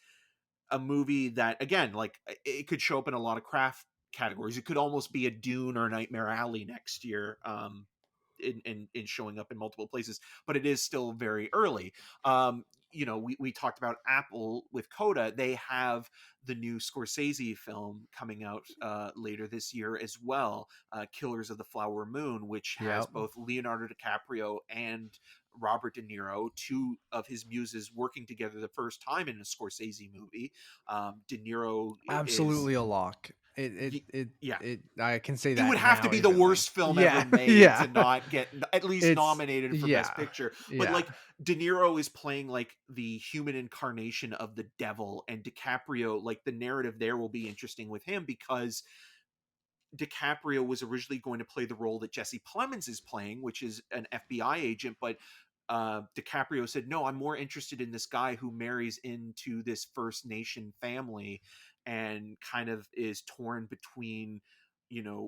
a movie that, again, like, it could show up in a lot of craft categories. It could almost be a Dune or Nightmare Alley next year. In showing up in multiple places, but it is still very early. We talked about Apple with Coda. They have the new Scorsese film coming out later this year as well, Killers of the Flower Moon, which has Yep. both Leonardo DiCaprio and Robert De Niro, two of his muses, working together the first time in a Scorsese movie. De Niro is, Absolutely a lock. yeah, I can say it would that have to now be the instantly. worst film ever Yeah. made Yeah. to not get at least It's nominated for yeah. best picture. But, Yeah. like, De Niro is playing like the human incarnation of the devil, and DiCaprio, like, the narrative there will be interesting with him, because DiCaprio was originally going to play the role that Jesse Plemons is playing, which is an FBI agent, but DiCaprio said, "No, I'm more interested in this guy who marries into this First Nation family and kind of is torn between,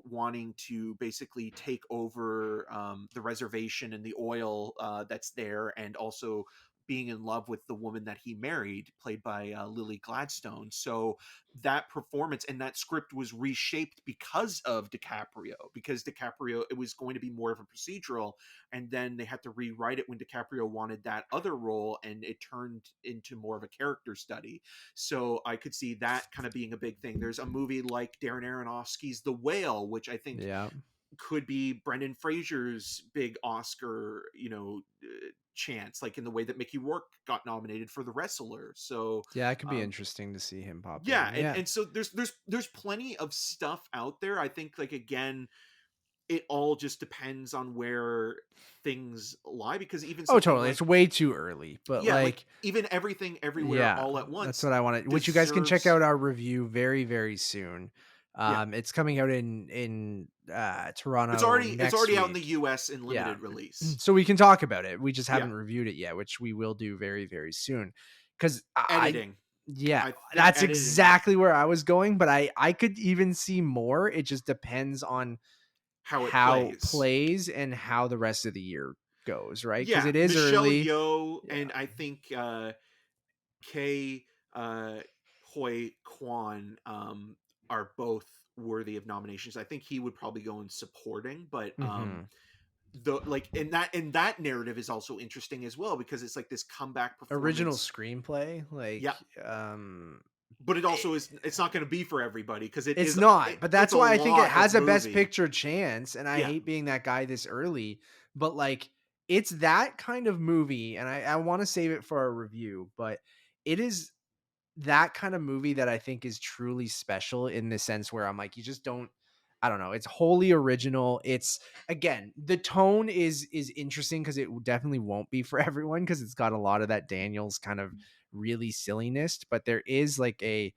wanting to basically take over the reservation and the oil that's there, and also being in love with the woman that he married, played by Lily Gladstone." So that performance and that script was reshaped because of DiCaprio, because DiCaprio, it was going to be more of a procedural, and then they had to rewrite it when DiCaprio wanted that other role, and it turned into more of a character study. So I could see that kind of being a big thing. There's a movie like Darren Aronofsky's The Whale, which I think Yeah. could be Brendan Fraser's big Oscar, chance, like in the way that Mickey Rourke got nominated for The Wrestler. So Yeah, it could be um, interesting to see him pop yeah, in. and Yeah. and so there's plenty of stuff out there. I think, like, again, it all just depends on where things lie, because even Oh, something totally. like, It's way too early, but yeah, like, like even Everything Everywhere yeah, All at that's Once what I wanted, which you guys can check deserves. out our review very, very soon. Yeah, It's coming out in it's Toronto already it's next already out in week. the US in Yeah. limited release. So we can talk about it. We just Yeah, haven't reviewed it yet, which we will do very, very soon. Cause editing. yeah, I think that's editing, exactly where I was going, but I could even see more. It just depends on how it how plays. plays and how the rest of the year goes, right? Cause Yeah, it is Michelle early. Yeoh Yeah. and I think Kei Hoi Kwan are both worthy of nominations. I think he would probably go in supporting, but Hmm. the like, and that narrative is also interesting as well, because it's like this comeback Original performance. screenplay, like, Yeah, but it eh, also is, it's not going to be for everybody, because it's not, but it's that's a why I think it lot of has a best movie. picture chance, and I Yeah, hate being that guy this early, but, like, it's that kind of movie, and I wanna save it for our review, but it is that kind of movie that I think is truly special in the sense where I'm like, you just don't, I don't know, it's wholly original. It's, again, the tone is interesting because it definitely won't be for everyone because it's got a lot of that Daniels kind of really silliness, but there is like a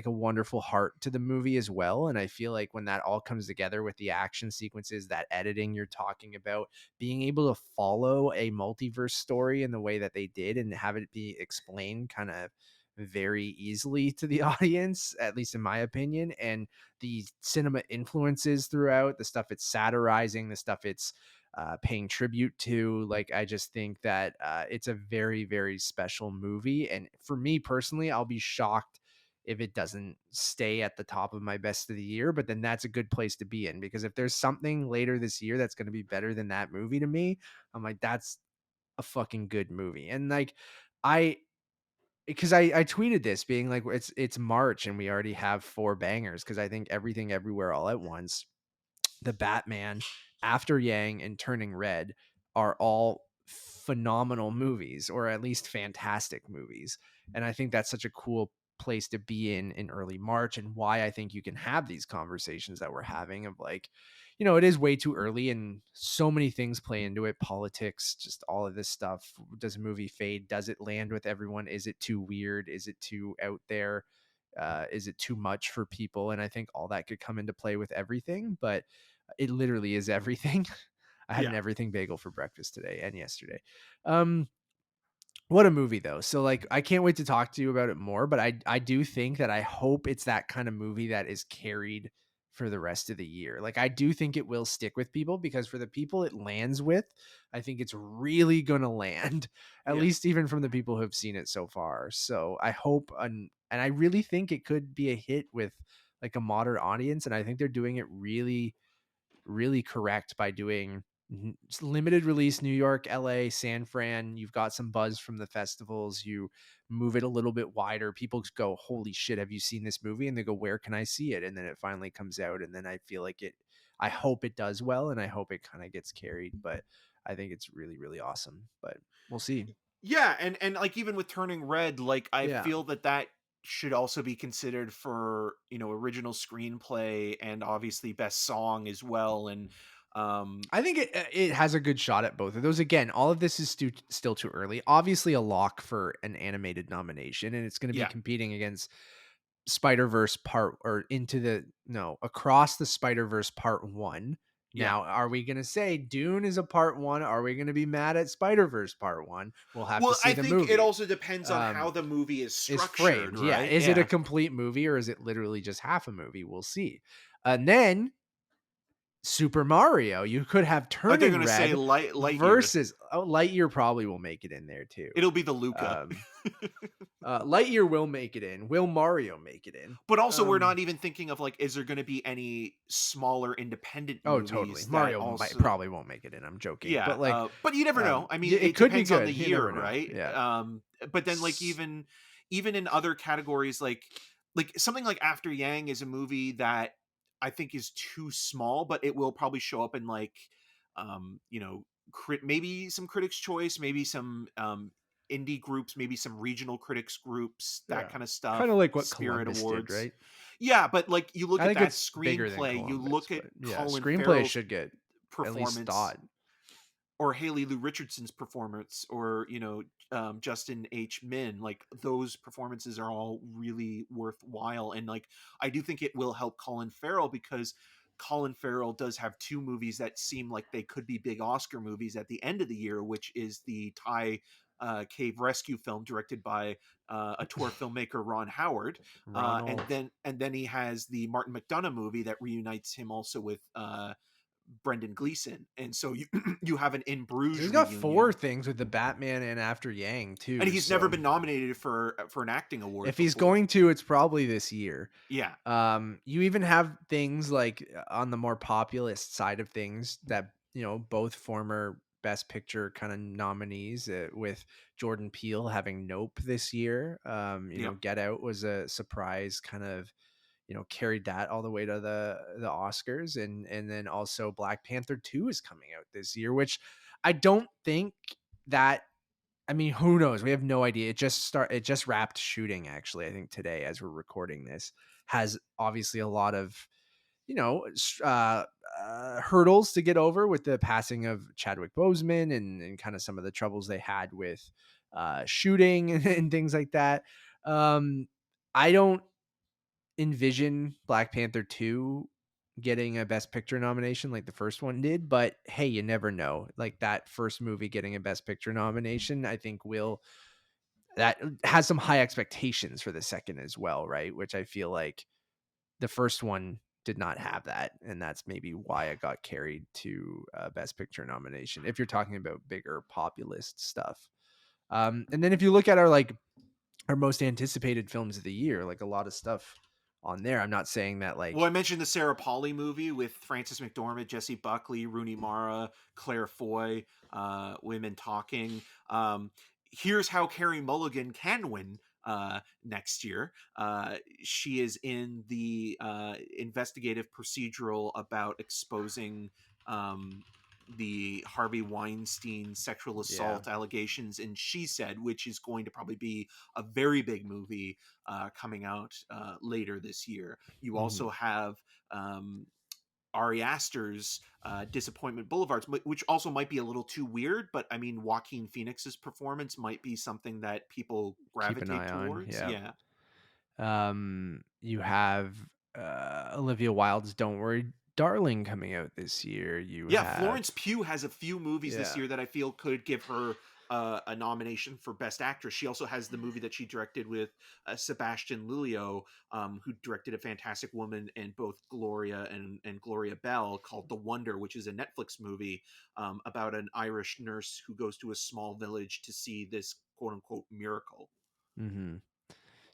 wonderful heart to the movie as well. And I feel like when that all comes together with the action sequences, that editing you're talking about, being able to follow a multiverse story in the way that they did and have it be explained kind of very easily to the audience, at least in my opinion, and the cinema influences throughout, the stuff it's satirizing, the stuff it's paying tribute to. Like, I just think that it's a very, very special movie. And for me personally, I'll be shocked if it doesn't stay at the top of my best of the year, but then that's a good place to be in, because if there's something later this year that's going to be better than that movie to me, I'm like, that's a fucking good movie. And like, I, because I tweeted this being like, it's March and we already have four bangers, because I think Everything Everywhere All at Once, The Batman, After Yang, and Turning Red are all phenomenal movies, or at least fantastic movies. And I think that's such a cool place to be in early March, and why I think you can have these conversations that we're having of like, it is way too early and so many things play into it. Politics, just all of this stuff. Does a movie fade? Does it land with everyone? Is it too weird? Is it too out there? Is it too much for people? And I think all that could come into play with everything, but it literally is everything. I had an Yeah. everything bagel for breakfast today and yesterday. Um, what a movie though. So like I can't wait to talk to you about it more, but I do think that I hope it's that kind of movie that is carried for the rest of the year. Like I do think it will stick with people because for the people it lands with, I think it's really going to land at Yeah. least even from the people who have seen it so far. So I hope and I really think it could be a hit with like a modern audience and I think they're doing it really correct by doing limited release New York, LA, San Fran. You've got some buzz from the festivals. You move it a little bit wider. People just go, "Holy shit, have you seen this movie?" And they go, "Where can I see it?" And then it finally comes out and then I feel like I hope it does well and I hope it kind of gets carried, but I think it's really awesome, but we'll see. Yeah, and like even with Turning Red, like I Yeah. feel that that should also be considered for, original screenplay and obviously best song as well. And I think it has a good shot at both of those. Again, all of this is still too early. Obviously, a lock for an animated nomination, and it's going to be yeah. competing against Spider Verse Part or into the no Across the Spider Verse Part 1. Yeah. Now, are we going to say Dune is a Part 1? Are we going to be mad at Spider Verse Part 1? We'll have to Well, see I the think it movie. also depends on how Um, the movie is is structured, framed. Yeah, right? is it a Yeah. complete movie or is it literally just half a movie? We'll see. And then Super Mario. You could have I thought you were Turning gonna say Red Lightyear. versus Lightyear probably will make it in there too. It'll be the Luca. Um, Lightyear will make it in. Will Mario make it in? But also we're not even thinking of like, is there gonna be any smaller independent Oh, totally. movies that also Probably won't make it in. I'm joking, yeah, but like, but you never know. I mean, it it could be depends on the good. You year, never know. right? Yeah. But then like S- even in other categories, like something like After Yang is a movie that I think is too small, but it will probably show up in like, maybe some Critics' Choice, maybe some indie groups, maybe some regional critics groups, that Yeah. kind of Kind stuff. of like what Spirit Columbus did, Awards. right? Yeah, but like you look I at think that it's bigger than screenplay, you Columbus, look at but yeah, Colin screenplay Farrell's should get at least performance thought. or Haley Lou Richardson's performance or Justin H. Min, like those performances are all really worthwhile. And like I do think it will help Colin Farrell because Colin Farrell does have two movies that seem like they could be big Oscar movies at the end of the year, which is the Thai cave rescue film directed by a tour filmmaker Ron Howard, and Ronald. then he has the Martin McDonagh movie that reunites him also with Brendan Gleeson, and so you you have an In So Bruges he's got four reunion, things with the Batman and After Yang and too. he's never So been nominated for an acting award if he's before. going to, it's probably this year. Yeah, You even have things like on the more populist side of things that, both former Best Picture kind of nominees with Jordan Peele having Nope this year. yeah, Get Out was a surprise kind of, carried that all the way to the Oscars and then also Black Panther 2 is coming out this year, which I don't think that I mean, who knows? We have no idea. It just wrapped shooting actually, I think today as we're recording this. Has obviously a lot of, you know, hurdles to get over with the passing of Chadwick Boseman and kind of some of the troubles they had with shooting and things like that. I don't envision Black Panther 2 getting a Best Picture nomination like the first one did, but hey, you never know. Like that first movie getting a Best Picture nomination, I think will that has some high expectations for the second as well, right? Which I feel like the first one did not have that, and that's maybe why it got carried to Best Picture nomination. If you're talking about bigger populist stuff, and then if you look at our most anticipated films of the year, like a lot of stuff on there. I'm not saying that well, like I mentioned the Sarah Polley movie with Frances McDormand, Jesse Buckley, Rooney Mara, Claire Foy, Women Talking. Here's how Carrie Mulligan can win next year. She is in the investigative procedural about exposing the Harvey Weinstein sexual yeah. assault allegations in She Said, which is going to probably be a very big movie coming out later this year. You Mhm. also have Ari Aster's Disappointment Boulevard, which also might be a little too weird, but I mean, Joaquin Phoenix's performance might be something that people Keep an gravitate eye on. towards. Yeah. Yeah. You have Olivia Wilde's "Don't Worry, Darling coming out this year. You Yeah, have, Florence Pugh has a few movies this yeah. year that I feel could give her a nomination for Best Actress. She also has the movie that she directed with Sebastian Lilio, who directed A Fantastic Woman and both Gloria and Gloria Bell, called The Wonder, which is a Netflix movie about an Irish nurse who goes to a small village to see this quote unquote miracle. Hmm.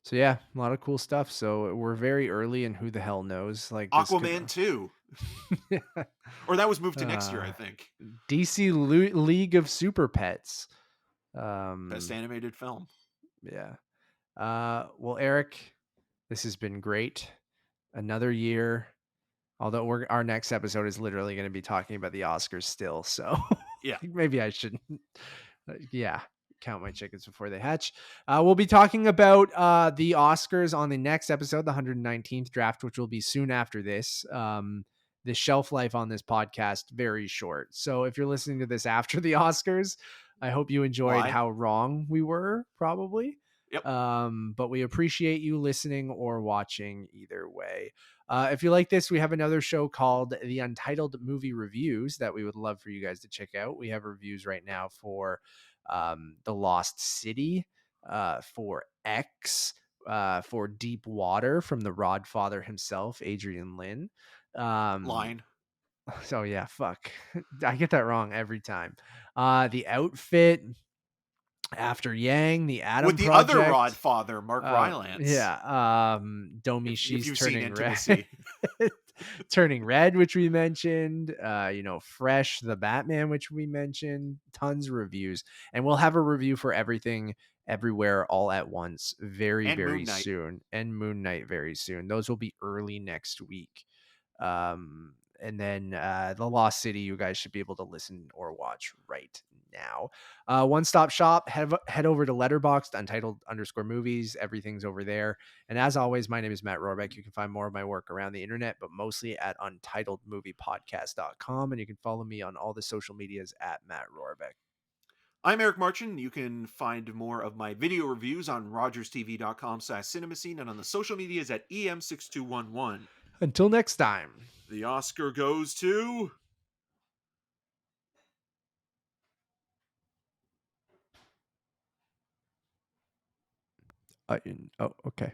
So yeah, a lot of cool stuff. So we're very early, and who the hell knows? Like this could. Aquaman 2, or that was moved to next year, I uh, think. DC League of Super Pets. Best animated film. Yeah. Well, Eric, this has been great. Another year. Although our next episode is literally going to be talking about the Oscars still, so Yeah. maybe I shouldn't. Yeah, count my chickens before they hatch. We'll be talking about the Oscars on the next episode, the 119th draft, which will be soon after this. The shelf life on this podcast very short, so if you're listening to this after the Oscars, I hope you enjoyed Why? how wrong we were, probably. Yep. But we appreciate you listening or watching either way. If you like this, we have another show called the Untitled Movie Reviews that we would love for you guys to check out. We have reviews right now for The Lost City, for X, for Deep Water from the Rod Father himself, Adrian Lin. Line. So yeah, fuck. I get that wrong every time. The Outfit, After Yang, The With Atom the other Project. Rodfather, Mark Rylance. Yeah. Domi, If she's you've seen turning red. Intimacy. Turning Red, which we mentioned. Fresh, the Batman, which we mentioned. Tons of reviews, and we'll have a review for everything, everywhere, all at once, very, And very Moon Knight. soon, and Moon Knight very soon. Those will be early next week. And then The Lost City, you guys should be able to listen or watch right now. One stop shop. Head over to Letterboxd, Untitled_movies. Everything's over there. And as always, my name is Matt Rohrbeck. You can find more of my work around the internet, but mostly at untitledmoviepodcast.com. And you can follow me on all the social medias at Matt Rohrbeck. I'm Eric Marchin. You can find more of my video reviews on rogerstv.com/cinemascene and on the social medias at EM6211. Until next time. The Oscar goes to... Okay.